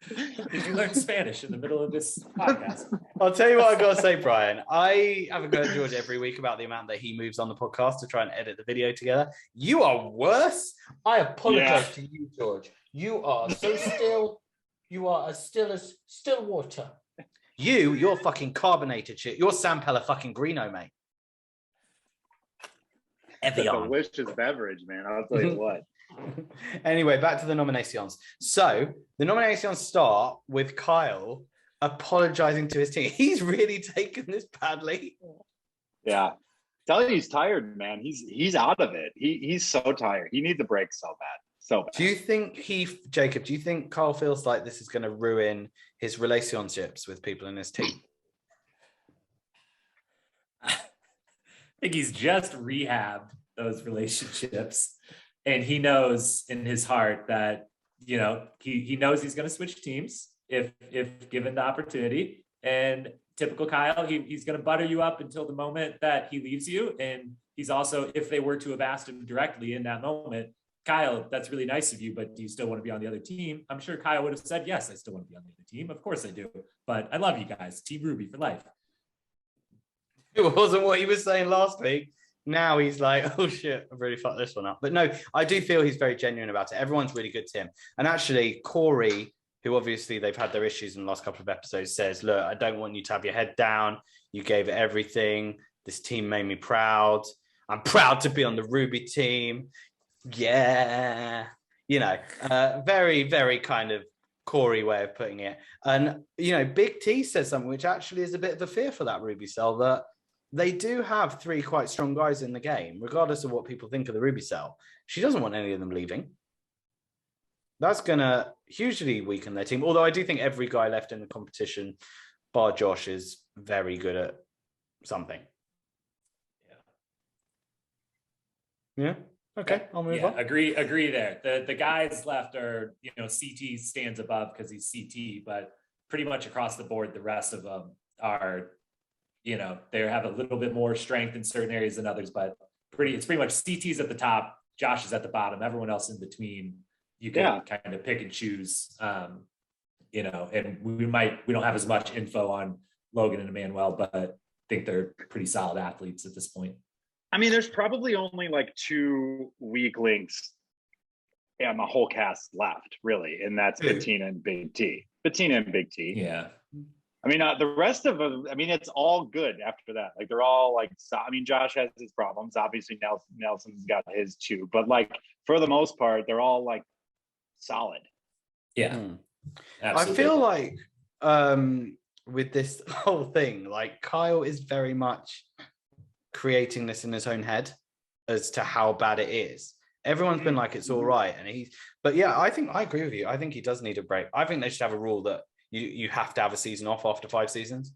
Did you learn Spanish in the middle of this podcast? I'll tell you what I've got to say, Brian. I have a go at George every week about the amount that he moves on the podcast to try and edit the video together. You are worse. I apologize to you, George. You are so still. You are as still as still water. You're fucking carbonated shit. You're Sam Pella fucking Greeno, mate. It's a delicious beverage, man. I'll tell you what. Anyway, back to the nominations. So the nominations start with Kyle apologizing to his team. He's really taken this badly. Yeah. Tell you he's tired, man. He's out of it. He's so tired. He needs a break so bad. So bad. Do you think Jacob, do you think Kyle feels like this is going to ruin his relationships with people in his team? I think he's just rehabbed those relationships. And he knows in his heart that, he knows he's going to switch teams if given the opportunity. And typical Kyle, he's going to butter you up until the moment that he leaves you. And he's also, if they were to have asked him directly in that moment, Kyle, that's really nice of you, but do you still want to be on the other team? I'm sure Kyle would have said, yes, I still want to be on the other team. Of course I do. But I love you guys. Team Ruby for life. It wasn't what he was saying last week. Now he's like, oh shit, I've really fucked this one up. But no, I do feel he's very genuine about it. Everyone's really good to him. And actually, Cory, who obviously they've had their issues in the last couple of episodes, says, look, I don't want you to have your head down. You gave it everything. This team made me proud. I'm proud to be on the Ruby team. Yeah. Very, very kind of Cory way of putting it. And, Big T says something which actually is a bit of a fear for that Ruby cell, that they do have three quite strong guys in the game, regardless of what people think of the Ruby cell. She doesn't want any of them leaving. That's going to hugely weaken their team. Although I do think every guy left in the competition, bar Josh, is very good at something. Yeah. Okay, I'll move on. Agree there. The guys left are, CT stands above because he's CT, but pretty much across the board, the rest of them are, they have a little bit more strength in certain areas than others, but it's pretty much CT's at the top, Josh is at the bottom, everyone else in between. You can kind of pick and choose, and we don't have as much info on Logan and Emmanuel, but I think they're pretty solid athletes at this point. I mean, there's probably only like two weak links and the whole cast left, really, and that's Bettina and Big T. Yeah. I mean, the rest of them, it's all good after that. Like, they're all like, Josh has his problems. Obviously, Nelson's got his too. But, like, for the most part, they're all, like, solid. Yeah. I feel like with this whole thing, like, Kyle is very much creating this in his own head as to how bad it is. Everyone's been like, it's all right. But yeah, I think I agree with you. I think he does need a break. I think they should have a rule that you have to have a season off after 5 seasons.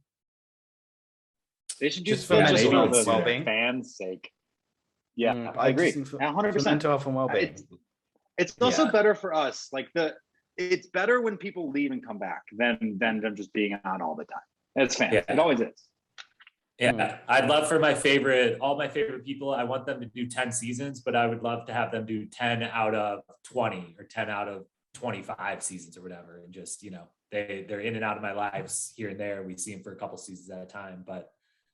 They should just for mental health and the well-being. fans' sake. Yeah, I agree. just think 100%. For mental health and well-being. It's also better for us. Like it's better when people leave and come back than them just being on all the time. It's fans. Yeah. It always is. Yeah, I'd love for all my favorite people, I want them to do 10 seasons, but I would love to have them do 10 out of 20 or 10 out of 25 seasons or whatever. And just, they're in and out of my lives here and there. We see them for a couple seasons at a time. But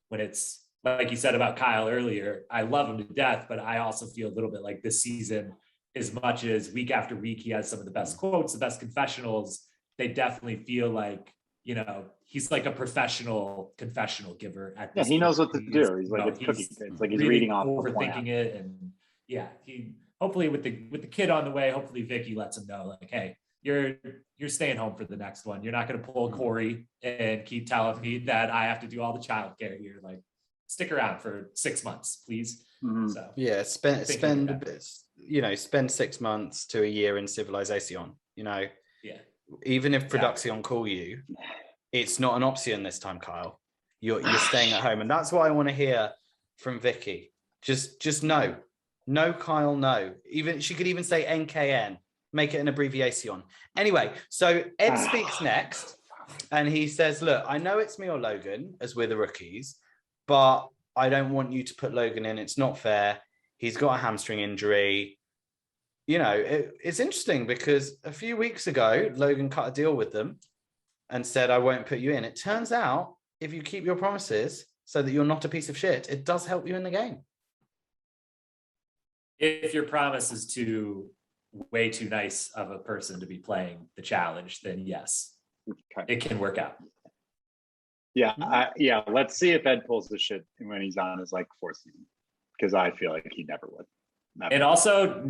when it's like you said about Kyle earlier, I love him to death, but I also feel a little bit like this season, as much as week after week, he has some of the best quotes, the best confessionals, they definitely feel like, he's like a professional confessional giver. He knows what to do. He's like, it's like he's really reading off, overthinking it. And he hopefully with the kid on the way, hopefully Vicky lets him know, like, hey, you're staying home for the next one. You're not going to pull Cory and keep telling me that I have to do all the childcare here. Like, stick around for 6 months, please. Mm-hmm. So spend 6 months to a year in Civilization. Even if Production call you, it's not an option this time, Kyle. You're staying at home, and that's what I want to hear from Vicky. Just no, Kyle, no. Even she could even say NKN, make it an abbreviation. Anyway, so Ed speaks next, and he says, "Look, I know it's me or Logan as we're the rookies, but I don't want you to put Logan in. It's not fair. He's got a hamstring injury." It's interesting because a few weeks ago, Logan cut a deal with them and said, I won't put you in. It turns out, if you keep your promises so that you're not a piece of shit, it does help you in the game. If your promise is to way too nice of a person to be playing the challenge, then yes, it can work out. Yeah. Let's see if Ed pulls the shit when he's on his 4th season, because I feel like he never would. And also,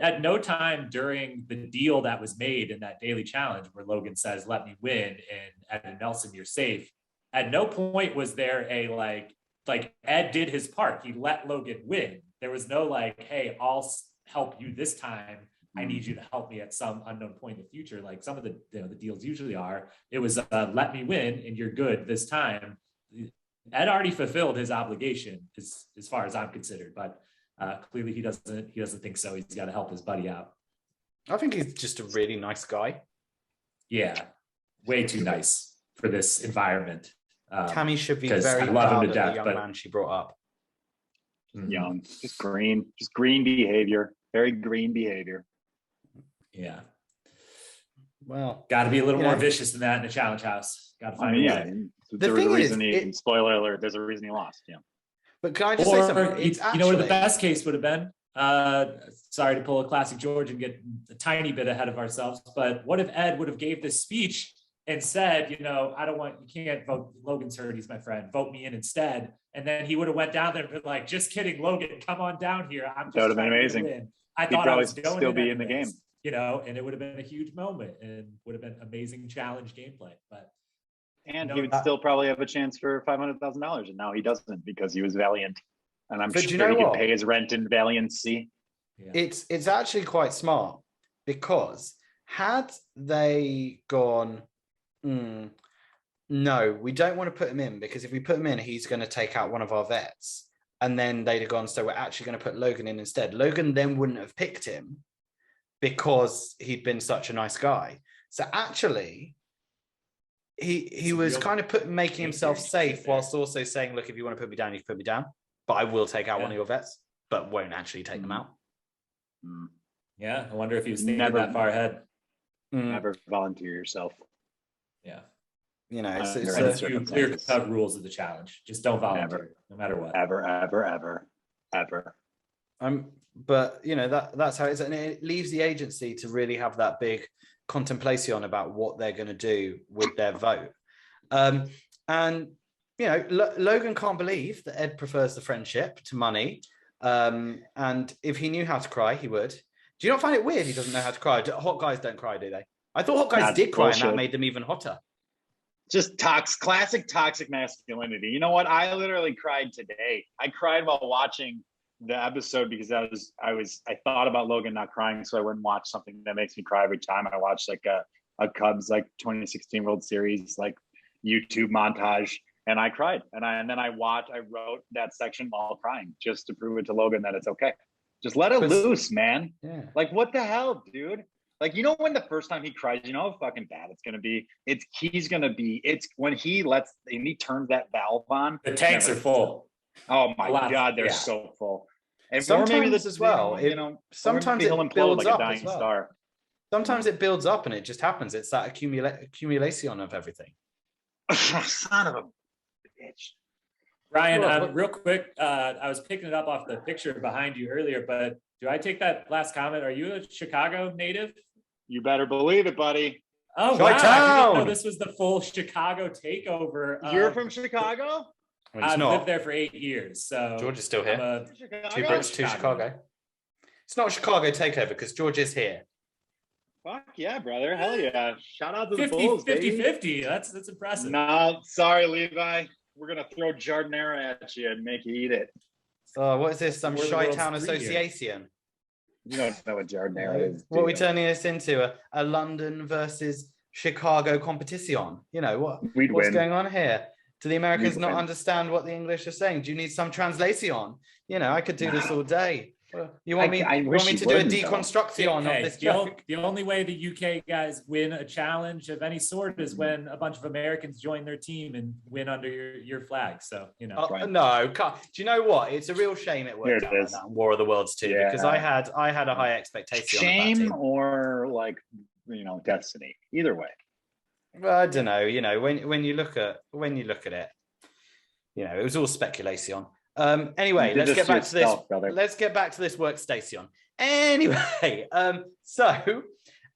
at no time during the deal that was made in that daily challenge where Logan says, let me win, and Ed and Nelson, you're safe. At no point was there a like Ed did his part. He let Logan win. There was no hey, I'll help you this time. I need you to help me at some unknown point in the future. Like some of the the deals usually are. It was let me win and you're good this time. Ed already fulfilled his obligation as far as I'm considered, but clearly he doesn't think so. He's got to help his buddy out. I think he's just a really nice guy. Yeah, way too nice for this environment. Tammy should be very proud of the young man she brought up. Young, just green behavior, very green behavior. Yeah. Well, got to be a little more vicious than that in the challenge house. Got to find a way. There was a reason spoiler alert, there's a reason he lost. Yeah. But can I just say something? What the best case would have been? Sorry to pull a classic George and get a tiny bit ahead of ourselves, but what if Ed would have gave this speech and said, you can't vote, Logan's hurt, he's my friend, vote me in instead. And then he would have went down there and been like, just kidding, Logan, come on down here. That would have been amazing. I thought I was going still be in the game. And it would have been a huge moment and would have been amazing challenge gameplay. And he would still probably have a chance for $500,000, and now he doesn't because he was valiant. And I'm sure he can pay his rent in valiancy. Yeah. It's actually quite smart, because had they gone, no, we don't want to put him in, because if we put him in, he's going to take out one of our vets. And then they'd have gone, so we're actually going to put Logan in instead. Logan then wouldn't have picked him because he'd been such a nice guy. So actually, he was kind of making himself safe whilst also saying, look, if you want to put me down, you can put me down, but I will take out one of your vets, but won't actually take them out. Yeah, I wonder if he was thinking that far ahead. Never volunteer yourself. Yeah. It's clear-cut rules of the challenge. Just don't volunteer, no matter what. Ever. But that's how it is, and it leaves the agency to really have that big contemplation about what they're going to do with their vote. And Logan can't believe that Ed prefers the friendship to money. And if he knew how to cry, he would. Do you not find it weird he doesn't know how to cry? Hot guys don't cry, do they? I thought hot guys did cry, and that made them even hotter. Just classic toxic masculinity. You know what? I literally cried today. I cried while watching the episode because I thought about Logan not crying, so I wouldn't watch something that makes me cry every time I watch like a Cubs like 2016 World Series like YouTube montage, and I cried, and then I wrote that section while crying just to prove it to Logan that it's okay. Just let it loose, man. Yeah. Like, what the hell, dude? Like, you know, when the first time he cries, you know how fucking bad it's gonna be. It's when he turns that valve on. The tanks are full. Oh my God, they're so full. And sometimes maybe this as well. Sometimes it builds up as well. Star. Sometimes it builds up and it just happens. It's that accumulation of everything. Son of a bitch. Ryan, real quick, I was picking it up off the picture behind you earlier, but do I take that last comment? Are you a Chicago native? You better believe it, buddy. Oh, wow. I didn't know this was the full Chicago takeover. You're from Chicago? I've lived there for 8 years. So George is still here. Two Brits, two Chicago. It's not a Chicago takeover because George is here. Fuck yeah, brother. Hell yeah. Shout out to the Bulls, 50-50. That's impressive. No, sorry, Levi. We're going to throw Jardinera at you and make you eat it. Oh, what is this? Some Chi-Town Association? You don't know what Jardinera is. What are we turning this into? A London versus Chicago competition? You know, what's going on here? Do the Americans not understand what the English are saying? Do you need some translation? You know, I could do this all day. You want me to do a deconstruction of this joke? The only way the UK guys win a challenge of any sort is when a bunch of Americans join their team and win under your flag. So, you know. No, do you know what? It's a real shame it worked out like that in War of the Worlds too, because I had a high expectation. Shame or like, you know, destiny. Either way. Well, I don't know. You know, when you look at it, you know, it was all speculation. Anyway, let's get back to this. Let's get back to this workstation. Anyway, so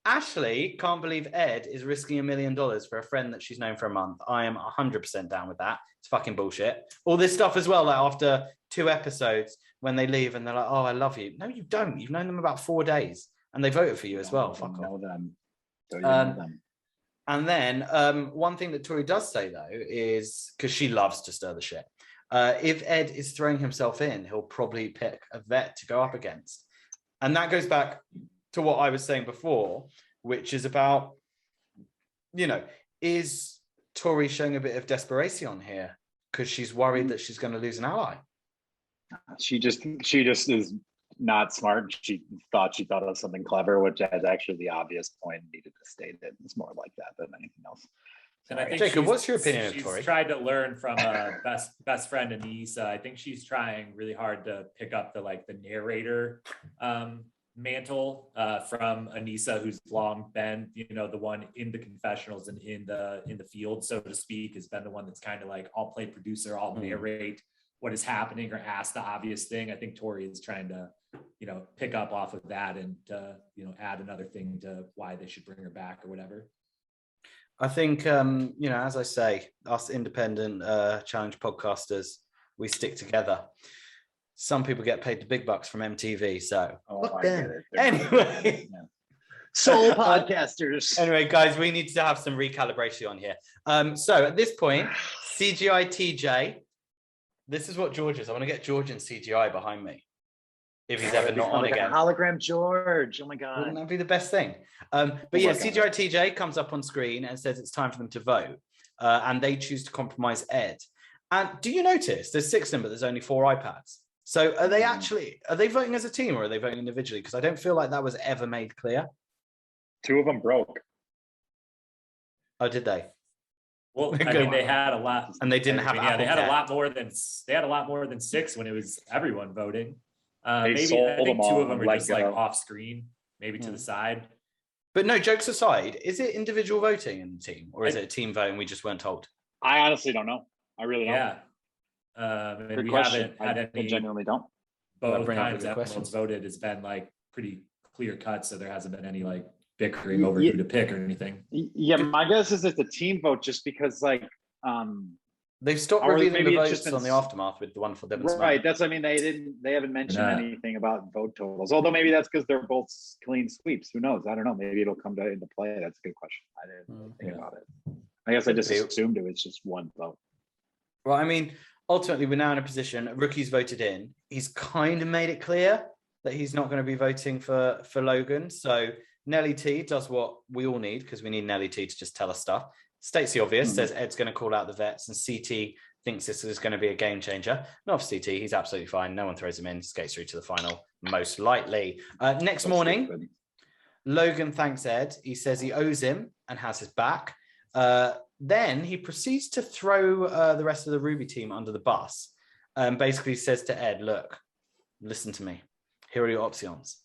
Ashley can't believe Ed is risking $1 million for a friend that she's known for a month. I am 100% down with that. It's fucking bullshit. All this stuff as well, like after 2 episodes, when they leave and they're like, "Oh, I love you." No, you don't. You've known them about 4 days, and they voted for you as well. Fuck off. Don't know them. And then one thing that Tori does say though is because she loves to stir the shit. If Ed is throwing himself in, he'll probably pick a vet to go up against. And that goes back to what I was saying before, which is about, you know, is Tori showing a bit of desperation here because she's worried that she's going to lose an ally? She just is not smart. She thought of something clever, which is actually the obvious point needed to state it. It's more like that than anything else. And I think Jacob, what's your opinion of Tori? She's tried to learn from best friend Anissa. I think she's trying really hard to pick up the narrator mantle from Anissa, who's long been, you know, the one in the confessionals and in the field, so to speak, has been the one that's kind of like, I'll play producer, I'll narrate what is happening or ask the obvious thing. I think Tori is trying to, you know, pick up off of that and you know, add another thing to why they should bring her back or whatever. I think, you know, as I say, us independent challenge podcasters, we stick together. Some people get paid the big bucks from MTV, so anyway. Soul podcasters. Anyway, guys, we need to have some recalibration on here. So at this point, CGI TJ, this is what George is. I want to get George in CGI behind me. If he's ever not on again. Hologram George. Oh my God. Wouldn't that be the best thing? But yeah, CGI TJ comes up on screen and says it's time for them to vote. And they choose to compromise Ed. And do you notice there's 6 of them, but there's only 4 iPads? So are they voting as a team or are they voting individually? Because I don't feel like that was ever made clear. 2 of them broke. Oh, did they? Well, I mean, they had a lot. And they didn't have they had a lot more than 6 when it was everyone voting. Maybe I think 2 of them are just like off screen, maybe to the side. But no, jokes aside, is it individual voting in the team or is it a team vote and we just weren't told? I honestly don't know. I really don't. Yeah. And we haven't had any. I genuinely don't. Both times everyone's voted has been like pretty clear cut, so there hasn't been any like bickering over who to pick or anything. Yeah, my guess is it's a team vote just because like they've stopped revealing the votes on the aftermath with the one for Devon. Right. That's, I mean, they haven't mentioned anything about vote totals. Although maybe that's because they're both clean sweeps. Who knows? I don't know. Maybe it'll come into play. That's a good question. I didn't think about it. I guess I just assumed it was just one vote. Well, I mean, ultimately, we're now in a position, Rookie's voted in. He's kind of made it clear that he's not going to be voting for Logan. So Nelly T does what we all need, because we need Nelly T to just tell us stuff. States the obvious, says Ed's going to call out the vets, and CT thinks this is going to be a game changer. Not for CT, he's absolutely fine. No one throws him in, skates through to the final, most likely. Next morning, Logan thanks Ed. He says he owes him and has his back. Then he proceeds to throw the rest of the Ruby team under the bus. Basically says to Ed, look, listen to me. Here are your options.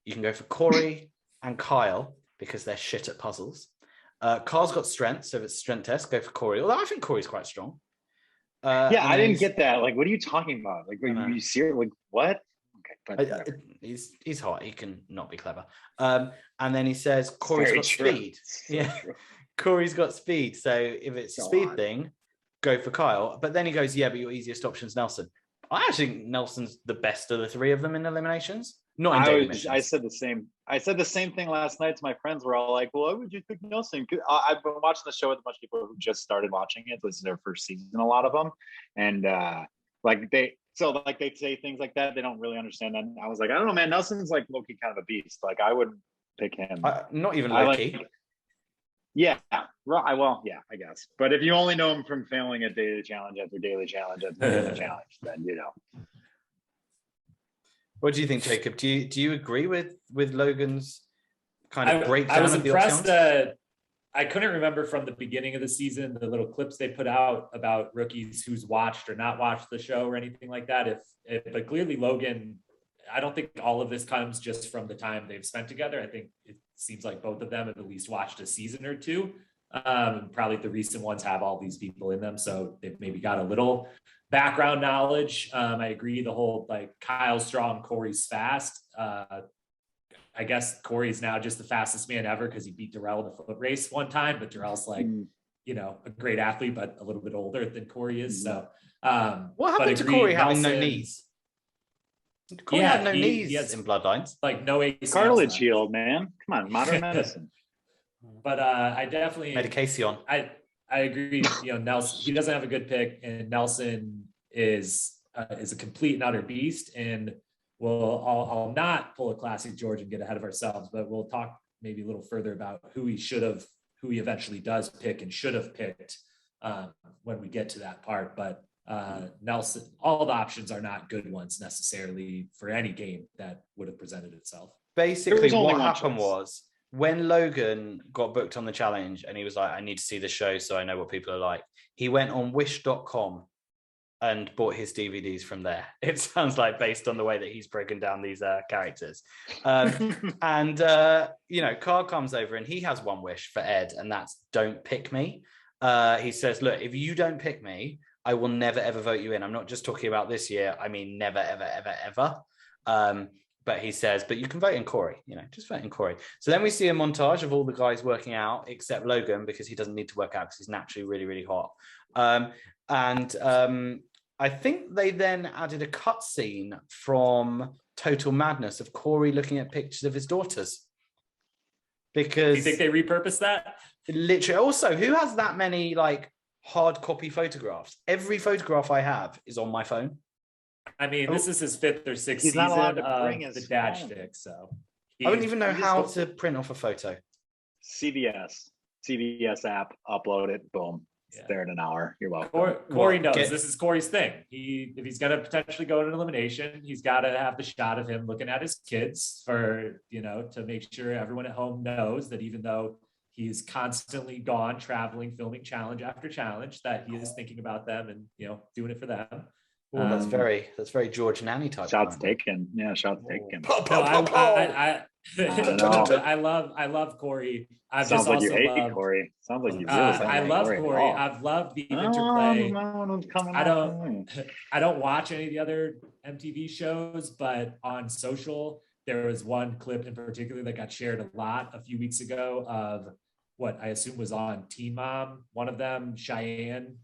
You can go for Cory and Kyle because they're shit at puzzles. Kyle's got strength, so if it's strength test, go for Cory. Although I think Cory's quite strong. I didn't get that. Like, what are you talking about? Like, are you serious? Like, what? Okay, but he's hot. He can not be clever. And then he says Cory's got speed. Yeah, Cory's got speed. So if it's a speed thing, go for Kyle. But then he goes, yeah, but your easiest option's Nelson. I actually think Nelson's the best of the three of them in eliminations. Not in daily missions. I said the same. I said the same thing last night to my friends. We're all like, "Well, why would you pick Nelson?" I've been watching the show with a bunch of people who just started watching it. This is their first season, a lot of them, and they say things like that. They don't really understand that. I was like, I don't know, man. Nelson's like low-key kind of a beast. Like, I wouldn't pick him. Not even low-key. Yeah, I guess. But if you only know him from failing at daily challenge after daily challenge after daily challenge, then you know. What do you think, Jacob? Do you agree with Logan's kind of breakdown? I was of the impressed. I couldn't remember from the beginning of the season the little clips they put out about rookies who's watched or not watched the show or anything like that. But clearly Logan, I don't think all of this comes just from the time they've spent together. I think it seems like both of them have at least watched a season or two. Probably the recent ones have all these people in them, so they've maybe got a little background knowledge. I agree, the whole like Kyle's strong, Cory's fast. I guess Cory's now just the fastest man ever because he beat Darrell in the foot race one time, but Darrell's like, a great athlete, but a little bit older than Cory is. So what happened to Cory having no knees? Cory had no knees he has, in Bloodlines. Like no ACL. Cartilage healed, man. Come on, modern medicine. But I definitely medication. I agree. Nelson, he doesn't have a good pick, and Nelson is a complete and utter beast. And I'll not pull a classic George and get ahead of ourselves, but we'll talk maybe a little further about who he eventually does pick and should have picked when we get to that part. But Nelson, all the options are not good ones necessarily for any game that would have presented itself. Basically, what happened was when Logan got booked on the challenge and he was like, I need to see the show so I know what people are like, he went on wish.com and bought his DVDs from there. It sounds like, based on the way that he's broken down these characters. And Carl comes over and he has one wish for Ed, and that's don't pick me. He says, look, if you don't pick me, I will never, ever vote you in. I'm not just talking about this year. I mean, never, ever, ever, ever. But he says, but you can vote in Cory, just vote in Cory. So then we see a montage of all the guys working out, except Logan, because he doesn't need to work out because he's naturally really, really hot. I think they then added a cutscene from Total Madness of Cory looking at pictures of his daughters. Because you think they repurposed that? Literally. Also, who has that many hard copy photographs? Every photograph I have is on my phone. I mean, this is his 5th or 6th season not allowed to bring of his the dad phone. shtick, so I wouldn't even know how to print off a photo. CVS app, upload it, boom. It's there in an hour. You're welcome. Cory knows this is Cory's thing. If he's going to potentially go to an elimination, he's got to have the shot of him looking at his kids to make sure everyone at home knows that even though he's constantly gone traveling, filming challenge after challenge, that he is thinking about them and doing it for them. Oh, that's very George Nanny type. Shots taken. Yeah, shots taken. I love Cory. Sounds like you hate Cory. Sounds like you really I love Cory. I've loved the interplay. I don't watch any of the other MTV shows, but on social, there was one clip in particular that got shared a lot a few weeks ago of what I assume was on Teen Mom. One of them, Cheyenne,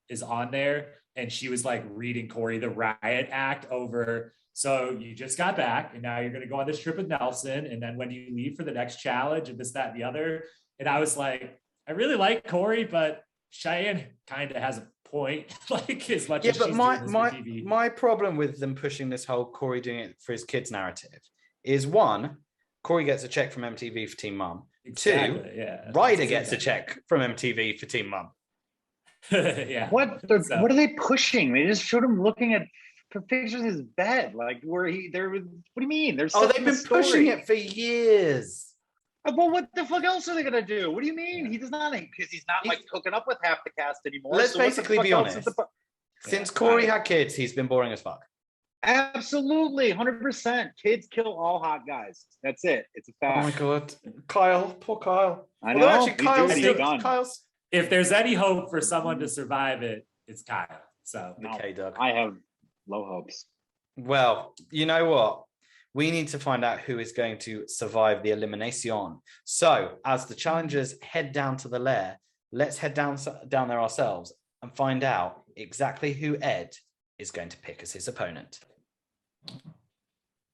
is on there. And she was reading Cory the riot act over. So you just got back and now you're going to go on this trip with Nelson. And then when you leave for the next challenge and this, that, and the other. And I was like, I really like Cory, but Cheyenne kind of has a point, like as much Yeah, as but she's my doing this my for TV. my problem with them pushing this whole Cory doing it for his kids narrative is one, Cory gets a check from MTV for Teen Mum. Exactly, Two, yeah. Ryder gets a check from MTV for Teen Mum. Yeah. What are they pushing? They just showed him looking at pictures of his bed, like where there was. What do you mean? Oh, they've been pushing it for years. Well, what the fuck else are they gonna do? What do you mean? He does not, because he's not like hooking up with half the cast anymore. Let's so basically be honest. Since Cory had kids, he's been boring as fuck. Absolutely, 100%. Kids kill all hot guys. That's it. It's a fact. Oh my god, Kyle, poor Kyle. I know. Although actually, Kyle's. If there's any hope for someone to survive it, it's Kyle. So Okay, Doug. I have low hopes. Well, you know what? We need to find out who is going to survive the elimination. So, as the challengers head down to the lair, let's head down there ourselves and find out exactly who Ed is going to pick as his opponent.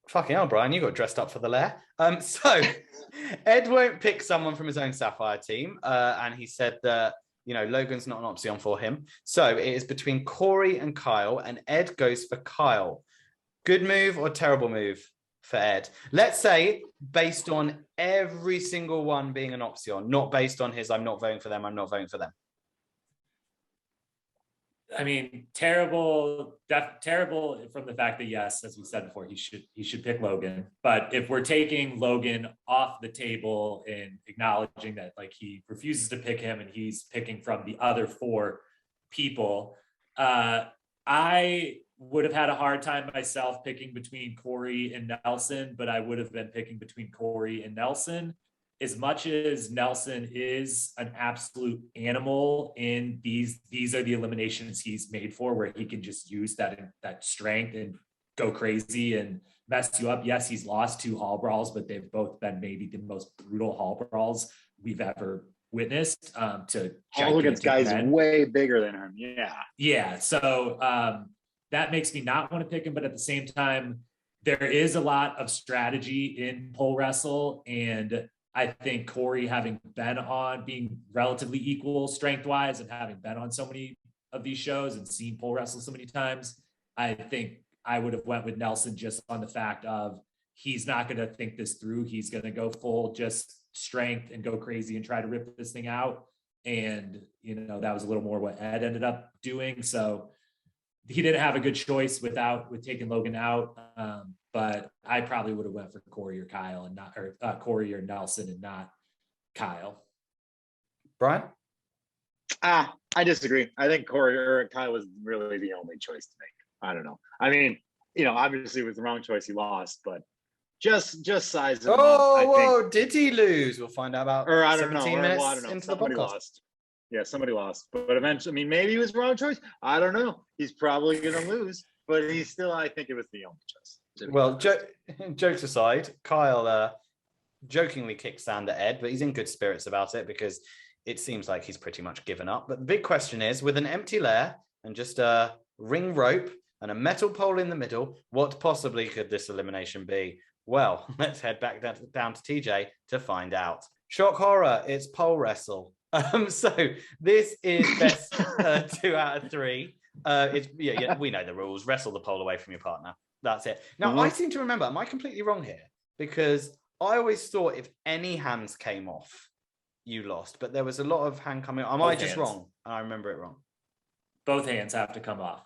Fucking hell, Brian, you got dressed up for the lair. So Ed won't pick someone from his own Sapphire team, and he said that Logan's not an option for him. So it is between Cory and Kyle, and Ed goes for Kyle. Good move or terrible move for Ed? Let's say based on every single one being an option, not based on his I'm not voting for them, I'm not voting for them. I mean, terrible from the fact that, yes, as we said before, he should pick Logan. But if we're taking Logan off the table and acknowledging that like he refuses to pick him and he's picking from the other four people, I would have had a hard time myself picking between Cory and Nelson, but I would have been picking between Cory and Nelson. As much as Nelson is an absolute animal in these are the eliminations he's made for, where he can just use that strength and go crazy and mess you up. Yes, he's lost 2 hall brawls, but they've both been maybe the most brutal hall brawls we've ever witnessed. To all against guys way bigger than him. Yeah. So that makes me not want to pick him, but at the same time, there is a lot of strategy in pole wrestle, and I think Cory, having been on, being relatively equal strength-wise and having been on so many of these shows and seen pole wrestle so many times, I think I would have went with Nelson just on the fact of he's not going to think this through. He's going to go full just strength and go crazy and try to rip this thing out. And, that was a little more what Ed ended up doing. So he didn't have a good choice with taking Logan out. But I probably would have went for Cory or Kyle and Cory or Nelson and not Kyle. Brian? I disagree. I think Cory or Kyle was really the only choice to make. I don't know. I mean, obviously it was the wrong choice. He lost, but just size him up. Whoa, did he lose? We'll find out about or I don't 17 know. minutes I don't know. into Somebody the podcast. Lost. Yeah, somebody lost. But eventually, maybe he was the wrong choice. I don't know. He's probably going to lose, but I think it was the only choice. Well, jokes aside, Kyle jokingly kickstand at Ed, but he's in good spirits about it because it seems like he's pretty much given up. But the big question is, with an empty lair and just a ring rope and a metal pole in the middle, what possibly could this elimination be? Well, let's head back down to TJ to find out. Shock horror, it's pole wrestle. So this is best 2 out of 3. We know the rules. Wrestle the pole away from your partner. That's it. Now, I seem to remember, am I completely wrong here? Because I always thought if any hands came off, you lost. But there was a lot of hand coming off. Am I just wrong? And I remember it wrong. Both hands have to come off.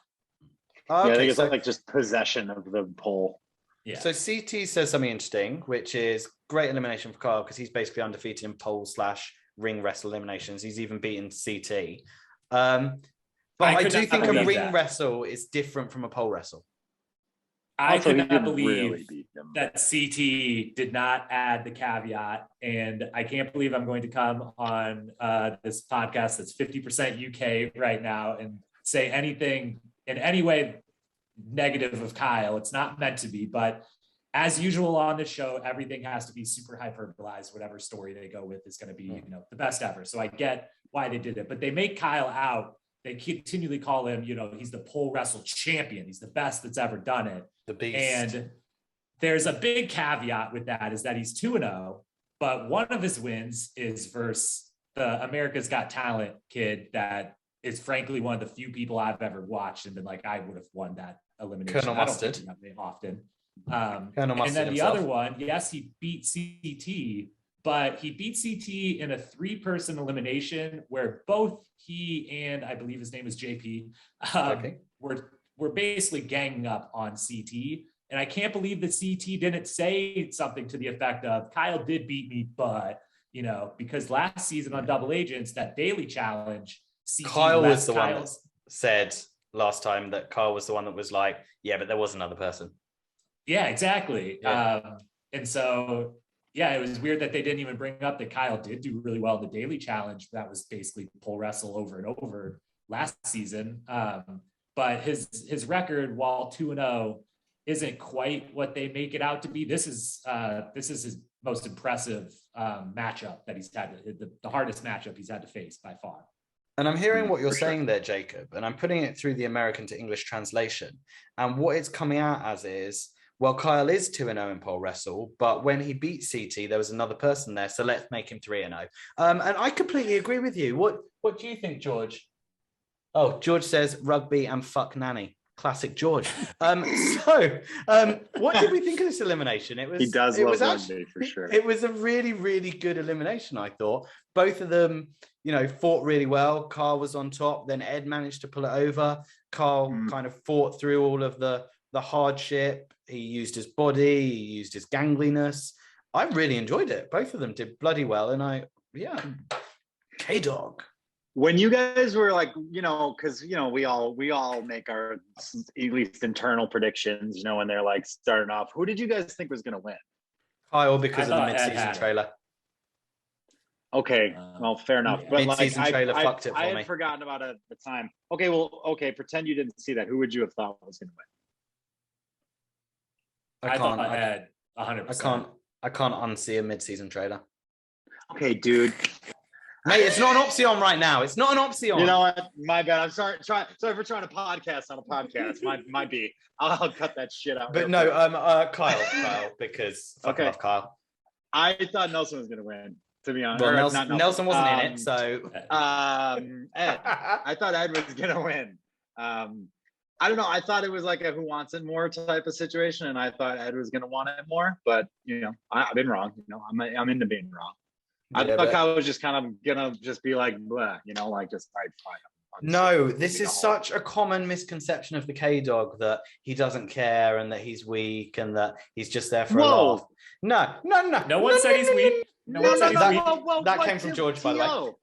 Okay, I think it's like just possession of the pole. Yeah. So CT says something interesting, which is great elimination for Kyle because he's basically undefeated in pole/ring wrestle eliminations. He's even beaten CT. But I do think a ring wrestle is different from a pole wrestle. I could not believe that CT did not add the caveat, and I can't believe I'm going to come on this podcast that's 50% UK right now and say anything in any way negative of Kyle. It's not meant to be, but as usual on this show, everything has to be super hyperbolized. Whatever story they go with is going to be, the best ever. So I get why they did it, but they make Kyle out. They continually call him, he's the pole wrestle champion. He's the best that's ever done it. The beast. And there's a big caveat with that is that he's 2-0, but one of his wins is versus the America's Got Talent kid that is frankly one of the few people I've ever watched and been like, I would have won that elimination. Colonel Mustard. I don't think that often. Colonel Mustard and then himself. the other one, yes, he beat CT, but he beat CT in a 3-person elimination where both he and I believe his name is JP were basically ganging up on CT. And I can't believe that CT didn't say something to the effect of, Kyle did beat me, but, you know, because last season on Double Agents, that daily challenge, Kyle was the one that said last time that Kyle was the one that was like, yeah, but there was another person. Yeah, exactly. Yeah. And so, yeah, it was weird that they didn't even bring up that Kyle did do really well in the daily challenge. That was basically pole wrestle over and over last season. But his record, while 2-0, isn't quite what they make it out to be. This is his most impressive matchup that he's had, the hardest matchup he's had to face by far. And I'm hearing what you're saying there, Jacob, and I'm putting it through the American to English translation. And what it's coming out as is, well, Kyle is 2-0 in pole wrestle, but when he beat CT, there was another person there, so let's make him 3-0. And I completely agree with you. What do you think, George? Oh, George says rugby and fuck nanny. Classic George. What did we think of this elimination? He does love rugby for sure. It was a really, really good elimination, I thought. Both of them, you know, fought really well. Carl was on top. Then Ed managed to pull it over. Carl kind of fought through all of the hardship. He used his body. He used his gangliness. I really enjoyed it. Both of them did bloody well. And K-Dog. When you guys were like, you know, because, you know, we all make our at least internal predictions, you know, when they're like starting off, who did you guys think was going to win? Kyle, because of the mid-season trailer. Okay, well, fair enough. But mid-season trailer fucked it for me. I had forgotten about it at the time. Okay, pretend you didn't see that. Who would you have thought was going to win? I thought I had 100%. I can't unsee a mid-season trailer. Okay, dude. Mate, it's not an option right now. It's not an option. You know what? My bad. I'm sorry. Sorry for trying to podcast on a podcast. Might be. I'll cut that shit out. But no, Kyle, because fuck off, Kyle. I thought Nelson was gonna win. To be honest, well, Nelson wasn't in it, so. Ed. I thought Ed was gonna win. I don't know. I thought it was like a who wants it more type of situation, and I thought Ed was gonna want it more. But you know, I've been wrong. You know, I'm into being wrong. I thought Kyle was just kind of gonna just be like, bleh, you know, like just fine. No, this is such a common misconception of the K-Dog that he doesn't care and that he's weak and that he's just there for a laugh. No. No one said he's weak. No one said he's weak. That came from George, by the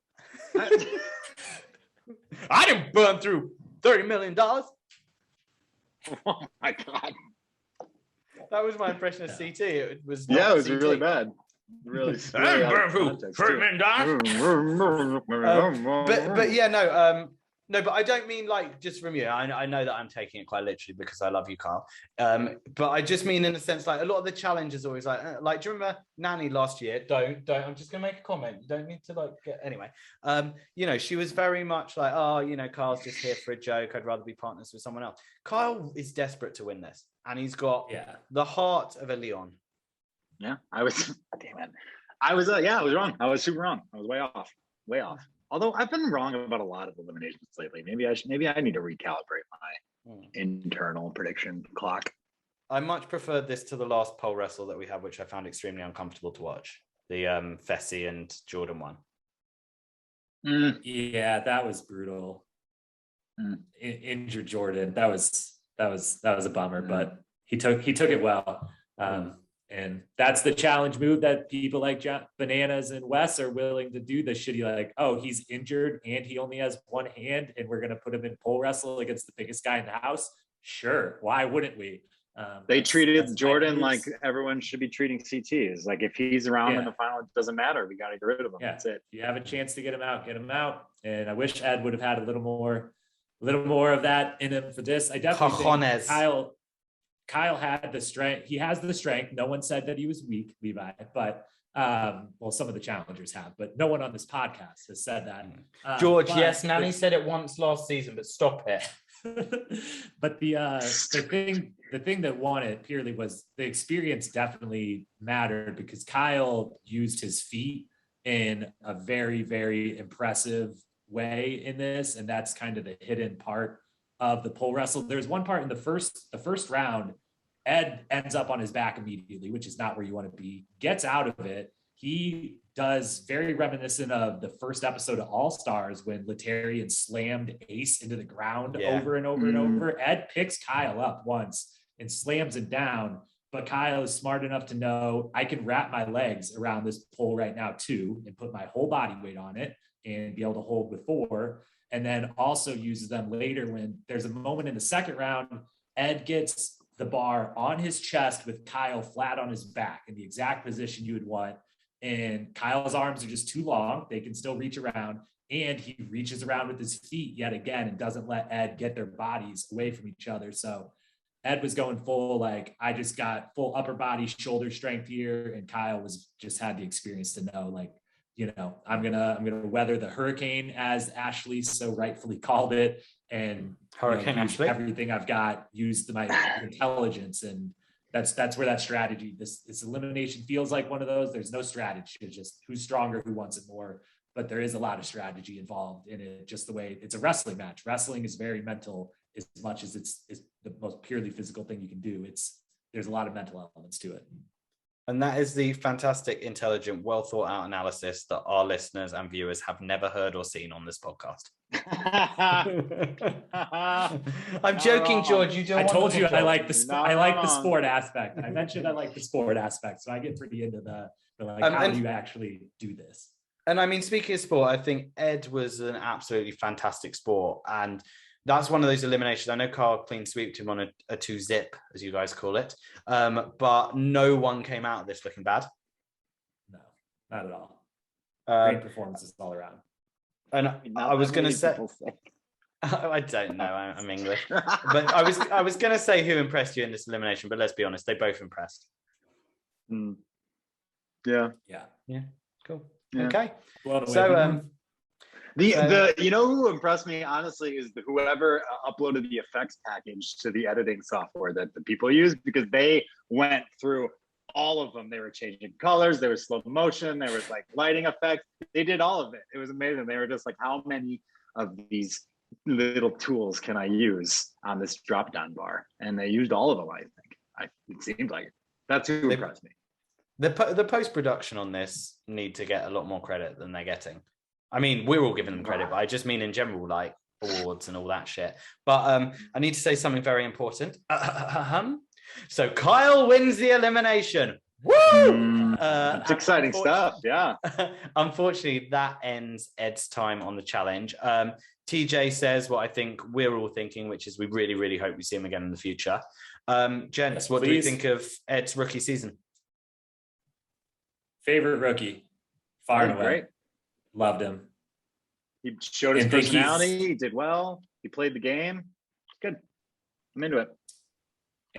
way. I didn't burn through $30 million. Oh my God. That was my impression of CT. It was really bad. Really, but yeah, but I don't mean like just from you. I know that I'm taking it quite literally because I love you, Carl. But I just mean in the sense like a lot of the challenges always like do you remember Nanny last year? Don't. I'm just gonna make a comment. You don't need to like get anyway. You know, she was very much like, oh, you know, Carl's just here for a joke. I'd rather be partners with someone else. Kyle is desperate to win this, and he's got the heart of a Leon. Yeah, I was. Damn it, I was. I was wrong. I was super wrong. I was way off. Although I've been wrong about a lot of eliminations lately. Maybe I need to recalibrate my internal prediction clock. I much preferred this to the last pole wrestle that we had, which I found extremely uncomfortable to watch. The Fessy and Jordan one. Yeah, that was brutal. Injured Jordan. That was a bummer, but he took it well. And that's the challenge move that people like Bananas and Wes are willing to do. The shitty like, oh, he's injured and he only has one hand, and we're gonna put him in pole wrestle against the biggest guy in the house. Sure, why wouldn't we? They treated Jordan like everyone should be treating CTs. Like if he's around in the final, it doesn't matter. We got to get rid of him. That's it. If you have a chance to get him out, get him out. And I wish Ed would have had a little more of that in him for this. I definitely think Kyle had the strength. He has the strength. No one said that he was weak, Levi, but well, some of the challengers have, but no one on this podcast has said that. George, yes, Nanny said it once last season, but stop it. But the thing that won it purely was the experience definitely mattered because Kyle used his feet in a very, very impressive way in this, and that's kind of the hidden part of the pole wrestle. There's one part in the first round, Ed ends up on his back immediately, which is not where you want to be, gets out of it. He does very reminiscent of the first episode of All Stars when Letarian slammed Ace into the ground over and over and over. Ed picks Kyle up once and slams him down, but Kyle is smart enough to know I can wrap my legs around this pole right now too and put my whole body weight on it and be able to hold with 4. And then also uses them later when there's a moment in the second round, Ed gets the bar on his chest with Kyle flat on his back in the exact position you would want. And Kyle's arms are just too long. They can still reach around, and he reaches around with his feet yet again and doesn't let Ed get their bodies away from each other. So Ed was going full, like, I just got full upper body shoulder strength here. And Kyle was just had the experience to know, like, you know, I'm gonna weather the hurricane, as Ashley so rightfully called it, and Hurricane Ashley, everything I've got, use my intelligence, and that's where that strategy. This elimination feels like one of those. There's no strategy. It's just who's stronger, who wants it more. But there is a lot of strategy involved in it. Just the way it's a wrestling match. Wrestling is very mental as much as it's the most purely physical thing you can do. There's a lot of mental elements to it. And that is the fantastic, intelligent, well thought out analysis that our listeners and viewers have never heard or seen on this podcast. I'm joking, George. You don't. I told you I like the I like the sport aspect. I mentioned I like the sport aspect, so I get pretty into the like how do you actually do this. And I mean, speaking of sport, I think Ed was an absolutely fantastic sport, and that's one of those eliminations. I know Carl clean sweeped him on a 2-zip, as you guys call it, but no one came out of this looking bad. No, not at all. Great performances all around. And I was going to say, I don't know, I'm English, but I was going to say who impressed you in this elimination, but let's be honest, they both impressed. Yeah, cool. Yeah. Okay, so the you know who impressed me honestly is whoever uploaded the effects package to the editing software that the people use, because they went through all of them. They were changing colors, there was slow motion, there was like lighting effects. They did all of it. It was amazing. They were just like, how many of these little tools can I use on this drop down bar? And they used all of them. I think it seemed like it. That's who impressed me. The post-production on this need to get a lot more credit than they're getting. I mean, we're all giving them credit, but I just mean in general, like awards and all that shit. But I need to say something very important. So Kyle wins the elimination. Woo! It's exciting stuff. Yeah. Unfortunately, that ends Ed's time on the challenge. TJ says what I think we're all thinking, which is we really, really hope we see him again in the future. Gents, what do we think of Ed's rookie season? Favorite rookie, far and away. Great. Loved him. He showed his personality. He did well. He played the game. Good. I'm into it.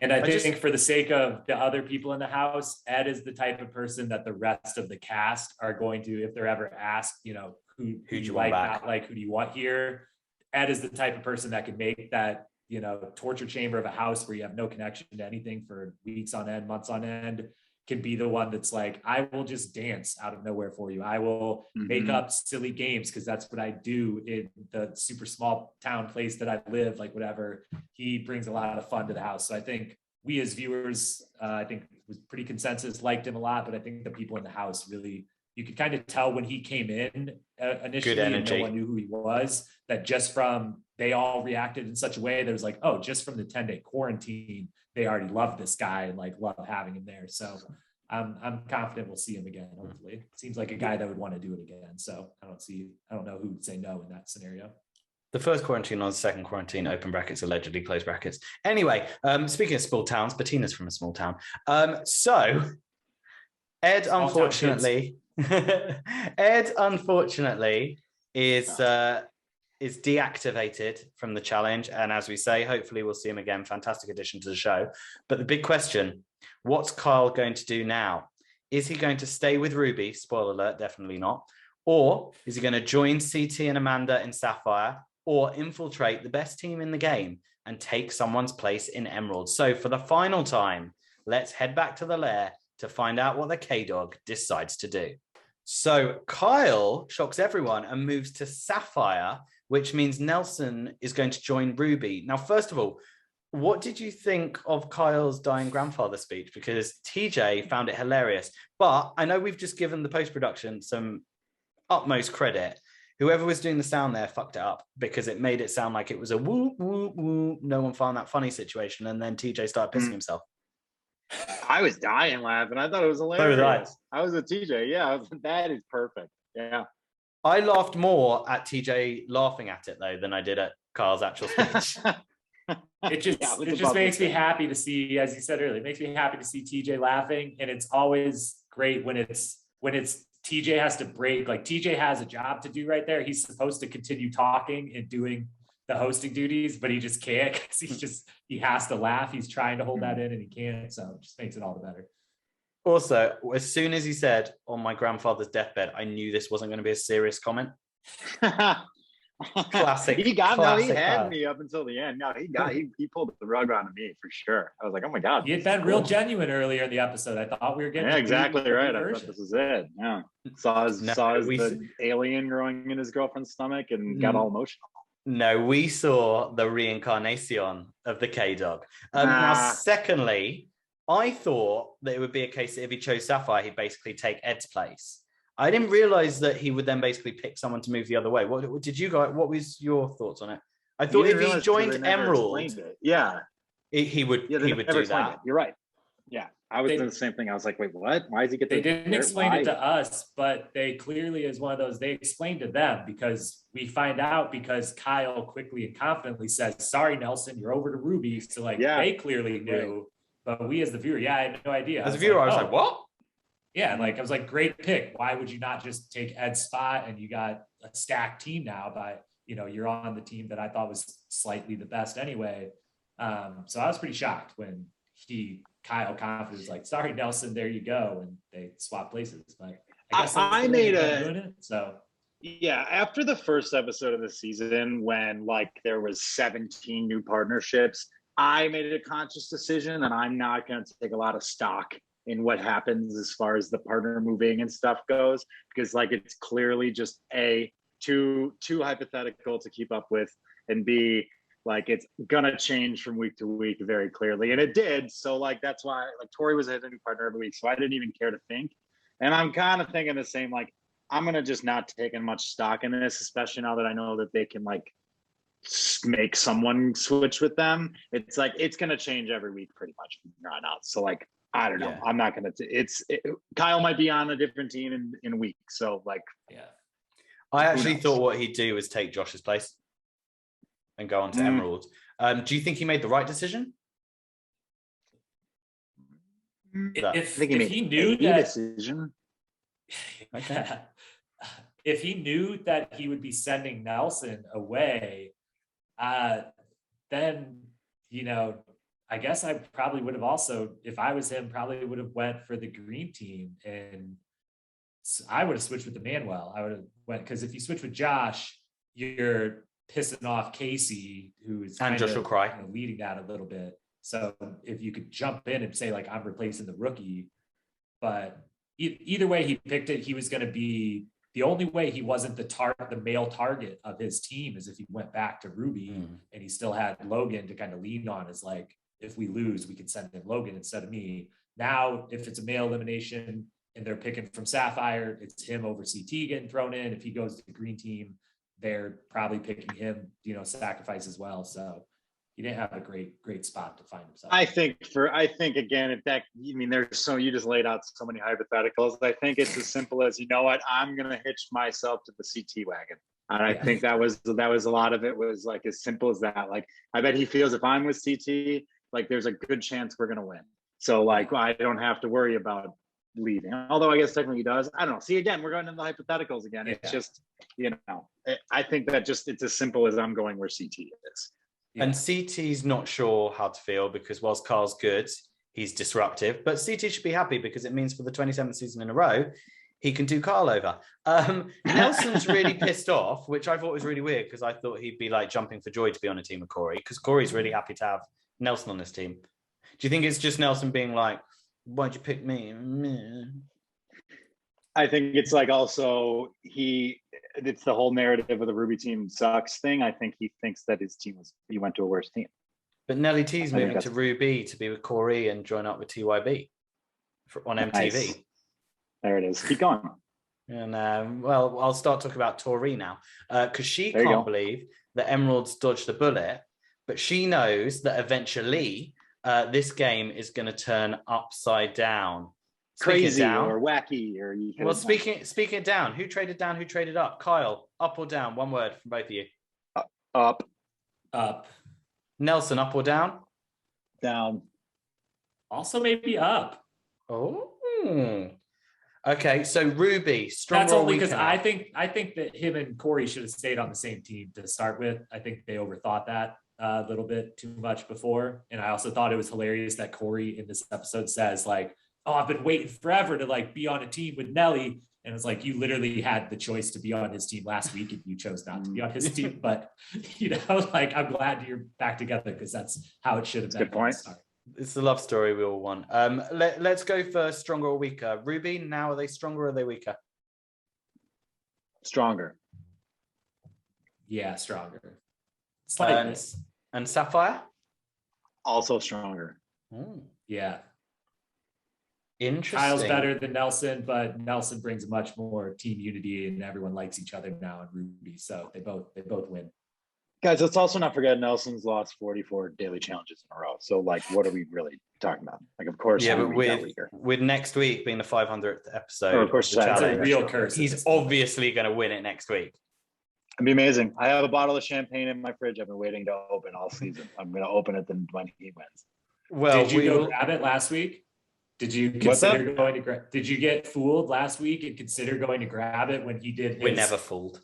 And I think for the sake of the other people in the house, Ed is the type of person that the rest of the cast are going to, if they're ever asked, you know, who do you like, not like, who do you want here? Ed is the type of person that can make that, you know, torture chamber of a house where you have no connection to anything for weeks on end, months on end, can be the one that's like, I will just dance out of nowhere for you. I will make up silly games because that's what I do in the super small town place that I live, like whatever. He brings a lot of fun to the house. So I think we as viewers, I think it was pretty consensus, liked him a lot, but I think the people in the house really, you could kind of tell when he came in initially and no one knew who he was, that just from, they all reacted in such a way that was like, oh, just from the 10-day quarantine, they already love this guy and like love having him there. So I'm confident we'll see him again. Hopefully, seems like a guy that would want to do it again. So I don't know who would say no in that scenario. The first quarantine or the second quarantine, open brackets, allegedly close brackets. Anyway, speaking of small towns, Bettina's from a small town. So Ed, unfortunately, is deactivated from the challenge. And as we say, hopefully we'll see him again. Fantastic addition to the show. But the big question, what's Kyle going to do now? Is he going to stay with Ruby? Spoiler alert, definitely not. Or is he going to join CT and Amanda in Sapphire, or infiltrate the best team in the game and take someone's place in Emerald? So for the final time, let's head back to the lair to find out what the K-Dog decides to do. So Kyle shocks everyone and moves to Sapphire, which means Nelson is going to join Ruby. Now, first of all, what did you think of Kyle's dying grandfather speech? Because TJ found it hilarious, but I know we've just given the post-production some utmost credit. Whoever was doing the sound there fucked it up because it made it sound like it was a woo, woo, woo, no one found that funny situation. And then TJ started pissing himself. I was dying laughing. I thought it was hilarious. I was a TJ. Yeah, that is perfect. Yeah. I laughed more at TJ laughing at it, though, than I did at Kyle's actual speech. It just makes me happy to see, as you said earlier, it makes me happy to see TJ laughing. And it's always great when it's TJ has to break, like TJ has a job to do right there. He's supposed to continue talking and doing the hosting duties, but he just can't because he has to laugh. He's trying to hold that in and he can't. So it just makes it all the better. Also, as soon as he said on my grandfather's deathbed, I knew this wasn't going to be a serious comment. Classic. He had me up until the end. No, he pulled the rug onto me for sure. I was like, oh my God. He had been real genuine earlier in the episode. I thought we were getting exactly right. I thought this was it. Yeah. Saw the alien growing in his girlfriend's stomach and got all emotional. No, we saw the reincarnation of the K-Dog. Now, secondly, I thought that it would be a case that if he chose Sapphire, he'd basically take Ed's place. I didn't realize that he would then basically pick someone to move the other way. What did you guys? What was your thoughts on it? I thought if he joined Emerald, he would do that. You're right. Yeah, I was doing the same thing. I was like, wait, what? Why does he get? They didn't explain it to us, but they clearly is one of those. They explained to them because we find out because Kyle quickly and confidently says, "Sorry, Nelson, you're over to Ruby." So they clearly knew, but we as the viewer, I had no idea. As a viewer, I was like, what? Yeah, I was like, great pick. Why would you not just take Ed's spot? And you got a stacked team now, but you're on the team that I thought was slightly the best anyway. So I was pretty shocked when Kyle confident was like, sorry, Nelson, there you go. And they swap places. But I guess I made doing it. So yeah, after the first episode of the season, when there was 17 new partnerships, I made a conscious decision and I'm not going to take a lot of stock in what happens as far as the partner moving and stuff goes, because it's clearly just too hypothetical to keep up with, and B, it's gonna change from week to week very clearly, and it did. So that's why Cory was a new partner every week, so I didn't even care to think. And I'm kind of thinking the same. I'm gonna just not taking much stock in this, especially now that I know that they can make someone switch with them. It's it's gonna change every week pretty much from here on out. So I don't know. Yeah. I'm not going to, Kyle might be on a different team in a week. So I actually thought what he'd do was take Josh's place and go on to Emerald. Do you think he made the right decision? If he knew that decision. If he knew that he would be sending Nelson away, then, I guess I probably would have also, if I was him, probably would have went for the green team, and I would have switched with Emmanuel. I would have went, because if you switch with Josh, you're pissing off Casey, who is Josh will cry, leading that a little bit. So if you could jump in and say I'm replacing the rookie, but either way he picked it, he was going to be the only way he wasn't the male target of his team is if he went back to Ruby and he still had Logan to kind of lean on as if we lose, we can send in Logan instead of me. Now, if it's a male elimination and they're picking from Sapphire, it's him over CT getting thrown in. If he goes to the green team, they're probably picking him, sacrifice as well. So he didn't have a great spot to find himself. I think again, you just laid out so many hypotheticals. I think it's as simple as, you know what, I'm going to hitch myself to the CT wagon. And I think that was a lot of it was as simple as that. I bet he feels if I'm with CT, there's a good chance we're going to win. So I don't have to worry about leaving. Although I guess technically he does. I don't know. See, again, we're going into the hypotheticals again. It's just, I think that it's as simple as I'm going where CT is. Yeah. And CT's not sure how to feel because whilst Carl's good, he's disruptive. But CT should be happy because it means for the 27th season in a row, he can do Carl over. Nelson's really pissed off, which I thought was really weird because I thought he'd be jumping for joy to be on a team with Cory, because Cory's really happy to have Nelson on this team. Do you think it's just Nelson being why'd you pick me? I think it's like also it's the whole narrative of the Ruby team sucks thing. I think he thinks that he went to a worse team. But Nelly T's moving to Ruby to be with Cory and join up with TYB on MTV. Nice. There it is. Keep going. And well, I'll start talking about Tori now because she can't believe that Emeralds dodged the bullet, but she knows that eventually this game is going to turn upside down. Crazy or wacky, or you. Well, speaking it down. Who traded down? Who traded up? Kyle, up or down? One word from both of you. Up. Up. Nelson, up or down? Down. Also, maybe up. Oh. Okay, so Ruby, stronger. That's only because I think that him and Cory should have stayed on the same team to start with. I think they overthought that a little bit too much before, and I also thought it was hilarious that Cory in this episode says like, "Oh, I've been waiting forever to like be on a team with Nelly," and it's like you literally had the choice to be on his team last week and you chose not to be on his team. But like I'm glad you're back together because that's how it should have been. Good point. It's the love story we all want. Let's go for stronger or weaker. Ruby, now are they stronger or are they weaker? Stronger. Yeah, stronger. Slightly. And Sapphire? Also stronger. Yeah. Interesting. Kyle's better than Nelson, but Nelson brings much more team unity and everyone likes each other now in Ruby. So they both win. Guys, let's also not forget Nelson's lost 44 daily challenges in a row. So, like, what are we really talking about? Like, of course, yeah, but with next week being the 500th episode, of course, that's a real curse. He's obviously going to win it next week. It'd be amazing. I have a bottle of champagne in my fridge. I've been waiting to open all season. I'm going to open it then when he wins. Well, did you go grab it last week? Did you consider going to grab? Did you get fooled last week and consider going to grab it when he did? We're never fooled.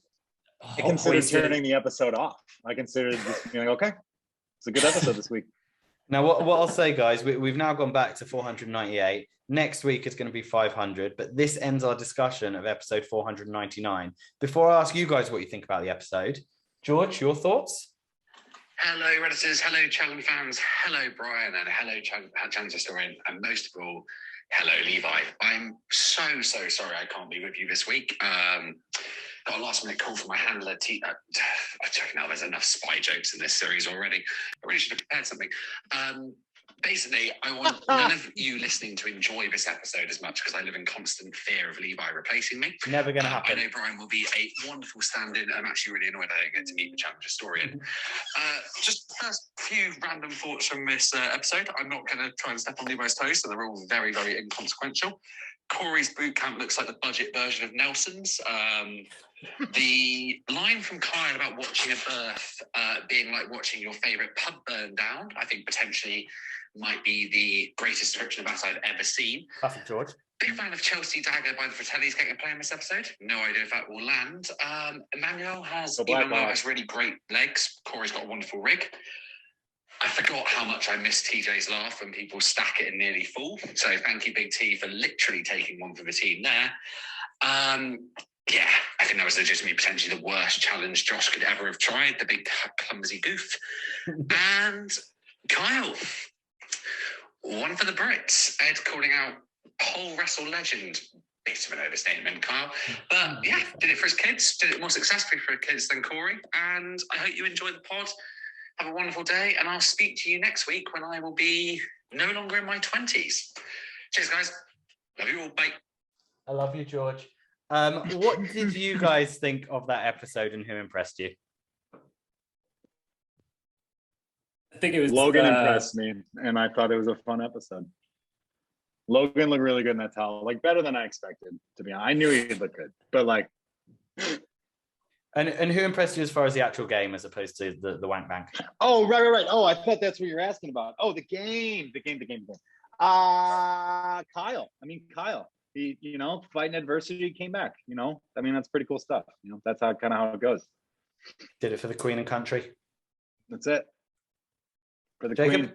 I considered turning the episode off. I considered just being like, okay, it's a good episode this week. Now, what I'll say, guys, we've now gone back to 498. Next week is going to be 500, but this ends our discussion of episode 499. Before I ask you guys what you think about the episode, George, your thoughts? Hello, Redditors. Hello, challenge fans. Hello, Brian, and hello, challenge historian, and most of all, hello, Levi. I'm so sorry I can't be with you this week. Got a last minute call from my handler. I'm checking out there's enough spy jokes in this series already. I really should have prepared something. Basically, I want none of you listening to enjoy this episode as much because I live in constant fear of Levi replacing me. Never going to happen. I know Brian will be a wonderful stand-in. I'm actually really annoyed I don't get to meet the challenge historian. Just first few random thoughts from this episode. I'm not going to try and step on Levi's toes, so they're all very, very inconsequential. Cory's Bootcamp looks like the budget version of Nelson's. The line from Kyle about watching a birth being like watching your favourite pub burn down, I think potentially might be the greatest description of that I've ever seen. Classic George. Big fan of Chelsea Dagger by the Fratellis getting a play in this episode. No idea if that will land. Emmanuel has really great legs. Cory's got a wonderful rig. I forgot how much I missed TJ's laugh when people stack it and nearly fall. So thank you, Big T, for literally taking one for the team there. Yeah, I think that was legitimately potentially the worst challenge Josh could ever have tried, the big clumsy goof. And Kyle, one for the Brits. Ed calling out whole wrestle legend. Bit of an overstatement, Kyle. But yeah, did it for his kids, did it more successfully for his kids than Cory. And I hope you enjoyed the pod. Have a wonderful day, and I'll speak to you next week when I will be no longer in my 20s. Cheers, guys. Love you all. Bye. I love you, George. What did you guys think of that episode and who impressed you? I think it was Logan impressed me, and I thought it was a fun episode. Logan looked really good in that towel, like better than I expected, to be honest. I knew he'd look good, but like... And who impressed you as far as the actual game as opposed to the wank bank? Oh, right. Oh, I thought that's what you're asking about. Oh, the game. Kyle. He, fighting adversity, came back, that's pretty cool stuff. That's how it goes. Did it for the Queen and country. That's it. For the Jacob? Queen.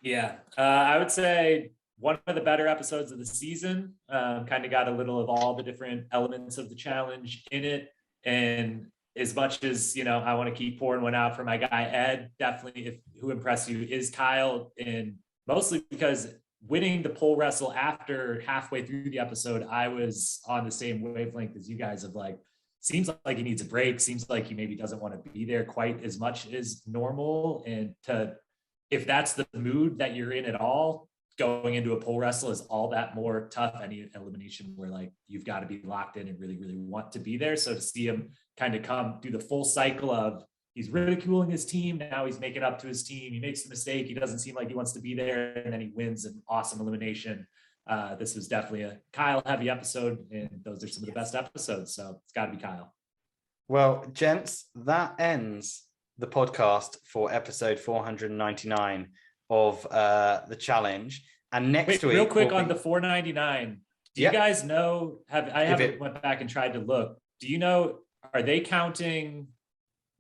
Yeah. I would say one of the better episodes of the season. Kind of got a little of all the different elements of the challenge in it. And as much as, I want to keep pouring one out for my guy, Ed, definitely who impressed you is Kyle. And mostly because winning the pole wrestle after halfway through the episode, I was on the same wavelength as you guys of like, seems like he needs a break. Seems like he maybe doesn't want to be there quite as much as normal. And if that's the mood that you're in at all, going into a pole wrestle is all that more tough. Any elimination where like you've got to be locked in and really, really want to be there. So to see him kind of come through the full cycle of he's ridiculing his team, now he's making up to his team, he makes a mistake, he doesn't seem like he wants to be there, and then he wins an awesome elimination. This was definitely a Kyle heavy episode, and those are some of the best episodes, so it's got to be Kyle. Well, gents, that ends the podcast for episode 499 of the challenge. And next week, real quick on the 499, do you guys know, I haven't went back and tried to look, do you know, are they counting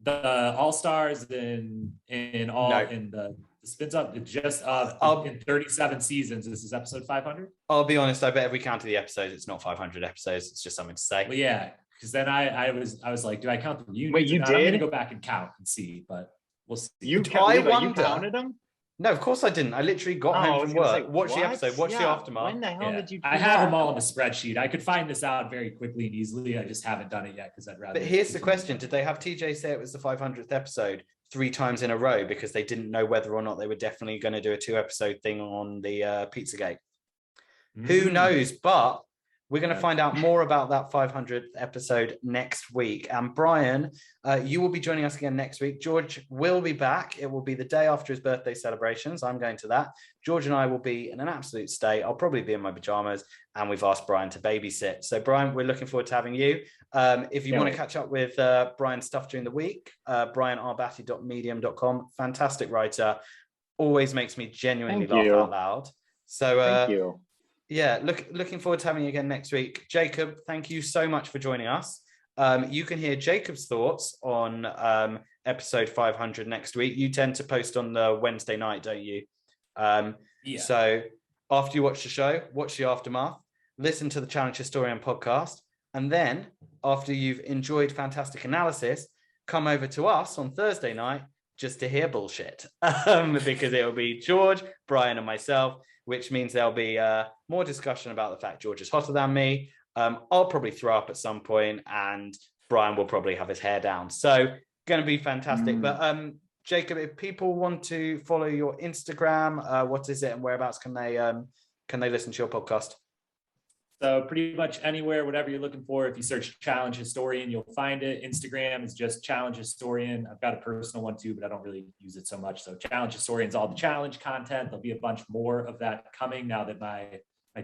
the all-stars in the spins up just in 37 seasons? This is episode 500. I'll be honest, I bet if we counted the episodes, it's not 500 episodes, it's just something to say. Well, yeah, because then I was like, do I count the reunions? Wait, you did? I'm gonna go back and count and see, but we'll see. You counted them? No, of course I didn't. I literally got home from work, watched the episode, watched the aftermath. When the hell did you do I have them all in the spreadsheet. I could find this out very quickly and easily. I just haven't done it yet because I'd rather. But here's the question. Did they have TJ say it was the 500th episode 3 times in a row because they didn't know whether or not they were definitely going to do a 2-episode thing on the Pizzagate? Who knows? But we're going to find out more about that 500th episode next week. And Brian, you will be joining us again next week. George will be back. It will be the day after his birthday celebrations. I'm going to that. George and I will be in an absolute state. I'll probably be in my pajamas, and we've asked Brian to babysit. So Brian, we're looking forward to having you. If you want to catch up with Brian's stuff during the week, brianarbatti.medium.com, fantastic writer, always makes me genuinely laugh out loud. So thank you. Yeah, looking forward to having you again next week. Jacob, thank you so much for joining us. You can hear Jacob's thoughts on episode 500 next week. You tend to post on the Wednesday night, don't you? So after you watch the show, watch the aftermath, listen to the Challenge Historian podcast, and then after you've enjoyed fantastic analysis, come over to us on Thursday night just to hear bullshit. Because it will be George, Brian, and myself, which means there'll be more discussion about the fact George is hotter than me. I'll probably throw up at some point, and Brian will probably have his hair down. So going to be fantastic. But Jacob, if people want to follow your Instagram, what is it and whereabouts can they listen to your podcast? So pretty much anywhere, whatever you're looking for. If you search Challenge Historian, you'll find it. Instagram is just Challenge Historian. I've got a personal one too, but I don't really use it so much. So Challenge Historian's all the challenge content. There'll be a bunch more of that coming now that my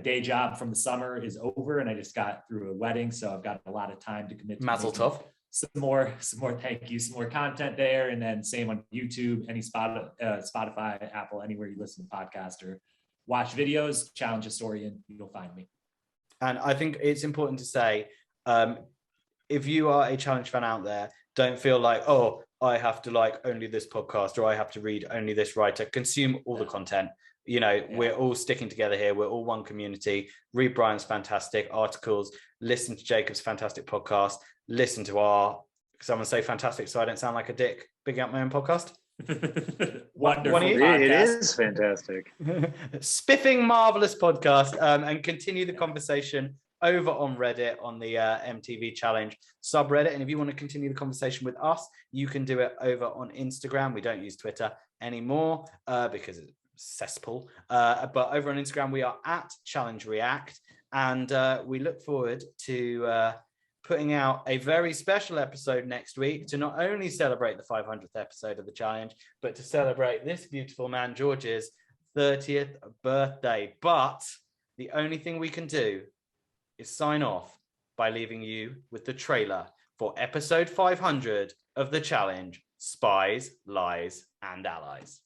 day job from the summer is over, and I just got through a wedding. So I've got a lot of time to commit to Mazel tov. some more, thank you, some more content there. And then same on YouTube, any Spotify, Apple, anywhere you listen to podcasts or watch videos, Challenge Historian, you'll find me. And I think it's important to say, if you are a challenge fan out there, don't feel like, oh, I have to like only this podcast or I have to read only this writer. Consume all the content. You know, we're all sticking together here. We're all one community. Read Brian's fantastic articles. Listen to Jacob's fantastic podcast. Listen to someone say fantastic so I don't sound like a dick. Big up my own podcast. Wonderful. It is fantastic. Spiffing marvelous podcast, and continue the conversation over on Reddit on the MTV Challenge subreddit. And if you want to continue the conversation with us, you can do it over on Instagram. We don't use Twitter anymore because it's cesspool. But over on Instagram, we are at Challenge React, and we look forward to putting out a very special episode next week to not only celebrate the 500th episode of the challenge, but to celebrate this beautiful man, George's 30th birthday. But the only thing we can do is sign off by leaving you with the trailer for episode 500 of the challenge, Spies, Lies, and Allies.